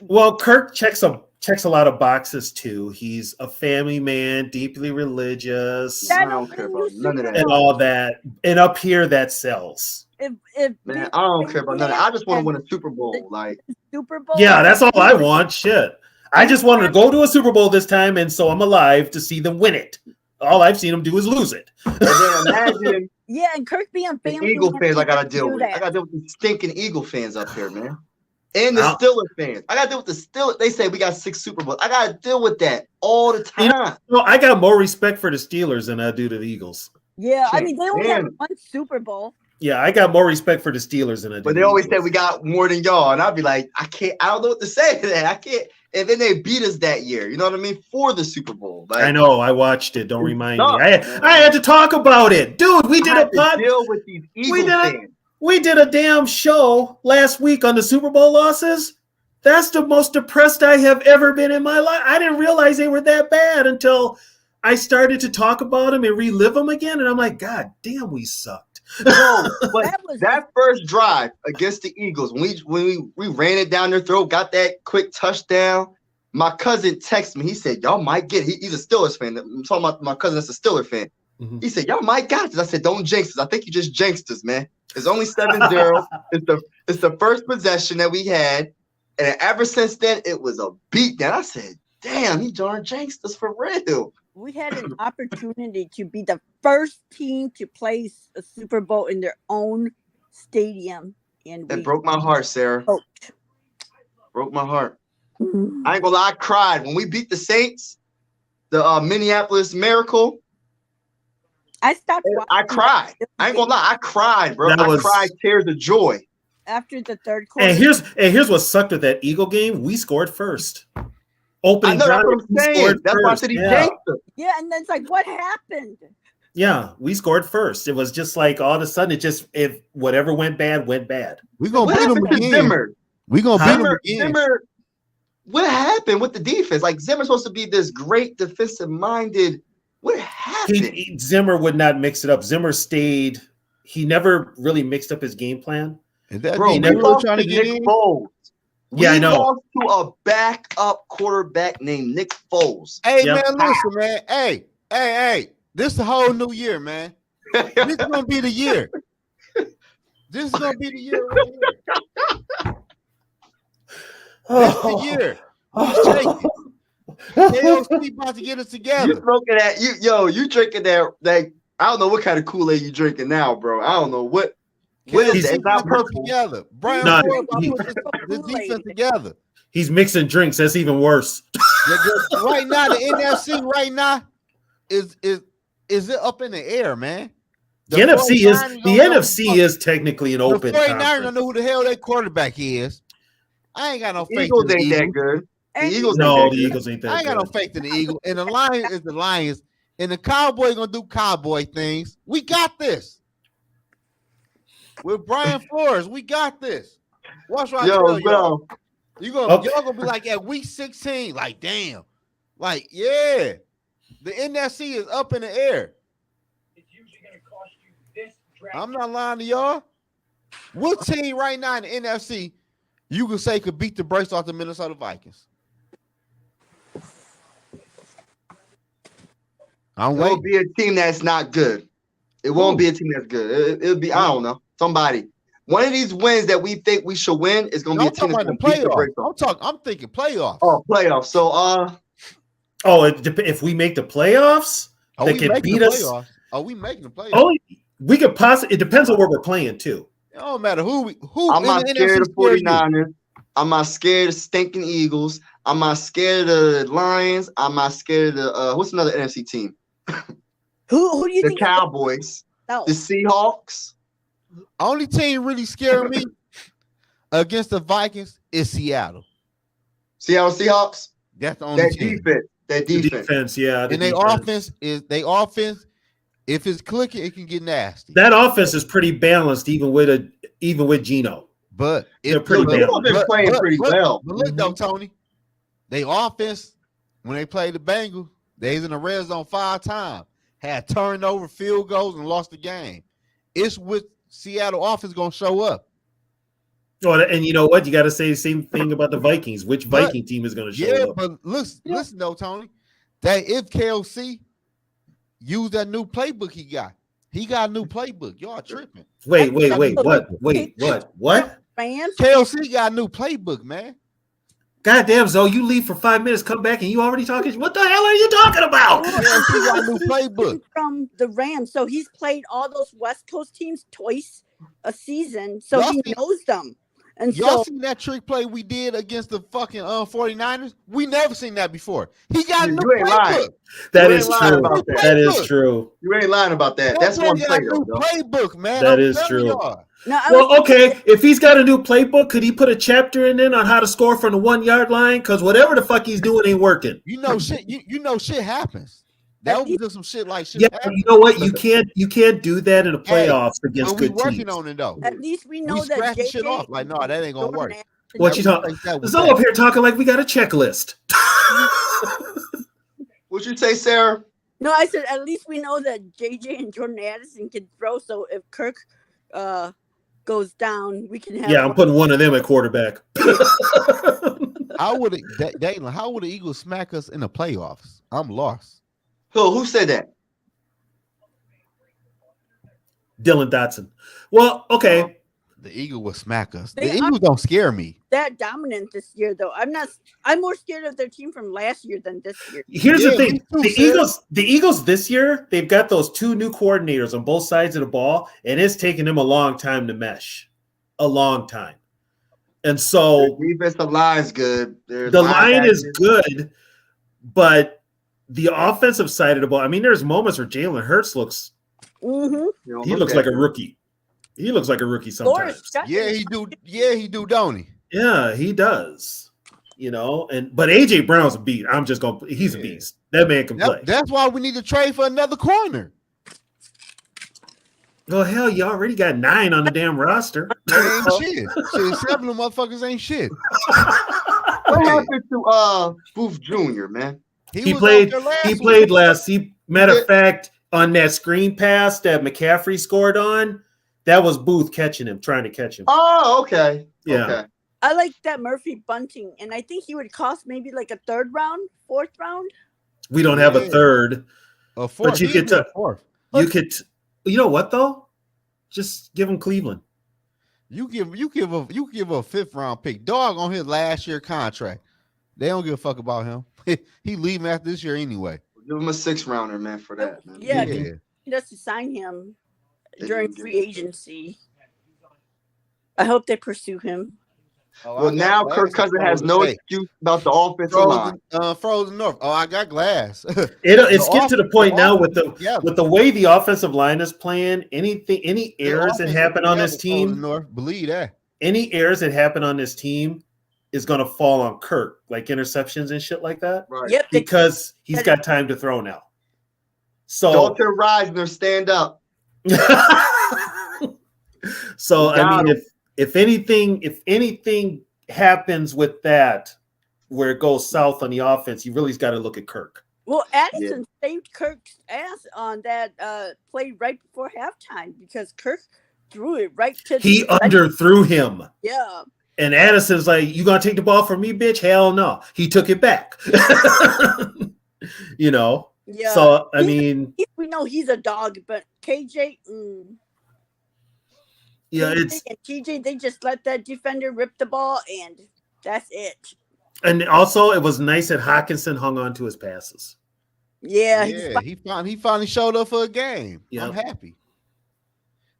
Well, Kirk checks a lot of boxes too. He's a family man, deeply religious. I don't care about none of that. And all that. And up here, that sells. Man, I don't care about none of that. I just want to win a Super Bowl. Like Super Bowl. Yeah, that's all I want. Shit. I just wanted to go to a Super Bowl this time, and so I'm alive to see them win it. All I've seen them do is lose it. And then imagine and Kirk being family Eagle fans I gotta deal with. I gotta deal with the stinking Eagle fans up here, man. And the Steelers fans. I got to deal with the Steelers. They say we got 6 Super Bowls. I got to deal with that all the time. I got more respect for the Steelers than I do to the Eagles. Yeah, I mean, they only have 1 Super Bowl. Yeah, I got more respect for the Steelers than I do. But they always say we got more than y'all. And I'd be like, I don't know what to say to that. I can't. And then they beat us that year. You know what I mean? For the Super Bowl. Like, I know. I watched it. Don't remind me. I had to talk about it. Dude, we did a pod. Deal with these Eagle fans. We did a damn show last week on the Super Bowl losses. That's the most depressed I have ever been in my life. I didn't realize they were that bad until I started to talk about them and relive them again. And I'm like, God damn, we sucked. No, but that first drive against the Eagles, when we ran it down their throat, got that quick touchdown. My cousin texted me. He said, y'all might get it. He's a Steelers fan. I'm talking about my cousin that's a Steelers fan. Mm-hmm. He said, y'all might got this. I said, don't jinx us. I think you just jinxed us, man. It's only 7-0. It's the first possession that we had. And ever since then, it was a beatdown. I said, damn, he darn jinxed us for real. We had an opportunity to be the first team to play a Super Bowl in their own stadium. And it broke my heart, Sarah. Broke my heart. Mm-hmm. I ain't gonna lie, I cried. When we beat the Saints, the Minneapolis Miracle, I stopped watching. I cried. I ain't gonna lie, I cried, bro. I cried tears of joy. After the third quarter. And here's what sucked with that Eagle game. We scored first. Opening drive, that's why I said he jinxed us. Yeah, and then it's like, what happened? Yeah, we scored first. It was just like all of a sudden, if whatever went bad, went bad. We're gonna beat them again. Zimmer? We're gonna beat them again. Zimmer, what happened with the defense? Like Zimmer's supposed to be this great defensive-minded. What happened? Zimmer would not mix it up. Zimmer stayed. He never really mixed up his game plan. Bro, we lost to Nick Foles. Yeah, I know. Lost to a backup quarterback named Nick Foles. Hey, man, listen, man. Hey. This is a whole new year, man. This is going to be the year. This is going to be the year right here. This is the year. KOC about to get us together. You smoking that? You drinking that? I don't know what kind of Kool-Aid you drinking now, bro. I don't know what. What is that? It's not purple. Together. Brian Nah, Ford put the defense together. He's mixing drinks. That's even worse. Right now, the NFC right now is it up in the air, man? The NFC is technically an open. The 49ers don't know who the hell their quarterback is. I ain't got no faith Eagles in the ain't Eagles. that good. The Eagles ain't that good. I ain't got no faith in the Eagles. And the Lions is the Lions. And the Cowboys gonna do cowboy things. We got this. With Brian Flores, we got this. Watch what I tell y'all. Y'all gonna be like at week 16, like damn, like yeah, the NFC is up in the air. It's usually gonna cost you this draft. I'm not lying to y'all. What team right now in the NFC you can say could beat the brakes off the Minnesota Vikings? It won't be a team that's not good. It won't be a team that's good. It'll be, I don't know, somebody. One of these wins that we think we should win is going to be a team that's going to beat the brakes off. I'm thinking playoffs. Oh, playoffs. So, if we make the playoffs, they can beat us. Are we making the playoffs? Oh, we could possibly. It depends on where we're playing too. It don't matter who. I'm not scared of the 49ers. I'm not scared of stinking Eagles. I'm not scared of the Lions. I'm not scared of what's another NFC team? Who do you think? The Cowboys. The Seahawks. Only team really scaring me against the Vikings is Seattle. Seattle Seahawks. That's the only team. That defense. Yeah. And their offense. If it's clicking, it can get nasty. That offense is pretty balanced, even with Geno. But they're pretty balanced. Been playing pretty well. But look though, Tony, they offense when they played the Bengals, they was in the red zone 5 times, had turnover, field goals, and lost the game. It's with Seattle offense gonna show up. Oh, and you know what? You got to say the same thing about the Vikings. Which Viking team is going to show up? Yeah, but listen though, Tony, that if KOC use that new playbook he got a new playbook. Y'all tripping. Wait, what? KOC got a new playbook, man. Goddamn, Zoe, you leave for 5 minutes, come back, and you already talking. What the hell are you talking about? KOC got a new playbook from the Rams, so he's played all those West Coast teams twice a season, so he knows them. And y'all seen that trick play we did against the fucking 49ers? We never seen that before. He got a new playbook. That is true. That is true. You ain't lying about that. That's one playbook, man. That is true. No, well, okay. If he's got a new playbook, could he put a chapter in it on how to score from the 1 yard line? Because whatever the fuck he's doing ain't working. You know shit. You know shit happens. That was just some shit like shit. Yeah, you know what? You can't do that in the playoffs against good teams. We're working on it though. At least we know that JJ shit off. Like, no, that ain't gonna work. What you talking? Zoe up here talking like we got a checklist. What'd you say, Sarah? No, I said at least we know that JJ and Jordan Addison can throw. So if Kirk goes down, we can have. Yeah, I'm putting one of them at quarterback. How would the Eagles smack us in the playoffs? I'm lost. Who said that? Dylan Dotson. Well, okay. The Eagles will smack us. The Eagles don't scare me. That dominant this year, though. I'm more scared of their team from last year than this year. Here's the thing: the Eagles this year, they've got those 2 new coordinators on both sides of the ball, and it's taken them a long time to mesh. A long time. And so the defensive line is good. The line is good, but the offensive side of the ball, I mean, there's moments where Jalen Hurts looks he looks like a rookie. He looks like a rookie sometimes. Yeah, he do. Yeah, he do, don't he? Yeah, he does. You know, but AJ Brown's a beast. He's a beast. That man can play. That's why we need to trade for another corner. Oh hell, you already got 9 on the damn roster. Ain't shit. 7 of them motherfuckers ain't shit. What happened to Booth Jr., man? He played last. Matter of fact, on that screen pass that McCaffrey scored on, that was Booth trying to catch him. Oh, okay. Yeah. Okay. I like that Murphy bunting, and I think he would cost maybe like a 3rd round, 4th round. We don't have a 3rd. A 4th. But you could. You know what though? Just give him Cleveland. You give a 5th round pick. Dog on his last year contract. They don't give a fuck about him. He leaving after this year anyway. Give him a 6th rounder, man, for that. Man. Yeah, he does to sign him during free agency. I hope they pursue him. Well, now Kirk Cousins has no excuse about the offensive line. Frozen North. Oh, I got glass. It's getting to the point now with the way the offensive line is playing. Any errors that happen on this team, believe that any errors that happen on this team is going to fall on Kirk, like interceptions and shit like that. Right. Yep, because he's got time to throw now. So Dalton Reisner, stand up. So I mean, if anything happens with that, where it goes south on the offense, you really got to look at Kirk. Well, Addison saved Kirk's ass on that play right before halftime because Kirk threw it right to. He underthrew him. Yeah. And Addison's like, "You gonna take the ball from me, bitch? Hell no!" He took it back. You know. Yeah. So I mean, we know he's a dog, but KJ. Yeah, KJ it's and TJ. They just let that defender rip the ball, and that's it. and also it was nice that Hawkinson hung on to his passes. Yeah, he finally showed up for a game. Yep. I'm happy.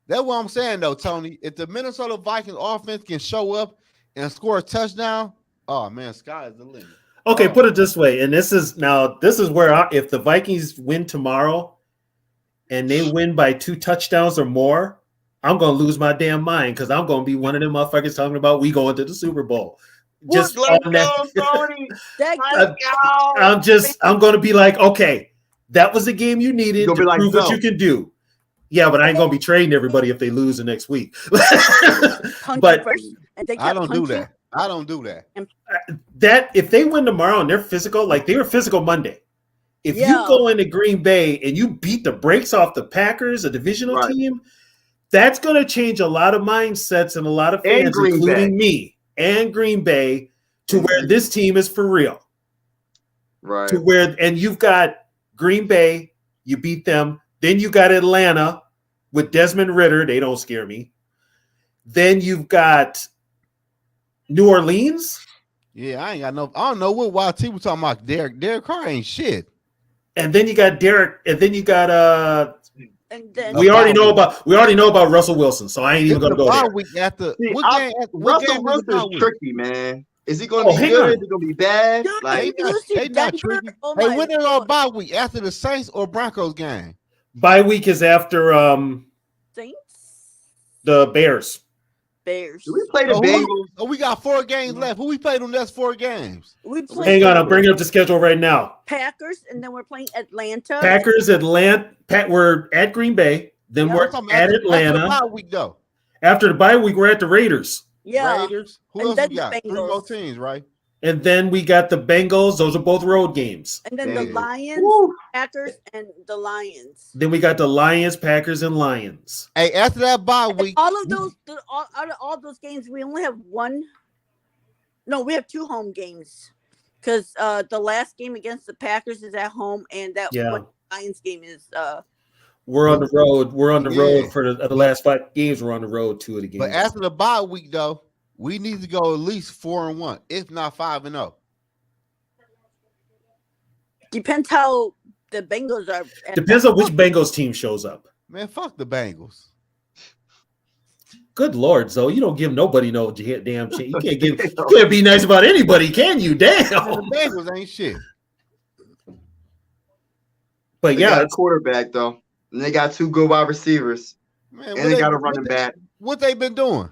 That's what I'm saying though, Tony. If the Minnesota Vikings offense can show up and score a touchdown, oh man, sky is the limit. Okay, put it this way, and this is where if the Vikings win tomorrow and they win by 2 touchdowns or more, I'm gonna lose my damn mind because I'm gonna be one of them motherfuckers talking about we going to the Super Bowl. Just let's go, Tony. I'm gonna be like, okay, that was the game you needed to like, prove what you can do. Yeah, but I ain't gonna be trading everybody if they lose the next week. But I don't do that. I don't do that. That if they win tomorrow and they're physical, like they were physical Monday. If you go into Green Bay and you beat the brakes off the Packers, a divisional team, that's going to change a lot of mindsets and a lot of fans, including me and Green Bay, to where this team is for real. Right. To where, and you've got Green Bay, you beat them. Then you got Atlanta with Desmond Ridder. They don't scare me. Then you've got New Orleans. Yeah, I don't know what YT was talking about. Derek Carr ain't shit. And then you got Derek, and then you got and then we already know about Russell Wilson, so I ain't even gonna go there. Russell Wilson's tricky, man. Is he gonna be good? Is he gonna be bad? Like they not tricky. Hey, when is our bye week? After the Saints or Broncos game? Bye week is after Saints, the Bears. Do we play the Bengals? We got 4 games left. Who we played on next 4 games? Hang on, I'm bringing up the schedule right now. Packers, and then we're playing Atlanta. We're at Green Bay. Then we're at Atlanta. After the bye week, though. After the bye week, we're at the Raiders. Yeah. Raiders. Who else we got? 3 more teams, right? And then we got the Bengals. Those are both road games. And then the Lions, Packers, and the Lions. Then we got the Lions, Packers, and Lions. Hey, after that bye week, all of those, out of all those games, we only have one. No, we have 2 home games because the last game against the Packers is at home, and that one Lions game is. We're on the road. We're on the road for the last 5 games. We're on the road 2 of the games. But after the bye week, though, we need to go at least 4-1, if not 5-0. Depends how the Bengals are. Depends on which Bengals team shows up. Man, fuck the Bengals. Good Lord, Zoe, you don't give nobody no damn chance. You can't be nice about anybody, can you? Damn. The Bengals ain't shit. But they got a quarterback though, and they got 2 good wide receivers, and they got a running back. What they been doing?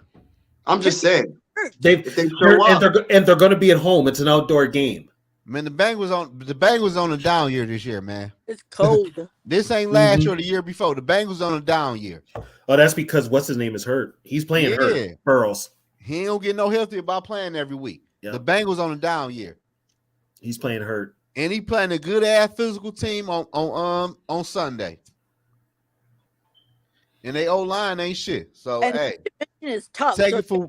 I'm just saying. They're going to be at home. It's an outdoor game. Man, the Bengals on a down year this year, man. It's cold. This ain't last year or the year before. The Bengals on a down year. Oh, that's because what's his name is hurt. He's playing hurt. Burrows. He don't get no healthy about playing every week. Yep. The Bengals on a down year. He's playing hurt. And he playing a good ass physical team on Sunday. And they O-line ain't shit. So hey, is tough. Take it for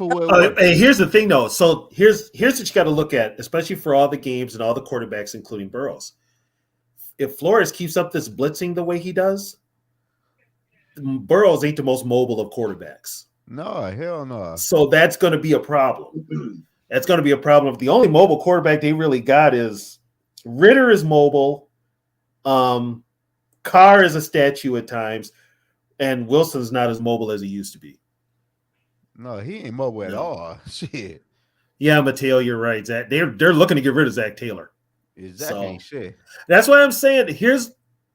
what. Hey, here's the thing though. So here's what you got to look at, especially for all the games and all the quarterbacks, including Burrows. If Flores keeps up this blitzing the way he does, Burrows ain't the most mobile of quarterbacks. No, hell no. So that's going to be a problem. That's going to be a problem. The only mobile quarterback they really got is Ritter is mobile. Carr is a statue at times, and Wilson's not as mobile as he used to be. No, he ain't mobile at all. Shit. Yeah, Mateo, you're right. Zach, they're looking to get rid of Zach Taylor. Zach ain't shit. That's why I'm saying here's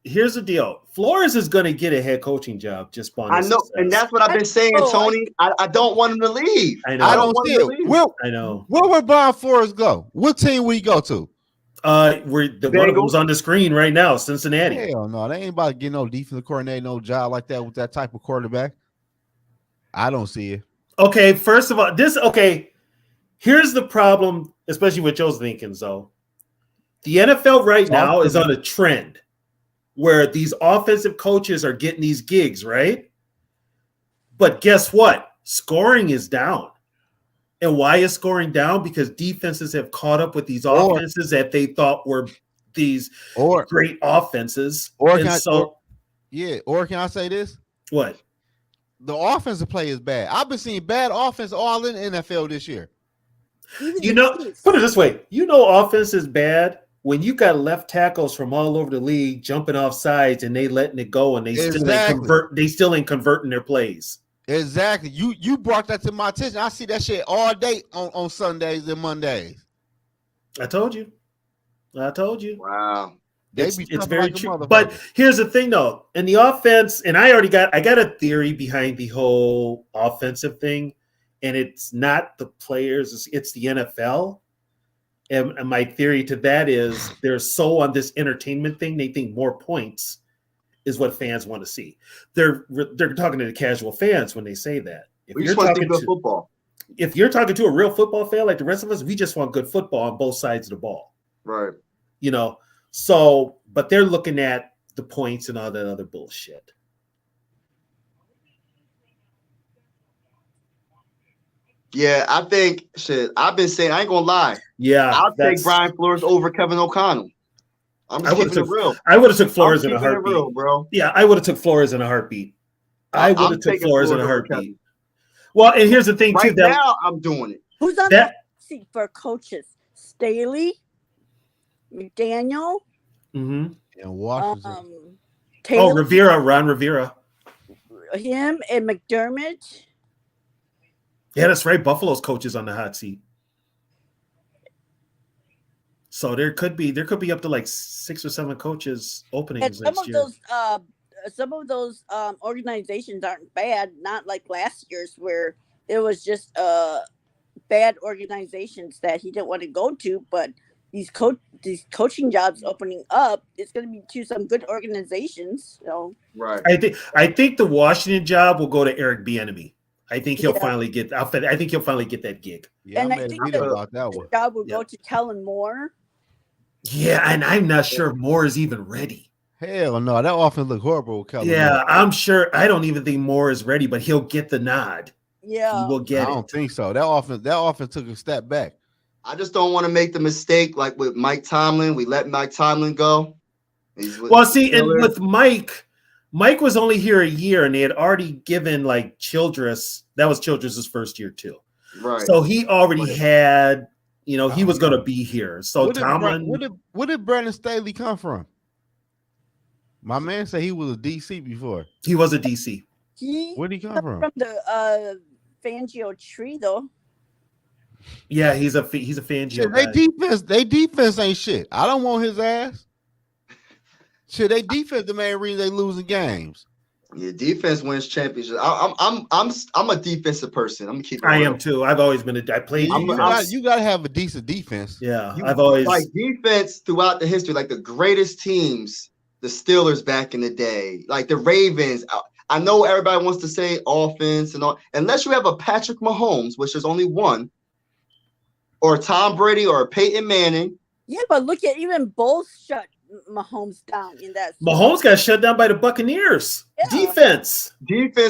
the deal. Flores is going to get a head coaching job just by I know, and that's what I've been saying, Tony. I don't want him to leave. I know. I don't see it. I know. Where would Brian Flores go? What team would he go to? We're one of them's on the screen right now, Cincinnati. Hell no, they ain't about to get no defensive coordinator, no job like that with that type of quarterback. I don't see it. Okay, first of all, here's the problem, especially with Joe's Lincoln, though. The NFL right now is on a trend where these offensive coaches are getting these gigs, right? But guess what? Scoring is down. And why is scoring down? Because defenses have caught up with these offenses that they thought were these great offenses. Or can I say this? What? The offensive play is bad. I've been seeing bad offense all in the NFL this year. Put it this way. Offense is bad when you got left tackles from all over the league jumping off sides and they letting it go and they still ain't converting their plays. Exactly. You brought that to my attention. I see that shit all day on Sundays and Mondays. I told you. Wow. It's very true. But here's the thing, though. In the offense, and I got a theory behind the whole offensive thing, and it's not the players, it's the NFL. And my theory to that is they're so on this entertainment thing, they think more points is what fans want to see. They're talking to the casual fans when they say that. We just want to see good football. If you're talking to a real football fan like the rest of us, we just want good football on both sides of the ball. Right. So, but they're looking at the points and all that other bullshit. Yeah, I think I've been saying, I ain't gonna lie. Yeah, I'll take Brian Flores over Kevin O'Connell. I'm just keeping it real. I would have took Flores in a heartbeat, real, bro. Yeah, I would have took Flores in a heartbeat. I would have took Flores in a heartbeat. Well, and here's the thing too. Right now, I'm doing it. Who's on that seat for coaches? Staley, McDaniel, and Washington. Taylor, Ron Rivera. Him and McDermott. Yeah, that's right. Buffalo's coach is on the hot seat. So there could be up to like 6 or 7 coaches openings next year. Some of those organizations aren't bad. Not like last year's where it was just bad organizations that he didn't want to go to. But these coaching jobs opening up, it's going to be to some good organizations. So right. I think the Washington job will go to Eric Bieniemy. I think he'll finally get. I think he'll finally get that gig. Yeah, and I think the job will go to Kellen Moore. Yeah, and I'm not sure Moore is even ready. Hell no, that offense look horrible with Kellen Yeah, Moore. I'm sure. I don't even think Moore is ready, but he'll get the nod. Yeah, he will get it. I don't think so. That offense took a step back. I just don't want to make the mistake like with Mike Tomlin. We let Mike Tomlin go. And with Mike was only here a year, and they had already given like Childress. That was Childress's first year too. Right. So he already had. He was going to be here. So Tomlin. Where did Brandon Staley come from? My man said he was a DC before. He was a DC. Where did he come from? From the Fangio tree, though. Yeah, he's a Fangio. Shit, they defense ain't shit. I don't want his ass. Shit, they defense the main reason they losing games. Yeah, defense wins championships. I'm a defensive person. I'm gonna keep. I am too. I've always been I played. You gotta have a decent defense. Yeah, I've always like defense throughout the history. Like the greatest teams, the Steelers back in the day, like the Ravens. I know everybody wants to say offense and all. Unless you have a Patrick Mahomes, which there's only one, or Tom Brady or Peyton Manning. Yeah, but look at even both shut Mahomes down in that. Mahomes got shut down by the Buccaneers. Yeah. Defense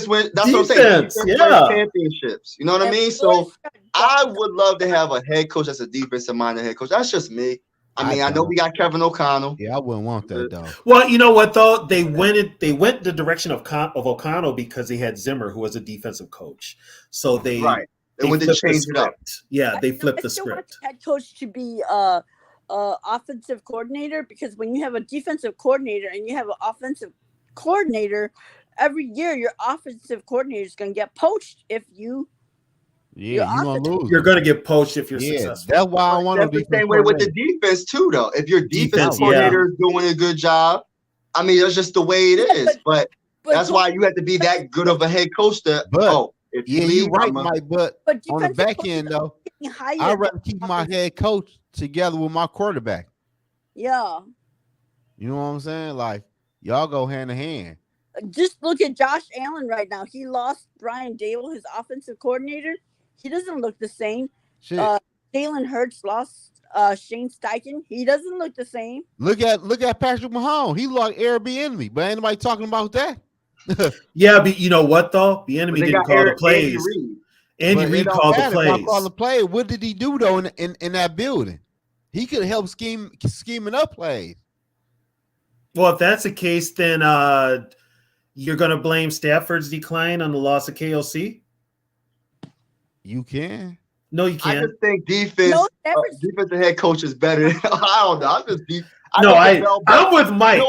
wins. That's what I'm saying. Defense yeah. Championships. You know what I mean? So I would love to have a head coach that's a defensive-minded head coach. That's just me. I know we got Kevin O'Connell. Yeah, I wouldn't want that though. Well, you know what though? They went the direction of O'Connell because they had Zimmer, who was a defensive coach. So they They wanted to change it up. Yeah, they flipped the I still want script. the head coach to be offensive coordinator, because when you have a defensive coordinator and you have an offensive coordinator, every year your offensive coordinator is going to get poached if you. Yeah, you're gonna lose. You're gonna get poached if you're Yeah, successful. that's why I want to That's the same way with the defense too, though. If your defense coordinator is doing a good job, I mean, that's just the way it is. But that's why you have to be that good of a head coach to. If you leave, you're right, Mike. But on the back end, though, I'd rather keep my head coach together with my quarterback. Yeah. You know what I'm saying? Like, y'all go hand in hand. Just look at Josh Allen right now. He lost Brian Dable, his offensive coordinator. He doesn't look the same. Jalen Hurts lost Shane Steichen. He doesn't look the same. Look at Patrick Mahomes. He like Airbnb, but ain't nobody talking about that. Yeah, but you know what though? The enemy didn't call the plays. Andy Reid called the plays. Call the play. What did he do though in that building? He could help scheming up plays. Well, if that's the case, then you're going to blame Stafford's decline on the loss of KOC? You can. No, you can't. I just think defensive head coach is better. I don't know. I'm with Mike.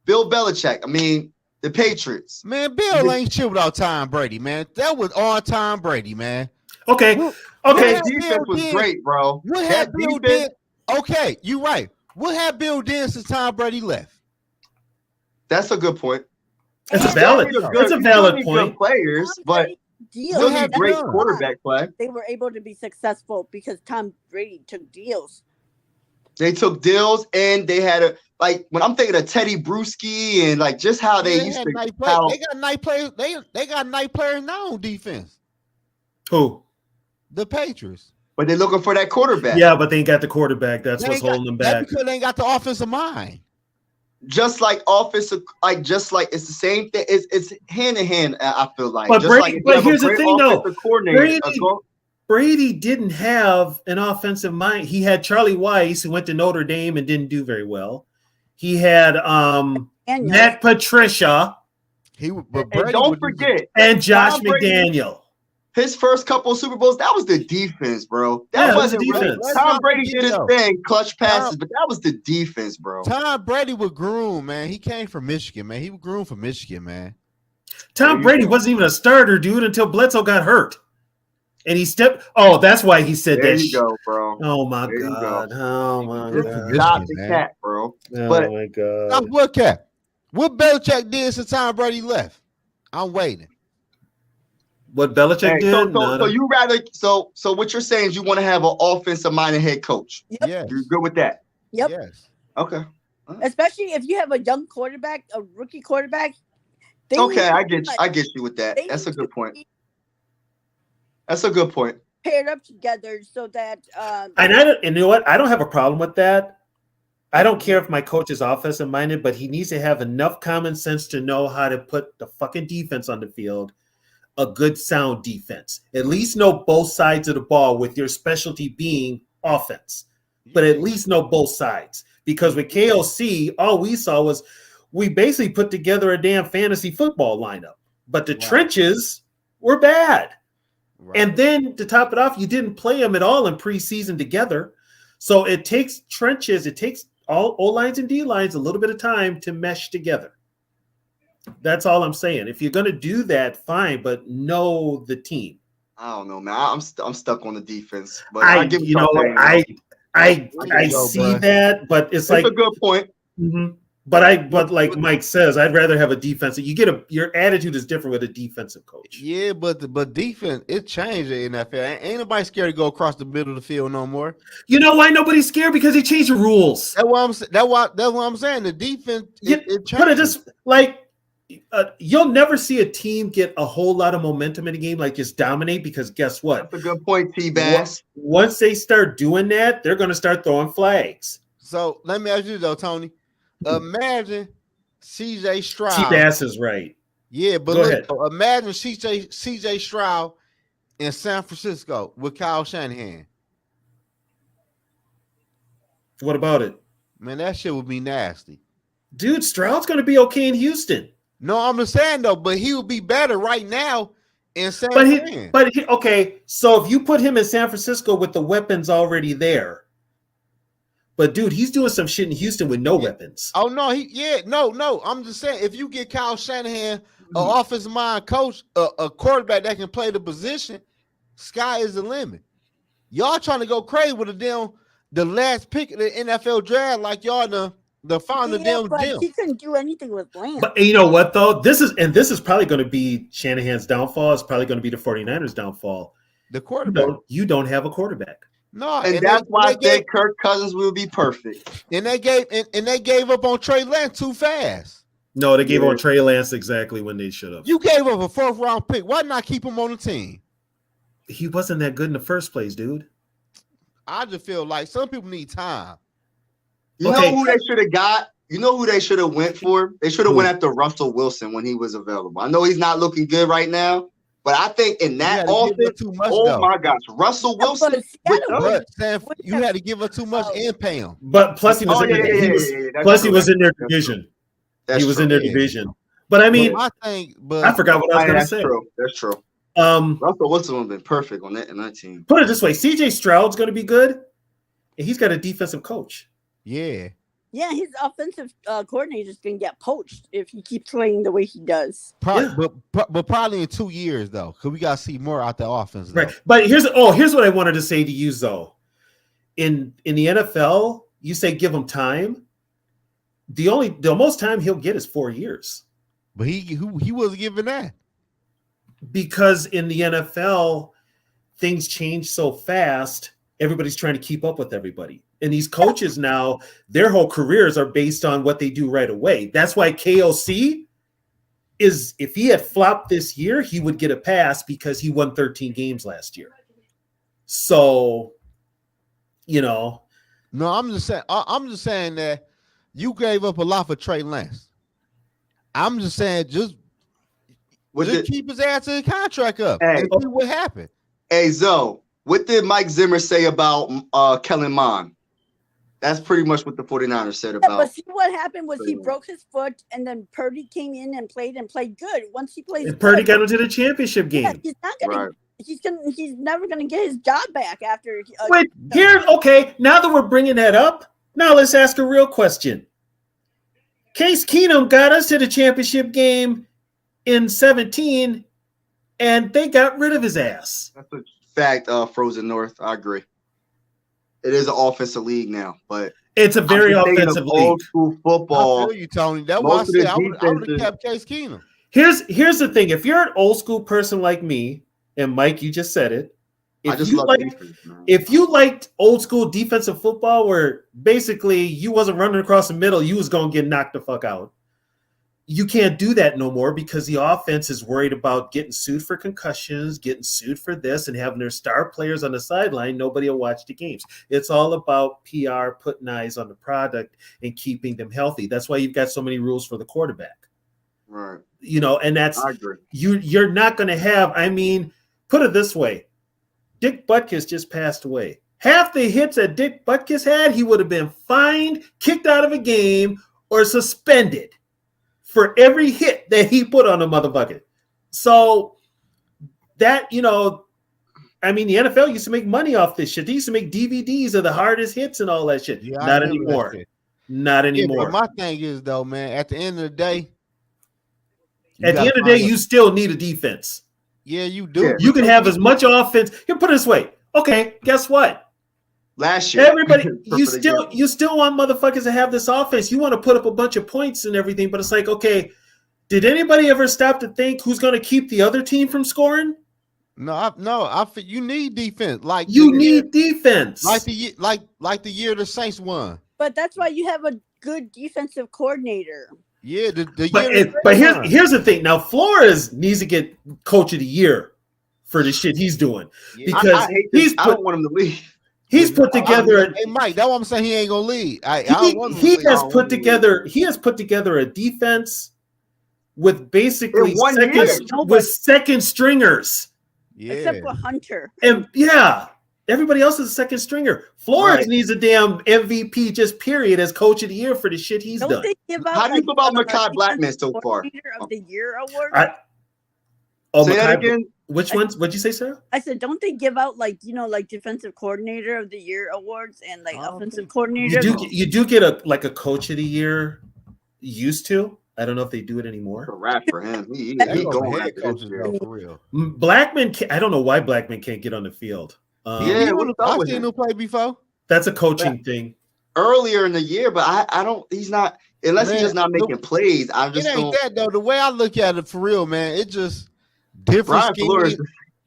Bill Belichick. I mean, the Patriots. Man, Bill ain't shit without Tom Brady, man. That was all Tom Brady, man. Okay. That defense was great, bro. What had Bill did? Okay, you're right. What had Bill did since Tom Brady left? That's a good point. It's a valid point. Good players, but still need great quarterback play. They were able to be successful because Tom Brady took deals. They took deals, and they had when I'm thinking of Teddy Bruschi and like just how they used to. They got nice players. They got nice players now on defense. Who? The Patriots. But they're looking for that quarterback. Yeah, but they ain't got the quarterback. That's what's holding them back. That's because they ain't got the offensive mind. Just like offensive, it's the same thing. It's hand in hand. I feel like. But Brady, but here's the thing, though. Brady didn't have an offensive mind. He had Charlie Weiss, who went to Notre Dame and didn't do very well. He had Matt Patricia. Don't forget. And Josh McDaniel. His first couple of Super Bowls, that was the defense, bro. That wasn't defense. Really. Tom Brady did his thing, clutch passes, but that was the defense, bro. Tom Brady was groomed, man. He came from Michigan, man. He was groomed from Michigan, man. Tom Brady wasn't even a starter, dude, until Bledsoe got hurt. And he stepped. Oh, that's why he said there that. There you go, bro. Oh my god. Oh my god. Stop the cat, bro. Oh my god. What cat? What Belichick did since Tom Brady left? I'm waiting. What Belichick did? So you rather so what you're saying is you want to have an offensive minded head coach. Yep. Yes. You're good with that. Yep. Yes. Okay. Especially if you have a young quarterback, a rookie quarterback. Okay, I get you with that. That's a good point. That's a good point. Paired up together so that and you know what? I don't have a problem with that. I don't care if my coach is offensive minded, but he needs to have enough common sense to know how to put the fucking defense on the field. A good sound defense. At least know both sides of the ball with your specialty being offense. But at least know both sides. Because with KOC, all we saw was we basically put together a damn fantasy football lineup. But the trenches were bad. Right. And then to top it off, you didn't play them at all in preseason together. So it takes trenches, it takes all O-lines and D-lines a little bit of time to mesh together. That's all I'm saying. If you're going to do that, fine, but know the team. I don't know, man. I'm stuck on the defense. But I see that, but it's like a good point. Mm-hmm. But like Mike says, I'd rather have a defensive. Your attitude is different with a defensive coach. Yeah, but defense, it changed in the NFL. Ain't nobody scared to go across the middle of the field no more. You know why nobody's scared? Because they changed the rules. That's what I'm saying. The defense, it changed. But it just you'll never see a team get a whole lot of momentum in a game, like just dominate, because guess what? That's a good point, T-Bass. Once they start doing that, they're going to start throwing flags. So let me ask you though, Tony. Imagine CJ Stroud. T-Bass is right. Yeah, but imagine CJ Stroud in San Francisco with Kyle Shanahan. What about it? Man, that shit would be nasty. Dude, Stroud's going to be okay in Houston. No, I'm just saying though, but he would be better right now in San Fran. Okay, so if you put him in San Francisco with the weapons already there, but dude, he's doing some shit in Houston with no weapons. Oh no, no. I'm just saying, if you get Kyle Shanahan, an offensive mind coach, a quarterback that can play the position, sky is the limit. Y'all trying to go crazy with the last pick of the NFL draft, like y'all the founder damn deal. He couldn't do anything with Lance. But you know what though? This is probably going to be Shanahan's downfall. It's probably going to be the 49ers' downfall. The quarterback. You don't have a quarterback. No, and that's why I think Kirk Cousins will be perfect. And they gave up on Trey Lance too fast. No, they gave on Trey Lance exactly when they should have. You gave up a 4th round pick. Why not keep him on the team? He wasn't that good in the first place, dude. I just feel like some people need time. You know who they should have got? You know who they should have went for? They should have went after Russell Wilson when he was available. I know he's not looking good right now, but I think in that offense, my gosh, Russell Wilson. You had to give up too much and pay him. But plus he was he was in their division. He was in their division. But I mean, I forgot what I was going to say. That's true. Russell Wilson would have been perfect on that team. Put it this way: CJ Stroud's going to be good, and he's got a defensive coach. Yeah. Yeah, his offensive coordinator is going to get poached if he keeps playing the way he does. Probably, but probably in 2 years though, because we got to see more out the offense. Though. Right. But here's what I wanted to say to you, though. In the NFL, you say give him time. The most time he'll get is 4 years. But he wasn't given that. Because in the NFL, things change so fast. Everybody's trying to keep up with everybody. And these coaches now, their whole careers are based on what they do right away. That's why KOC is, if he had flopped this year, he would get a pass because he won 13 games last year. So, No, I'm just saying that you gave up a lot for Trey Lance. I'm just saying just keep his ass in the contract up and see what happened. Hey, Zoe, what did Mike Zimmer say about Kellen Mond? That's pretty much what the 49ers said about. But see what happened was he broke his foot, and then Purdy came in and played good. Once he plays, and Purdy got into the championship game. Yeah, he's not gonna. Right. He's never gonna get his job back after. Wait, now that we're bringing that up, now let's ask a real question. Case Keenum got us to the championship game in 17, and they got rid of his ass. That's a fact, Frozen North. I agree. It is an offensive league now, but it's a very offensive league. Old school football. I feel you, Tony. That's why I said I would have kept Case Keenum. Here's the thing: if you're an old school person like me, and Mike, you just said it. If you liked old school defensive football, where basically you wasn't running across the middle, you was gonna get knocked the fuck out. You can't do that no more because the offense is worried about getting sued for concussions, getting sued for this, and having their star players on the sideline. Nobody will watch the games. It's all about PR, putting eyes on the product, and keeping them healthy. That's why you've got so many rules for the quarterback. Right. And that's I agree. You're not going to have. I mean, put it this way: Dick Butkus just passed away. Half the hits that Dick Butkus had, he would have been fined, kicked out of a game, or suspended for every hit that he put on a motherfucker. So that, the NFL used to make money off this shit. They used to make DVDs of the hardest hits and all that shit. Yeah, not anymore. Not anymore. Yeah, my thing is, though, man, at the end of the day, you still need a defense. Yeah, you do. You can have as much offense. Here, put it this way. Okay, guess what? Last year, everybody, you still want motherfuckers to have this offense. You want to put up a bunch of points and everything, but it's like, okay, did anybody ever stop to think who's going to keep the other team from scoring? You need defense. Defense, like the year the Saints won. But that's why you have a good defensive coordinator. Yeah, but here's the thing. Now Flores needs to get coach of the year for the shit he's doing because I don't want him to leave. He's put together. Hey Mike, that's what I'm saying. He ain't gonna lead. He has put together a defense with basically second stringers. Yeah. Except for Hunter. And everybody else is a second stringer. Flores needs a damn MVP just period as coach of the year for the shit he's done. How do you feel about Mekhi Blackman so far? Of the year award. Oh, Say that Makai, again. which ones? What'd you say, Sarah? I said, don't they give out like defensive coordinator of the year awards and like offensive coordinator? You do get a coach of the year. Used to. I don't know if they do it anymore. It's a wrap for him. He going head after coaches though, for real. Blackman, I don't know why Blackman can't get on the field. Yeah, I've seen him play before. That's a coaching thing. Earlier in the year, but I don't. He's not unless he's just not making plays. I just it ain't don't. that though. The way I look at it, for real, man, it just different schemes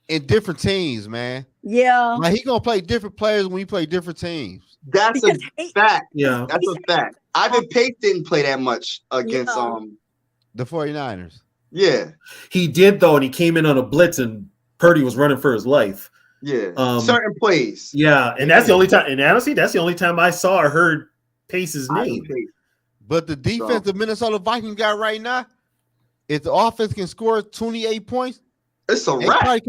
in different teams, man. Yeah, like he gonna play different players when he play different teams. That's a fact. Yeah, that's a fact. Ivan Pace didn't play that much against the 49ers. Yeah, he did though, and he came in on a blitz, and Purdy was running for his life. Yeah, certain plays. Yeah, and that's the only time. And honestly, that's the only time I saw or heard Pace's name. But the defense the Minnesota Vikings got right now, if the offense can score 28 points, it's a wrap.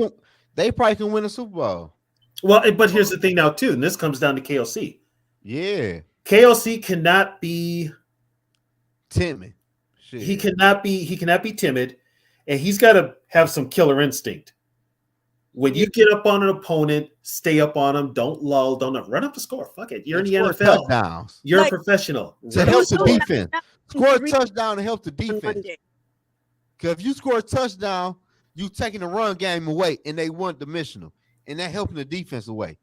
They probably can win a Super Bowl. Well, but here's the thing now too, and this comes down to KOC. Yeah, KOC cannot be timid. Shit. He cannot be timid, and he's got to have some killer instinct. When you get up on an opponent, stay up on them. Don't lull. Don't run up the score. Fuck it. You're in the NFL. Touchdowns. You're a professional. To help the defense. Score a touchdown to help the defense. Because if you score a touchdown, you taking the run game away, and they one dimensional, and that helping the defense away.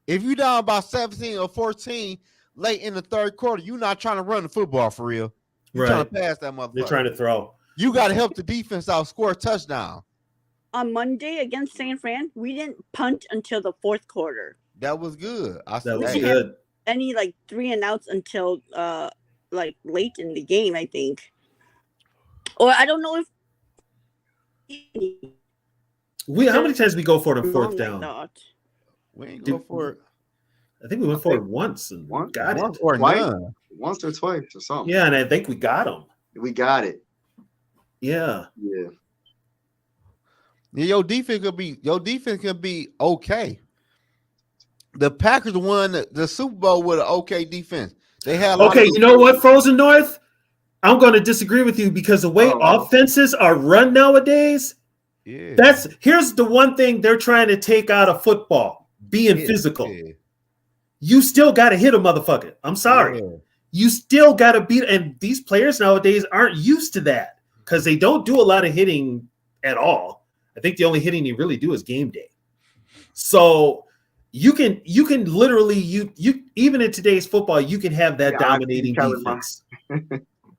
If you down by 17 or 14 late in the third quarter, you're not trying to run the football for real. You're trying to pass that motherfucker. They're trying to throw. You got to help the defense out, score a touchdown. On Monday against San Fran, we didn't punt until the fourth quarter. That was good. That was good. Any 3 and outs until late in the game, I think. Or I don't know if how many times we go for it on fourth down? We ain't go for it. I think we went for it once and got it. Or none. Once or twice or something. Yeah, and I think we got him. We got it. Yeah. Yeah. Your defense could be okay. The Packers won the Super Bowl with an okay defense. They had you know what, Frozen North? I'm going to disagree with you because the way offenses are run nowadays, here's the one thing they're trying to take out of football, being physical. Yeah. You still got to hit a motherfucker. I'm sorry. Yeah. You still got to beat, and these players nowadays aren't used to that because they don't do a lot of hitting at all. I think the only hitting you really do is game day. So you can literally you even in today's football, you can have that dominating defense.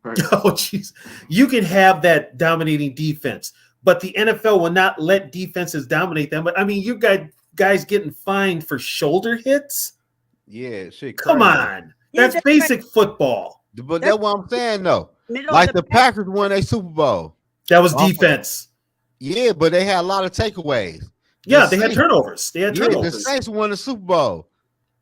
Oh jeez. You can have that dominating defense, but the NFL will not let defenses dominate them. But I mean, you got guys getting fined for shoulder hits. Yeah, shit. Come on. That's basic football. But that's what I'm saying though. Like the Packers won a Super Bowl. That was defense. Yeah, but they had a lot of takeaways. Yeah, they had turnovers. The Saints won the Super Bowl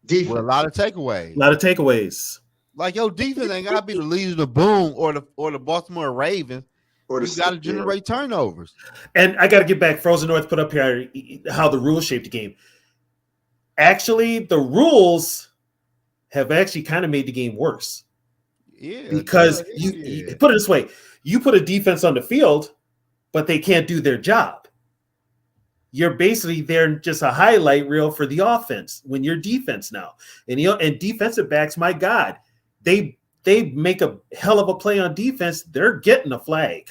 with a lot of takeaways. A lot of takeaways. Like your defense ain't gotta be the Legion of Boom or the Baltimore Ravens. Or you got to generate turnovers. And I got to get back. Frozen North put up here how the rules shaped the game. Actually, the rules have actually kind of made the game worse. Yeah, because you put it this way: you put a defense on the field, but they can't do their job. You're basically there just a highlight reel for the offense when you're defense now. And defensive backs, my God, they make a hell of a play on defense. They're getting a flag.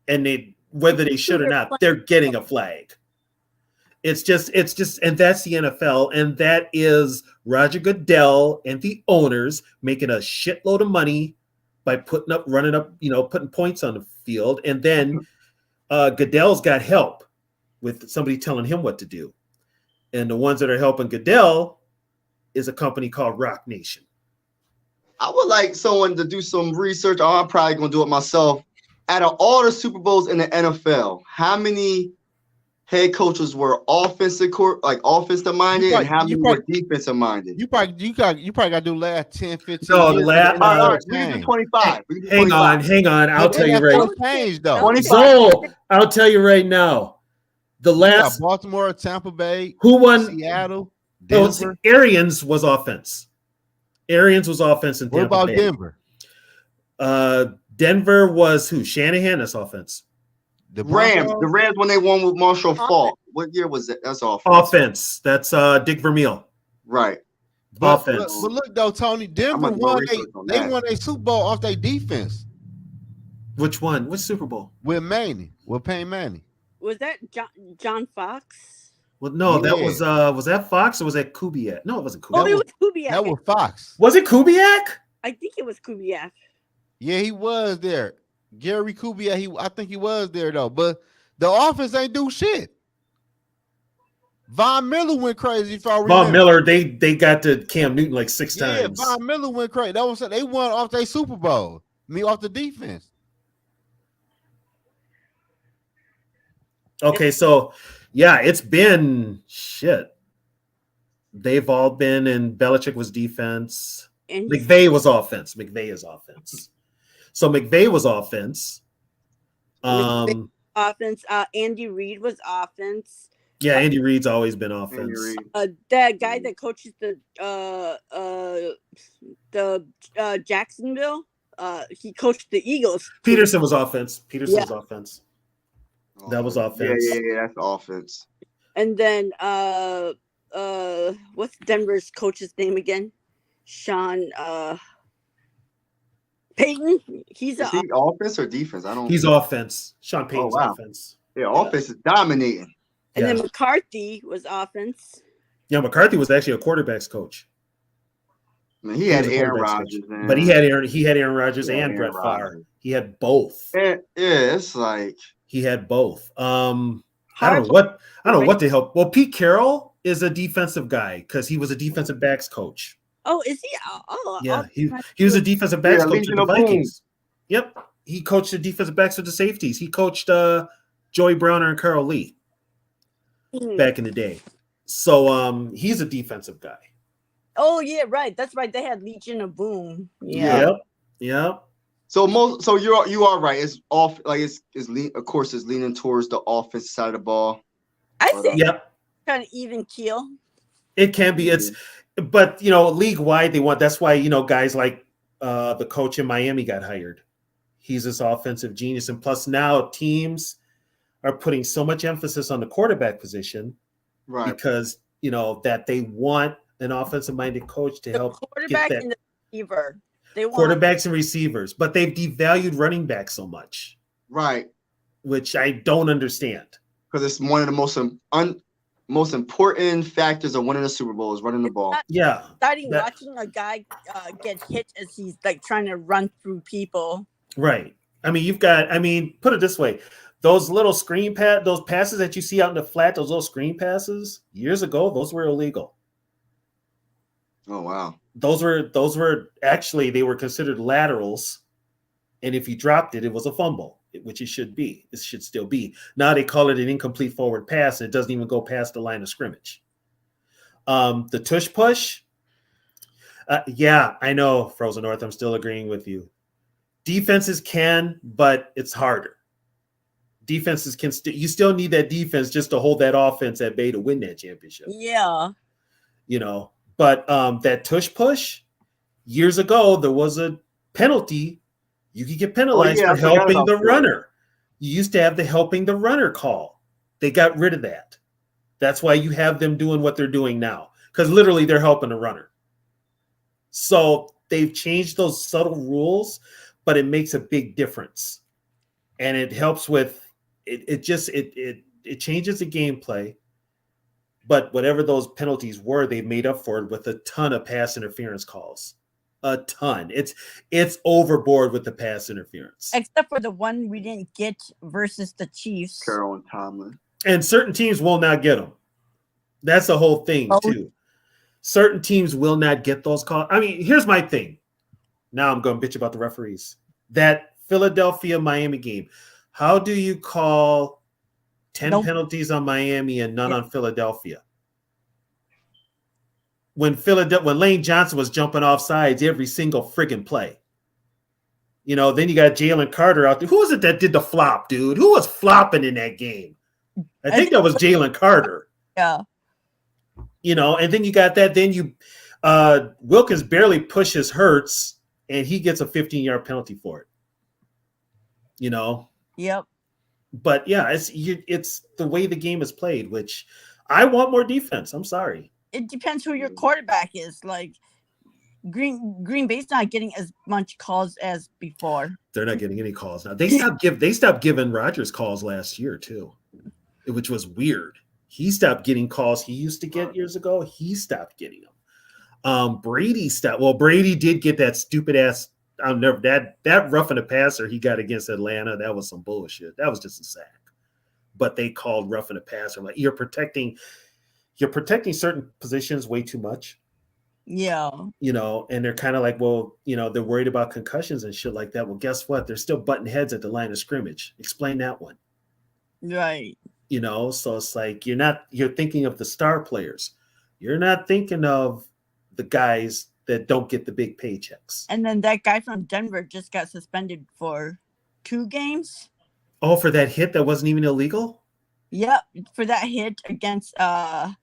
And whether they should or not, they're getting a flag. It's just, and that's the NFL, and that is Roger Goodell and the owners making a shitload of money by putting points on the field. And then Goodell's got help with somebody telling him what to do. And the ones that are helping Goodell is a company called Rock Nation. I would like someone to do some research. I'm probably going to do it myself. Out of all the Super Bowls in the NFL, how many head coaches were offensive minded, and how many were defensive minded? You probably got to do last 10, 15 No, years. the last. All right, we can do 25. Hang on. I'll tell you right. Changed, though. 25. So I'll tell you right now. The last Baltimore, Tampa Bay, who won? Seattle, Denver. Arians was offense. Arians was offense in Tampa What about Bay. Denver? Denver was who? Shanahan. That's offense. The Rams. Broncos? The Rams when they won with Marshall Faulk. What year was that? That's offense. Offense. That's Dick Vermeil. Right. But Offense. look though, Tony, I'm Denver gonna do won. research on They that. won a Super Bowl off their defense Which one? Which Super Bowl? with Manning, with Payne Manning. Was that John Fox? Well, no, that Yeah. was that Fox or was that Kubiak? No, it wasn't Oh, Kubiak. it was Kubiak. That was Fox. Was it Kubiak? I think it was Kubiak. Yeah, he was there. Gary Kubiak, I think he was there though. But the offense ain't do shit. Von Miller went crazy. If I remember. Von Miller, they got to Cam Newton like 6 times. Yeah, Von Miller went crazy. That was they won off their Super Bowl. Off the defense. Okay, so yeah, it's been shit. They've all been, and Belichick was defense. And McVay was offense. McVay is offense. So McVay was offense. offense. Andy Reid was offense. Yeah, Andy Reid's always been offense. That guy that coaches the Jacksonville, he coached the Eagles. Peterson was offense. Peterson Yeah. was offense. That was offense. Yeah, that's offense. And then what's Denver's coach's name again? Sean Payton. He's Is he offense or defense? I don't. He's offense. Sean Payton's wow. offense. Yeah, offense is dominating. And Yeah. then McCarthy was offense. Yeah, McCarthy was actually a quarterback's coach. Man, he had was a Aaron quarterback's Rodgers, coach. man. But he had Aaron Rodgers Yeah, and Aaron Brett Favre. Rodgers. He had both. Yeah, it's like He had both. I don't know what the hell. Well, Pete Carroll is a defensive guy because he was a defensive backs coach. Oh, is he? Yeah, he was a defensive backs coach Legion at the of Boom. Vikings. Yep, he coached the defensive backs with the safeties. He coached Joey Browner and Carl Lee back in the day. So he's a defensive guy. Oh yeah, right. That's right. They had Legion of Boom. Yeah. Yep. so you are right. It's off like it's of course it's leaning towards the offensive side of the ball. I think Yep. kind of even keel. It can be. But league wide they want. That's why guys like the coach in Miami got hired. He's this offensive genius, and plus now teams are putting so much emphasis on the quarterback position, Right? because that they want an offensive-minded coach to help Quarterback get that and the receiver. They want quarterbacks and receivers. But they've devalued running back so much, Right. which I don't understand. Because it's one of the most important factors of winning a Super Bowl is running the ball. Yeah, starting watching a guy get hit as he's like trying to run through people. right. I mean, put it this way. Those little those passes that you see out in the flat, those little screen passes, years ago, those were illegal. Oh wow. Those were actually, they were considered laterals, and if you dropped it, it was a fumble, which it should be. It should still be. Now they call it an incomplete forward pass, and it doesn't even go past the line of scrimmage. The tush push, yeah, I know, Frozen North. I'm still agreeing with you. Defenses can, but it's harder. Defenses can you still need that defense just to hold that offense at bay to win that championship. Yeah. But that tush push, years ago, there was a penalty. You could get penalized for helping the runner. You used to have the helping the runner call. They got rid of that. That's why you have them doing what they're doing now, because literally they're helping the runner. So they've changed those subtle rules, but it makes a big difference. And it helps with it changes the gameplay. But whatever those penalties were, they made up for it with a ton of pass interference calls. A ton. It's overboard with the pass interference. Except for the one we didn't get versus the Chiefs. Carroll and Tomlin. And certain teams will not get them. That's the whole thing, too. Certain teams will not get those calls. I mean, here's my thing. Now I'm going to bitch about the referees. That Philadelphia-Miami game. How do you call 10 penalties on Miami and none on Philadelphia? When Lane Johnson was jumping off sides every single friggin' play. Then you got Jalen Carter out there. Who was it that did the flop, dude? Who was flopping in that game? I think that was Jalen Carter. Yeah. And then you got that. Then Wilkins barely pushes Hurts, and he gets a 15-yard penalty for it. Yep. But yeah, it's the way the game is played, which I want more defense. I'm sorry. It depends who your quarterback is. Like Green Bay's not getting as much calls as before. They're not getting any calls now. They stopped giving Rodgers calls last year too, which was weird. He stopped getting calls he used to get years ago. He stopped getting them. Brady stopped. Well, Brady did get that stupid ass. I'll never that roughing a passer he got against Atlanta. That was some bullshit. That was just a sack. But they called roughing a passer. Like you're protecting certain positions way too much. Yeah. And they're kind of like, well, they're worried about concussions and shit like that. Well, guess what? They're still butting heads at the line of scrimmage. Explain that one. Right. So it's like you're thinking of the star players. You're not thinking of the guys that don't get the big paychecks. And then that guy from Denver just got suspended for 2 games. Oh, for that hit that wasn't even illegal? Yep, for that hit against I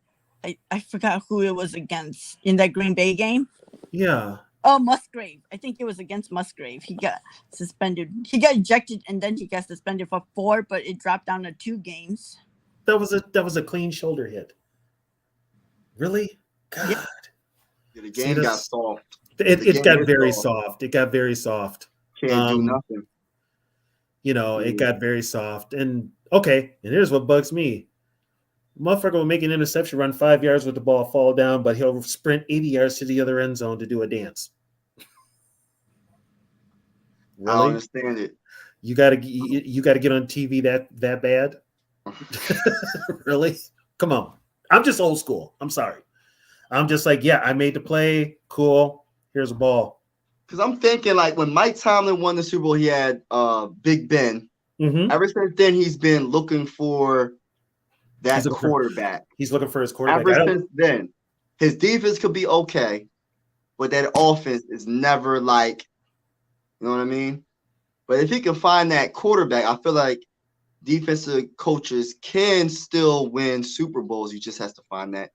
forgot who it was against in that Green Bay game. Yeah. Oh, Musgrave. I think it was against Musgrave. He got suspended. He got ejected and then he got suspended for 4, but it dropped down to 2 games. That was a clean shoulder hit. Really? God. Yeah, the game got soft. It got very soft. It got very soft. Can't do nothing. It got very soft. And okay, and here's what bugs me. Motherfucker will make an interception, run 5 yards with the ball, fall down, but he'll sprint 80 yards to the other end zone to do a dance. Really? I don't understand it. You gotta get on TV that bad? Really? Come on. I'm just old school. I'm sorry. I'm just like, yeah, I made the play. Cool. Here's a ball. Because I'm thinking like when Mike Tomlin won the Super Bowl, he had Big Ben. Mm-hmm. Ever since then, he's been looking for that quarterback. He's looking for his quarterback. Ever since then, his defense could be okay, but that offense is never like, you know what I mean? But if he can find that quarterback, I feel like defensive coaches can still win Super Bowls. You just have to find that.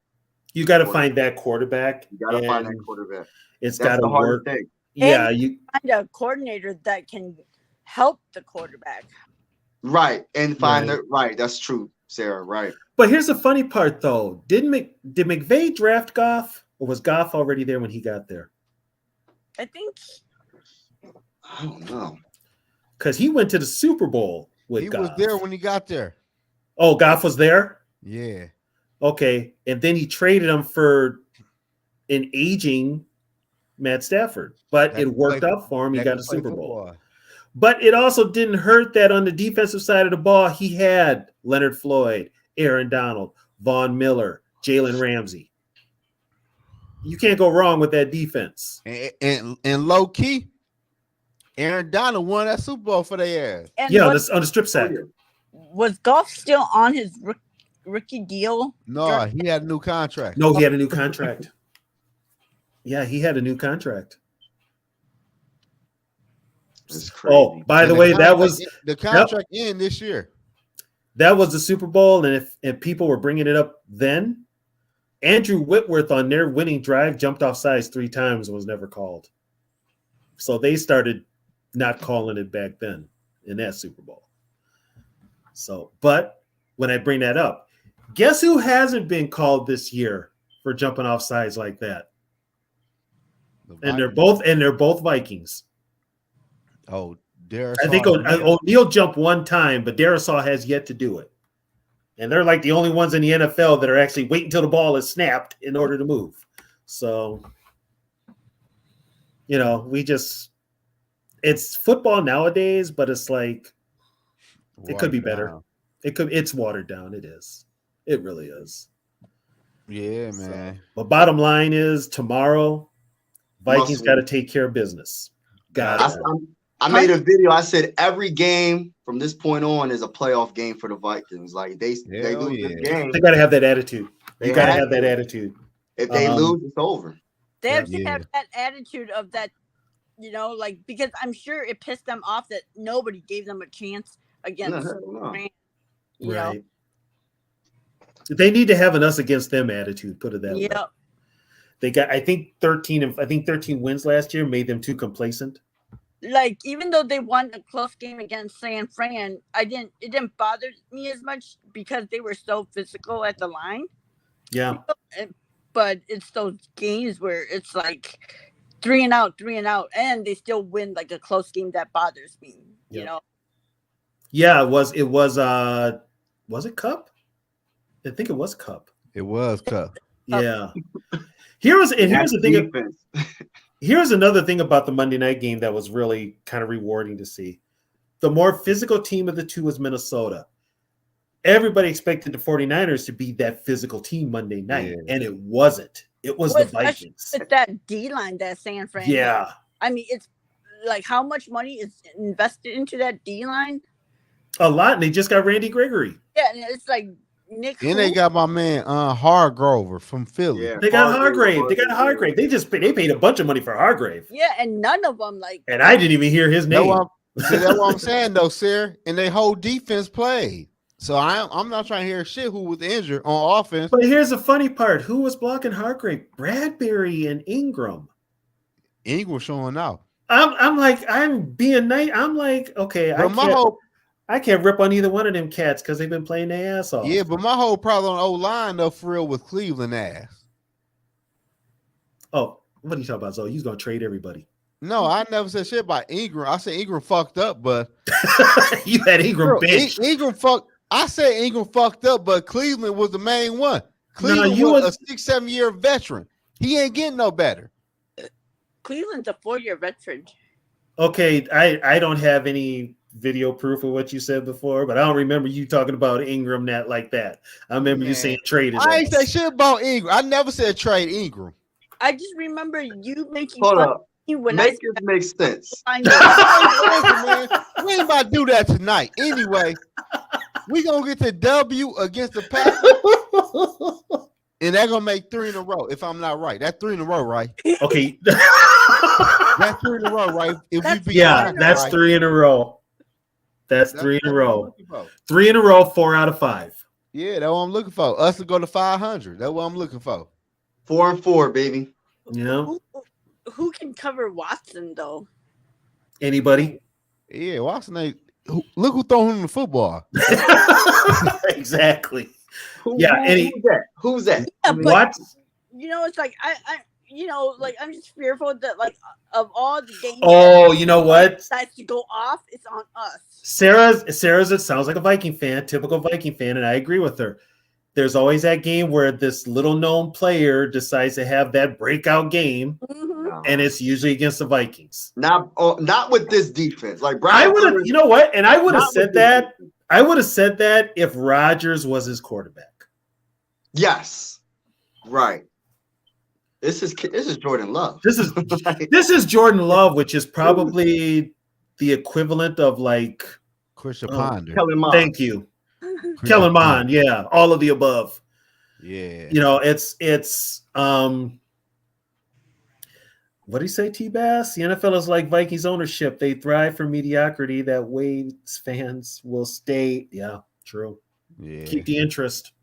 You got to find that quarterback. You got to find that quarterback. It's got to work. Thing. Yeah, and you find a coordinator that can help the quarterback. Right, and find the right. That's true, Sarah. Right. But here's the funny part, though. Did McVay draft Goff, or was Goff already there when he got there? I think. I don't know. Because he went to the Super Bowl with Goff. He was there when he got there. Oh, Goff was there? Yeah. Okay, and then he traded him for an aging Matt Stafford, but it worked out for him. He got a Super Bowl. But it also didn't hurt that on the defensive side of the ball, he had Leonard Floyd, Aaron Donald, Von Miller, Jalen Ramsey. You can't go wrong with that defense. And low key, Aaron Donald won that Super Bowl for their ass. And yeah, on the strip sack. Was Goff still on his rookie deal? No, he had a new contract. No, he had a new contract. Yeah, he had a new contract. Oh, by the way, that was the contract in this year. That was the Super Bowl, and if people were bringing it up then, Andrew Whitworth on their winning drive jumped off sides 3 times and was never called. So they started not calling it back then in that Super Bowl. So, but when I bring that up, guess who hasn't been called this year for jumping off sides like that? And they're both Vikings. Oh, Darisaw. I think O'Neal jumped one time, but Darisaw has yet to do it. And they're like the only ones in the NFL that are actually waiting until the ball is snapped in order to move. So, it's football nowadays, but it's like it could be better. It's watered down. It is. It really is. Yeah, man. So, but bottom line is tomorrow, Vikings got to take care of business. I made a video. I said every game from this point on is a playoff game for the Vikings. Like they lose this game. They got to have that attitude. They got to have that attitude. If they lose, it's over. They have to have that attitude of that, because I'm sure it pissed them off that nobody gave them a chance against Right. They need to have an us against them attitude. Put it that way. They got, I think 13 wins last year made them too complacent. like even though they won a close game against San Fran, it didn't bother me as much because they were so physical at the line. Yeah. But it's those games where it's like 3-and-out, and they still win like a close game that bothers me, you know? Yeah, it was it Cup? I think it was Cup. It was Cup. Yeah. Here's the thing. Here's another thing about the Monday night game that was really kind of rewarding to see. The more physical team of the two was Minnesota. Everybody expected the 49ers to be that physical team Monday night, and it wasn't. It was the Vikings. With that D-line that San Fran had. I mean, it's like how much money is invested into that D-line? A lot, and they just got Randy Gregory. Yeah, and it's like Nick. And they got my man Hargrover from Philly. Yeah, they got Hargrave. They got Hargrave. They paid a bunch of money for Hargrave. Yeah, and none of them like. And I didn't even hear his name. That's what I'm saying though, sir. And their whole defense played. So I'm not trying to hear shit who was injured on offense. But here's the funny part: who was blocking Hargrave? Bradbury and Ingram. Ingram showing out. I'm being nice. I'm like, okay, I can't rip on either one of them cats because they've been playing their ass off. Yeah, but my whole problem on O-line though, for real, with Cleveland ass. Oh, what are you talking about, Zoe? You're gonna trade everybody. No, I never said shit about Ingram. I said Ingram fucked up, but you had Ingram benched. Ingram fucked. I said Ingram fucked up, but Cleveland was the main one. Cleveland was a 6-7 year veteran. He ain't getting no better. Cleveland's a 4-year veteran. Okay, I don't have any video proof of what you said before, but I don't remember you talking about Ingram like that. I remember you saying trade. I ain't say shit about Ingram. I never said trade Ingram. I just remember you making Hold fun up. When Make it make sense. We ain't about to do that tonight. Anyway, we gonna get the W against the Packers, and they're gonna make 3 in a row. If I'm not right, that's 3 in a row, right? Okay, that's 3 in a row, right? If we beat that's right? 3 in a row. That's 3 in a row. 3 in a row, 4 out of 5. Yeah, that's what I'm looking for. Us to go to 500. That's what I'm looking for. 4-4, baby. Yeah. Who can cover Watson though? Anybody? Yeah, Watson. Look who throwing him the football. Exactly. Who's that? Yeah, what? You know, it's like I like I'm just fearful that like of all the games. Oh, you know what? Decides to go off, it's on us. Sarah's. It sounds like a Viking fan, typical Viking fan, and I agree with her. There's always that game where this little known player decides to have that breakout game, and it's usually against the Vikings. Not with this defense. Like I would have, you know what? And I would have said that. I would have said that if Rodgers was his quarterback. Yes, right. This is Jordan Love. This is Jordan Love, which is probably the equivalent of like Christian Ponder. Thank you. Kellen Mond, yeah, all of the above. Yeah. You know, it's what do you say, T-Bass? The NFL is like Vikings ownership. They thrive for mediocrity. That way fans will stay. Yeah, true. Yeah. Keep the interest.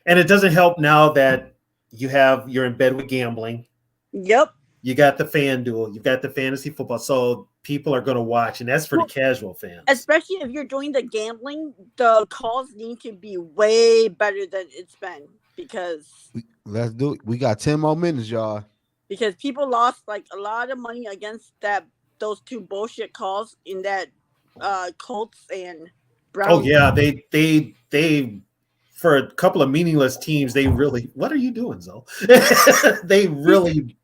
And it doesn't help now that you're in bed with gambling. Yep. You got the FanDuel, you've got the fantasy football. So people are going to watch, and that's for the casual fans. Especially if you're doing the gambling, the calls need to be way better than it's been because let's do it. We got 10 more minutes, y'all. Because people lost like a lot of money against those 2 bullshit calls in that Colts and Browns. Oh yeah, they for a couple of meaningless teams, they really. What are you doing, Zoe? They really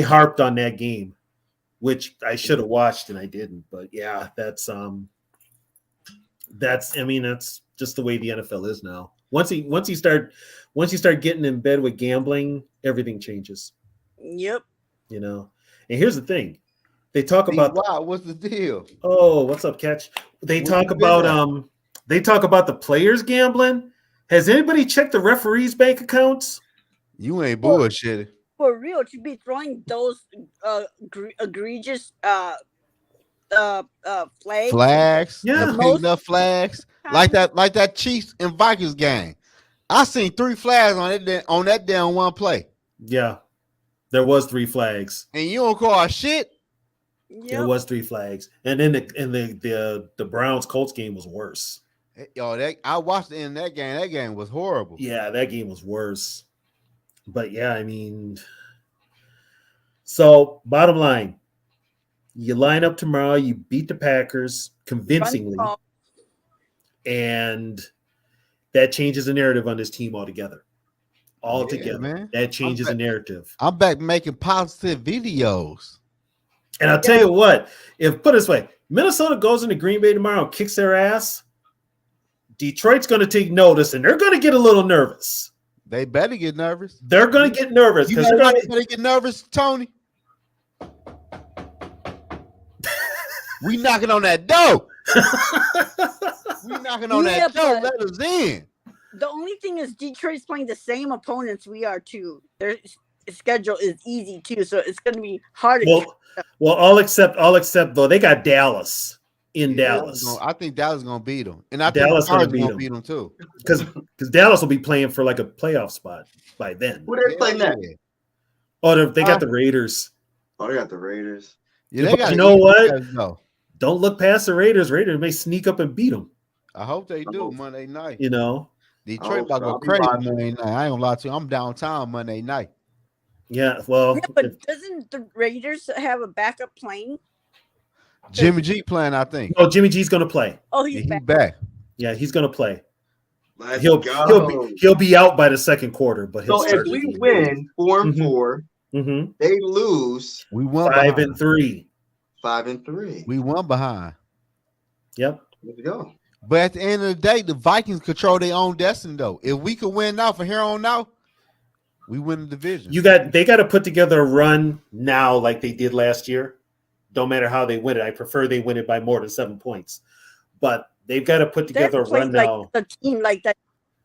harped on that game, which I should have watched and I didn't. But yeah, that's just the way the NFL is now. Once you start getting in bed with gambling, everything changes. Yep. You know, and here's the thing: they talk about what's the deal? Oh, what's up, Catch? They talk about the players gambling. Has anybody checked the referees' bank accounts? You ain't bullshitting. For real, to be throwing those egregious flags. Yeah, picking up flags like that Chiefs and Vikings game. I seen 3 flags on that damn one play. Yeah, There was 3 flags. And you don't call shit? There was 3 flags. And then the Browns Colts game was worse. Yo, I watched the end of that game. That game was horrible. Yeah, that game was worse. But yeah, I mean, so bottom line, you line up tomorrow, you beat the Packers convincingly, and that changes the narrative on this team altogether. Altogether, man. That changes the narrative. I'm back making positive videos. And I'll tell you what, if put it this way, Minnesota goes into Green Bay tomorrow and kicks their ass, Detroit's going to take notice and they're going to get a little nervous. They better get nervous. They're going to get nervous because they're going to get nervous, Tony. We knocking on that door. We knocking on that door. Let us in. The only thing is Detroit's playing the same opponents we are too. Their schedule is easy too, so it's going to be hard. Well, all except though they got Dallas in Dallas. I think Dallas is going to beat them, and I Dallas think going to beat them too. Because Dallas will be playing for like a playoff spot by then. Who they playing that? Oh, they got the Raiders. Oh, they got the Raiders. Yeah, they got. You know what? Don't look past the Raiders. Raiders may sneak up and beat them. I hope they do Monday night. You know, Detroit about to go crazy Monday night. I ain't gonna lie to you. I'm downtown Monday night. Yeah, well, but doesn't the Raiders have a backup playing? Jimmy G playing, I think. Oh, Jimmy G's gonna play. Oh, he's back. Yeah, he's gonna play. He'll be out by the second quarter, but he'll start. If we win 4-4, they lose. We won 5-3. 5-3. We won behind. Yep. Let's go. But at the end of the day, the Vikings control their own destiny, though. If we could win now from here on out, we win the division. They got to put together a run now like they did last year. Don't matter how they win it. I prefer they win it by more than 7 points. But they've got to put together a run now. The team like that,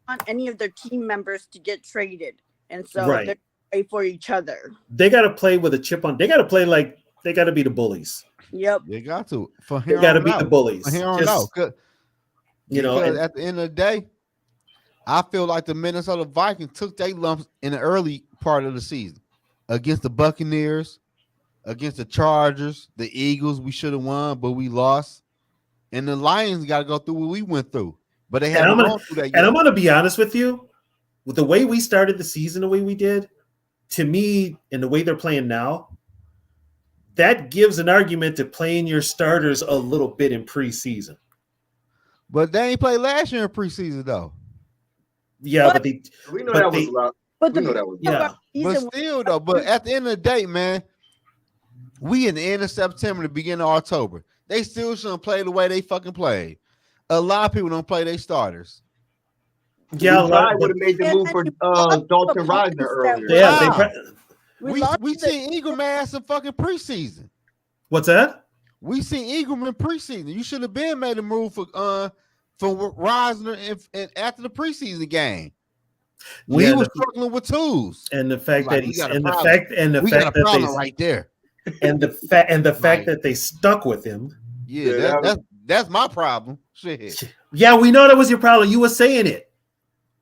want any of their team members to get traded, and so they're play for each other. They got to play with a chip on. They got to play like they got to be the bullies. Yep, they got to. They got to be the bullies. From here on out. You know, at the end of the day, I feel like the Minnesota Vikings took their lumps in the early part of the season against the Buccaneers, against the Chargers, the Eagles. We should have won, but we lost. And the Lions got to go through what we went through, but they haven't gone through that yet. And I'm going to be honest with you, with the way we started the season, the way we did, to me, and the way they're playing now, that gives an argument to playing your starters a little bit in preseason. But they ain't played last year in preseason, though. Yeah, but we know that was a lot. But But still, though. But at the end of the day, man, we in the end of September, the beginning of October. They still shouldn't play the way they fucking played. A lot of people don't play their starters. Yeah, I would have made the move for Dalton Risner earlier. Yeah, we seen Ingram ass in fucking preseason. What's that? We seen Ingram in preseason. You should have been made a move for Risner and after the preseason game. When he was struggling with tools. And the fact that he's and the fact that they right there. And the fact that they stuck with him. Yeah, that's my problem. Shit. Yeah, we know that was your problem. You were saying it.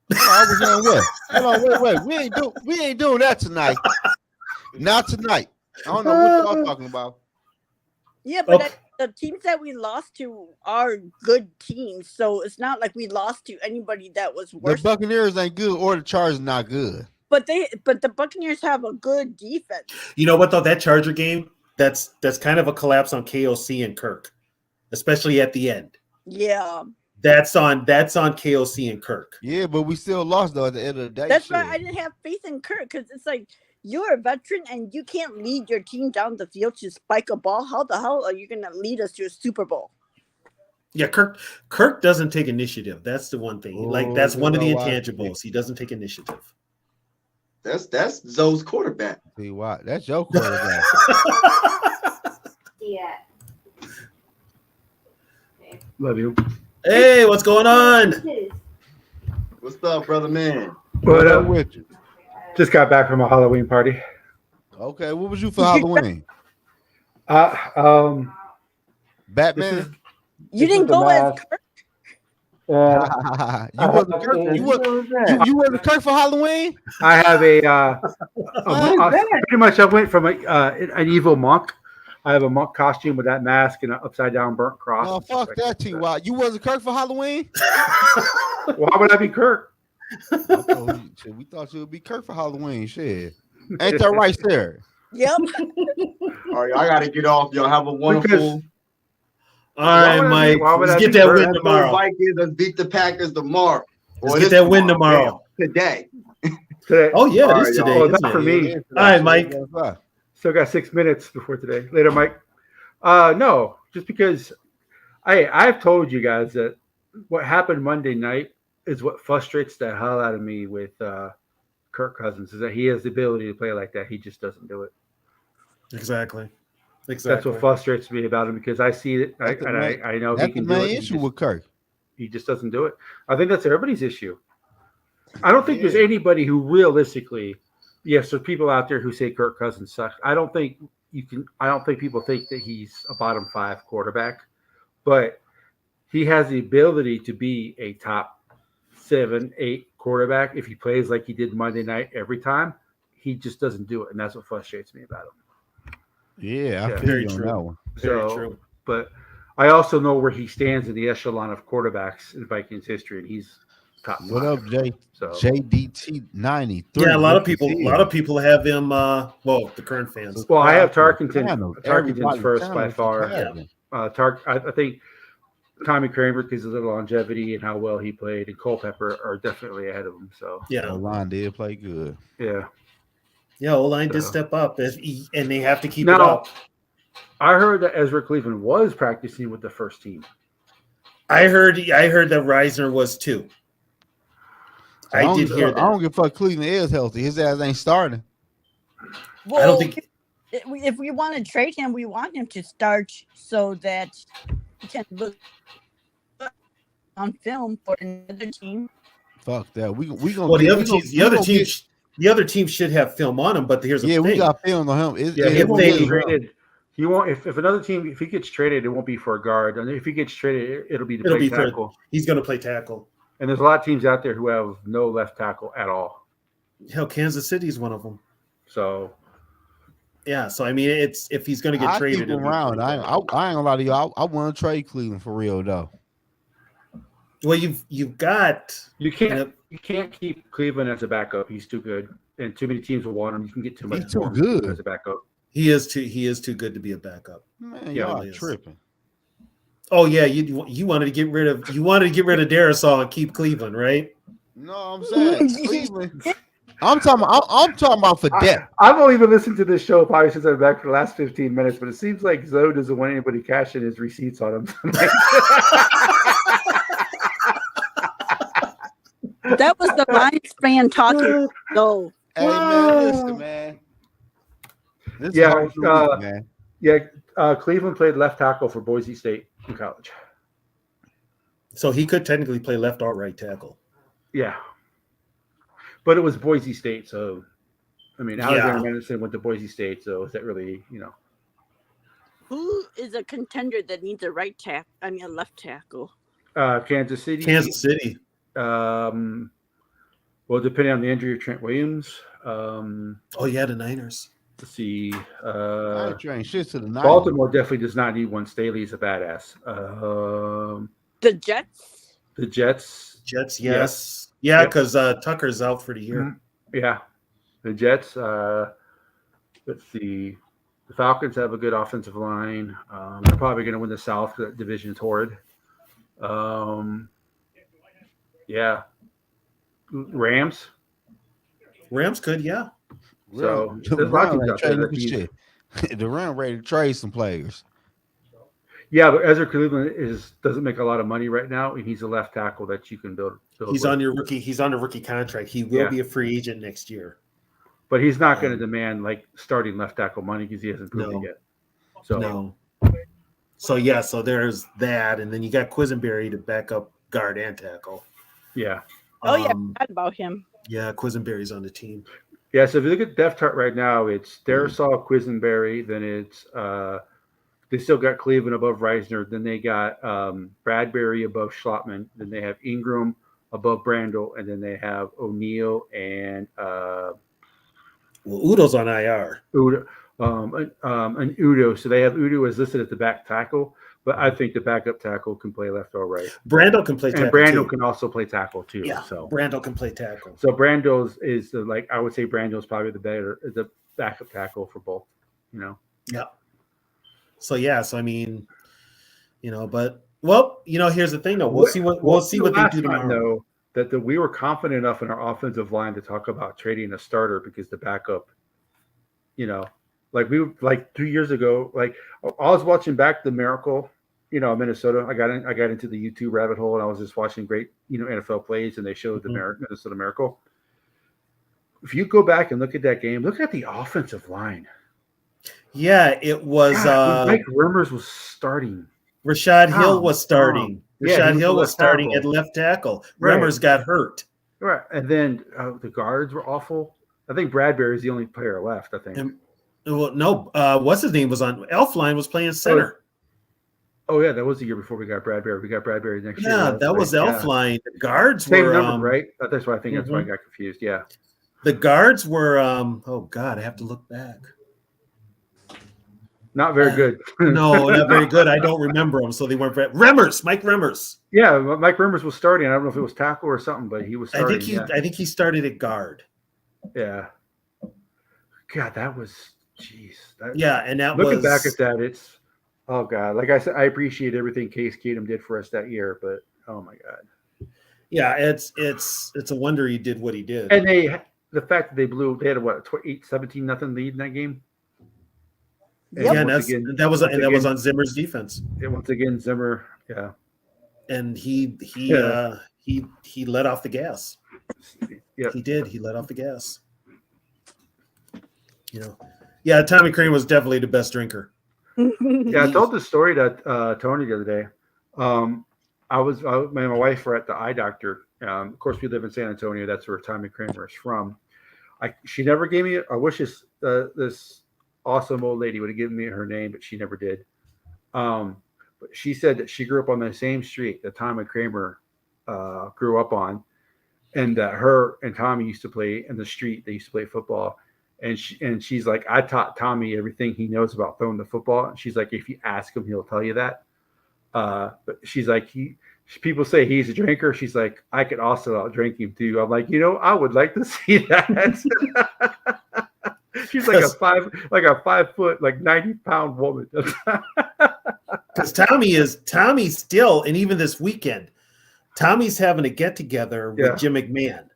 I was saying what? Hold on, wait. We ain't doing that tonight. Not tonight. I don't know what y'all talking about. Yeah, but the teams that we lost to are good teams, so it's not like we lost to anybody that was worse. The Buccaneers ain't good, or the Chargers not good. But the Buccaneers have a good defense. You know what though? That Charger game, that's kind of a collapse on KOC and Kirk, especially at the end. Yeah. That's on KOC and Kirk. Yeah, but we still lost though at the end of the day. That's why I didn't have faith in Kirk, because it's like, you're a veteran and you can't lead your team down the field to spike a ball. How the hell are you going to lead us to a Super Bowl? Yeah, Kirk doesn't take initiative. That's the one thing. That's one of the intangibles. He doesn't take initiative. That's Zoe's quarterback. See what? That's your quarterback. Yeah. Okay. Love you. Hey, what's going on? What's up, brother man? What up with you? Just got back from a Halloween party. Okay, what was you for Halloween? Batman. You didn't go as Kirk? You wasn't Kirk. You wasn't Kirk for Halloween. I have pretty much. I went from an evil monk. I have a monk costume with that mask and an upside down burnt cross. Oh, fuck that, T.Y. You wasn't Kirk for Halloween. Why would I be Kirk? We thought you would be Kirk for Halloween. Shit, ain't that right, Sarah? Yep. All right, I gotta get off. Y'all have a wonderful. All right, Mike. Let's get that win tomorrow. Vikings, let's beat the Packers tomorrow. Let's get that win tomorrow. Today. Oh yeah, it is today. Oh, not for me. All right, Mike. Still got 6 minutes before today. Later, Mike. No, just because I've told you guys that what happened Monday night is what frustrates the hell out of me with Kirk Cousins, is that he has the ability to play like that. He just doesn't do it. Exactly. That's what frustrates me about him, because I see it. I know he can do it. That's the main issue with Kirk. He just doesn't do it. I think that's everybody's issue. I don't think there's anybody who realistically, yes, there's people out there who say Kirk Cousins sucks. I don't think people think that he's a bottom 5 quarterback, but he has the ability to be a top 7, 8 quarterback if he plays like he did Monday night every time. He just doesn't do it, and that's what frustrates me about him. Yeah, I feel you on that one. Very true. But I also know where he stands in the echelon of quarterbacks in Vikings history, and he's top 5. What up, Jay? So JDT 93. Yeah, a lot of people have him. Well, the current fans. Well, I have Tarkenton's first by far. I think Tommy Kramer, because of the longevity and how well he played, and Culpepper are definitely ahead of him. So yeah, O-line did play good. Yeah. Yeah, O-line did step up, and they have to keep it up. I heard that Ezra Cleveland was practicing with the first team. I heard that Reisner was too. I did hear that. I don't give a fuck. Cleveland is healthy. His ass ain't starting. Well, I don't think if we want to trade him, we want him to start so that he can look on film for another team. Fuck that. We gonna. Well, the other team should have film on him, but here's the thing. We got film on him. He won't. If another team, if he gets traded, it won't be for a guard. And if he gets traded, it'll be tackle. He's going to play tackle. And there's a lot of teams out there who have no left tackle at all. Hell, Kansas City is one of them. So, yeah. So I mean, it's if he's going to get traded, keep him around. I ain't gonna lie to you. I want to trade Cleveland for real though. Well, you've got you can't keep Cleveland as a backup. He's too good, and too many teams will want him. You can get too much. He's too good as a backup. He is too good to be a backup. Man, y'all tripping. Oh yeah, you wanted to get rid of Darrisaw and keep Cleveland, right? No, I'm saying Cleveland. I'm talking about for depth. I've only been listening to this show probably since I'm back for the last 15 minutes, but it seems like Zoe doesn't want anybody cashing his receipts on him. That was the Lions fan talking. So, hey man, listen, man. Cleveland played left tackle for Boise State in college. So he could technically play left or right tackle. Yeah. But it was Boise State, so I mean, Alexander Madison went to Boise State, so is that really, Who is a contender that needs a right tackle? I mean, a left tackle. Kansas City. Well, depending on the injury of Trent Williams. The Niners. Let's see. Shit to the Niners. Baltimore definitely does not need one. Staley's a badass. The Jets. The Jets. Yes. Yeah, because Tucker's out for the year. Yeah. The Jets. Let's see. The Falcons have a good offensive line. They're probably going to win the South. That division's horrid. Yeah. Rams could, yeah. So the Rams ready to trade some players. Yeah, but Ezra Cleveland doesn't make a lot of money right now, and he's a left tackle that you can build. He's on a rookie contract. He will be a free agent next year. But he's not going to demand like starting left tackle money because he hasn't proven it yet. So there's that, and then you got Quisenberry to back up guard and tackle. Yeah. I forgot about him. Yeah, Quisenberry's on the team. Yeah, so if you look at depth chart right now, it's Darrisaw, Quisenberry, then it's They still got Cleveland above Reisner. Then they got Bradbury above Schlottman. Then they have Ingram above Brandel, and then they have O'Neal and Udo's on IR. Udo, and Udo. So they have Udo as listed at the back tackle, but I think the backup tackle can play left or right. Brandel can play tackle, and Brandel too. can also play tackle too. Yeah, so Brandel can play tackle. So Brandel's is I would say Brandel's probably the backup tackle for both. Yeah. So I mean, but here's the thing though. We'll see what they do tomorrow. That we were confident enough in our offensive line to talk about trading a starter because the backup, like 2 years ago, like I was watching back the Miracle, Minnesota. I got into the YouTube rabbit hole and I was just watching great, NFL plays and they showed the Minnesota Miracle. If you go back and look at that game, look at the offensive line. Yeah, it was Mike Rimmers was starting. Rashad Hill was starting. Rashad Hill was starting tackle. at left tackle. Right. Rimmers got hurt. Right. And then the guards were awful. I think Bradbury is the only player left, I think. What's his name was on Elfline was playing center. Oh yeah, that was the year before we got Bradbury. We got Bradbury next year. Yeah, that was Elfline. The guards Same were number, right? That's why I think that's why I got confused. Yeah. The guards were oh God, I have to look back. Not very good. No, not very good. I don't remember them, so they weren't. Mike Rimmers. Yeah, Mike Rimmers was starting. I don't know if it was tackle or something, but he was starting. I think he started at guard. Yeah. God, that was and that looking back at that, it's oh God. Like I said, I appreciate everything Case Keenum did for us that year, but oh my God. Yeah, it's a wonder he did what he did. And the fact that they had a 17-0 lead in that game. Yeah, that was on Zimmer's defense. And once again, Zimmer, yeah. And he let off the gas. Yeah, he did. He let off the gas. Yeah, Tommy Crane was definitely the best drinker. Yeah, I told the story to Tony the other day. Me and my wife were at the eye doctor. Of course, we live in San Antonio. That's where Tommy Kramer is from. She never gave me. I wish this awesome old lady would have given me her name, but she never did. But she said that she grew up on the same street that Tommy Kramer grew up on, and that her and Tommy used to play in the street. They used to play football, and she's like, I taught Tommy everything he knows about throwing the football. And she's like, if you ask him, he'll tell you that. But she's like, people say he's a drinker. She's like, I could also outdrink him too. I'm like, I would like to see that. She's like a 5 foot, 90-pound woman. Because Tommy's still, and even this weekend, Tommy's having a get together with Jim McMahon.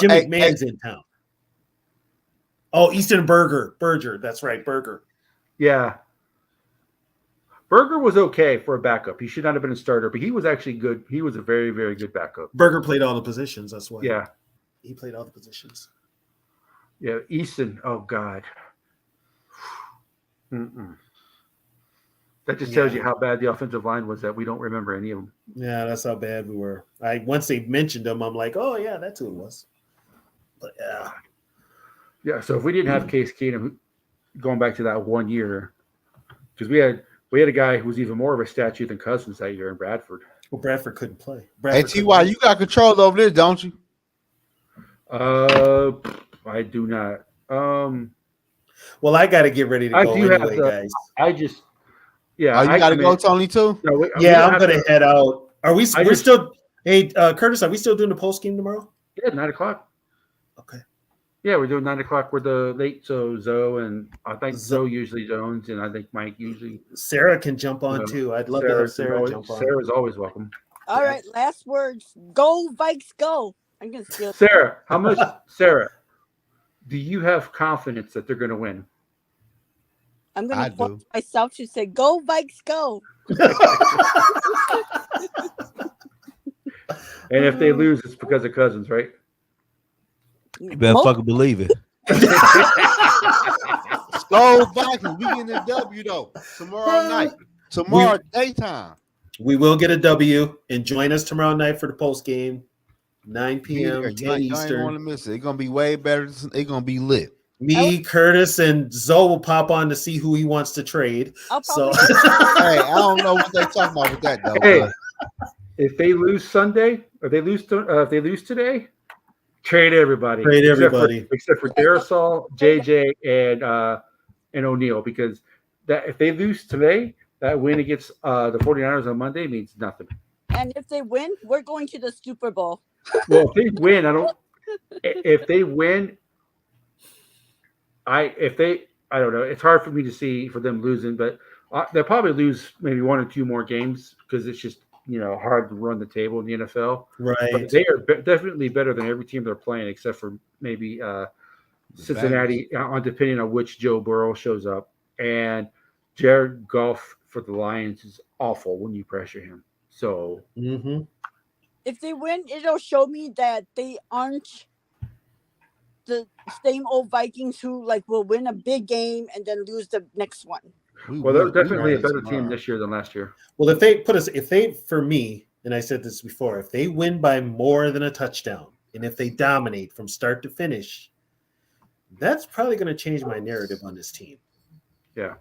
Jim McMahon's in town. Oh, Easton Berger. That's right, Berger. Yeah. Berger was okay for a backup. He should not have been a starter, but he was actually good. He was a very, very good backup. Berger played all the positions. That's why. Yeah. He played all the positions. Yeah, Easton. Oh God. That just tells you how bad the offensive line was that we don't remember any of them. Yeah, that's how bad we were. Once they mentioned them, I'm like, oh yeah, that's who it was. But yeah. Yeah, so if we didn't have Case Keenum, going back to that 1 year, because we had a guy who was even more of a statue than Cousins that year in Bradford. Well, Bradford couldn't play. Hey, T.Y., you got control over this, don't you? I do not. Well, I got to get ready to go anyway, guys. You got to go, Tony, too? No, I'm going to head out. We're still – hey, Curtis, are we still doing the post game tomorrow? Yeah, 9 o'clock. Okay. Yeah, we're doing 9 o'clock. We're the late, so Zoe and I think Zoe usually joins, and I think Mike usually. Sarah can jump on too. I'd love to have Sarah jump on. Sarah's always welcome. All right, last words. Go Vikes, go! I'm gonna steal. Sarah, how much? Sarah, do you have confidence that they're going to win? I'm gonna force myself to say, "Go Vikes, go!" And if they lose, it's because of Cousins, right? You better fucking believe it. Go Vikings. We getting a W though. Tomorrow night. Tomorrow daytime. We will get a W and join us tomorrow night for the post game. 9 p.m. 10 Eastern. Want to miss it. It's gonna be way better. It's gonna be lit. Me, Curtis, and Zoe will pop on to see who he wants to trade. So, hey, I don't know what they're talking about with that though. Hey, if they lose Sunday, or if they lose today, trade everybody. Trade everybody except for Darasol, JJ, and O'Neal, because that if they lose today, that win against the 49ers on Monday means nothing. And if they win, we're going to the Super Bowl. Well, if they win, if they win, I don't know. It's hard for me to see for them losing, but they'll probably lose maybe 1 or 2 more games because it's just hard to run the table in the NFL. Right. But they are definitely better than every team they're playing, except for maybe Cincinnati, depending on which Joe Burrow shows up. And Jared Goff for the Lions is awful when you pressure him. So if they win, it'll show me that they aren't the same old Vikings who will win a big game and then lose the next one. Well, they're definitely a better team this year than last year. Well, for me, and I said this before, if they win by more than a touchdown, and if they dominate from start to finish, that's probably going to change my narrative on this team. Yeah.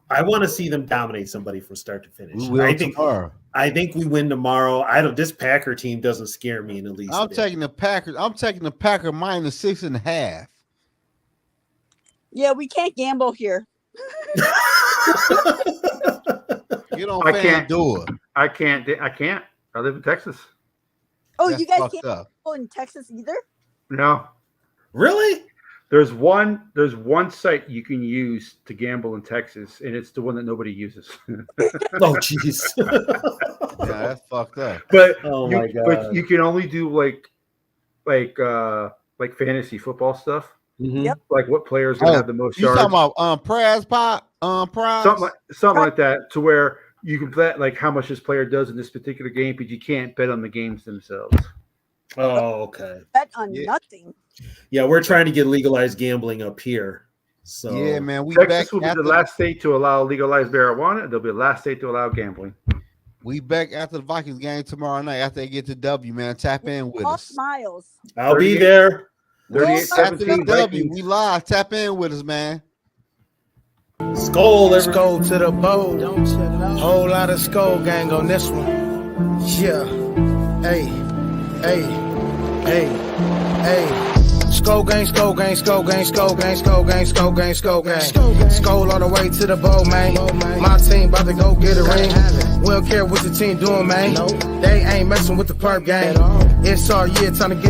I want to see them dominate somebody from start to finish. We will tomorrow. I think we win tomorrow. This Packer team doesn't scare me in the least. I'm taking the Packers. I'm taking the Packer minus 6.5. Yeah, we can't gamble here. Get on FanDuel. I can't. I live in Texas. Oh, That's you guys fucked can't up. gamble in Texas either? No. Really? There's one site you can use to gamble in Texas, and it's the one that nobody uses. Oh, jeez. Yeah, that's fucked up. But my God. But you can only do like fantasy football stuff. Yep. Like what players gonna have the most yards. You talking about prize pot? Prize? Something like that, to where you can bet like how much this player does in this particular game, but you can't bet on the games themselves. Oh, okay. Bet on nothing. Yeah, we're trying to get legalized gambling up here. So Yeah, man. Texas will be the last state to allow legalized marijuana, and they'll be the last state to allow gambling. We back after the Vikings game tomorrow night after they get to W, man. Tap in with All us. smiles. I'll be there. 38-17 After the W, Vikings. we live. Tap in with us, man. Skull to the bowl. Whole lot of skull gang on this one. Yeah. Hey. Skull gang, skull gang, skull gang, skull gang, skull gang, skull gang, skull gang. Skull all the way to the bowl, man. My team about to go get a ring. We don't care what the team doing, man. They ain't messing with the perp gang. It's our year, time to get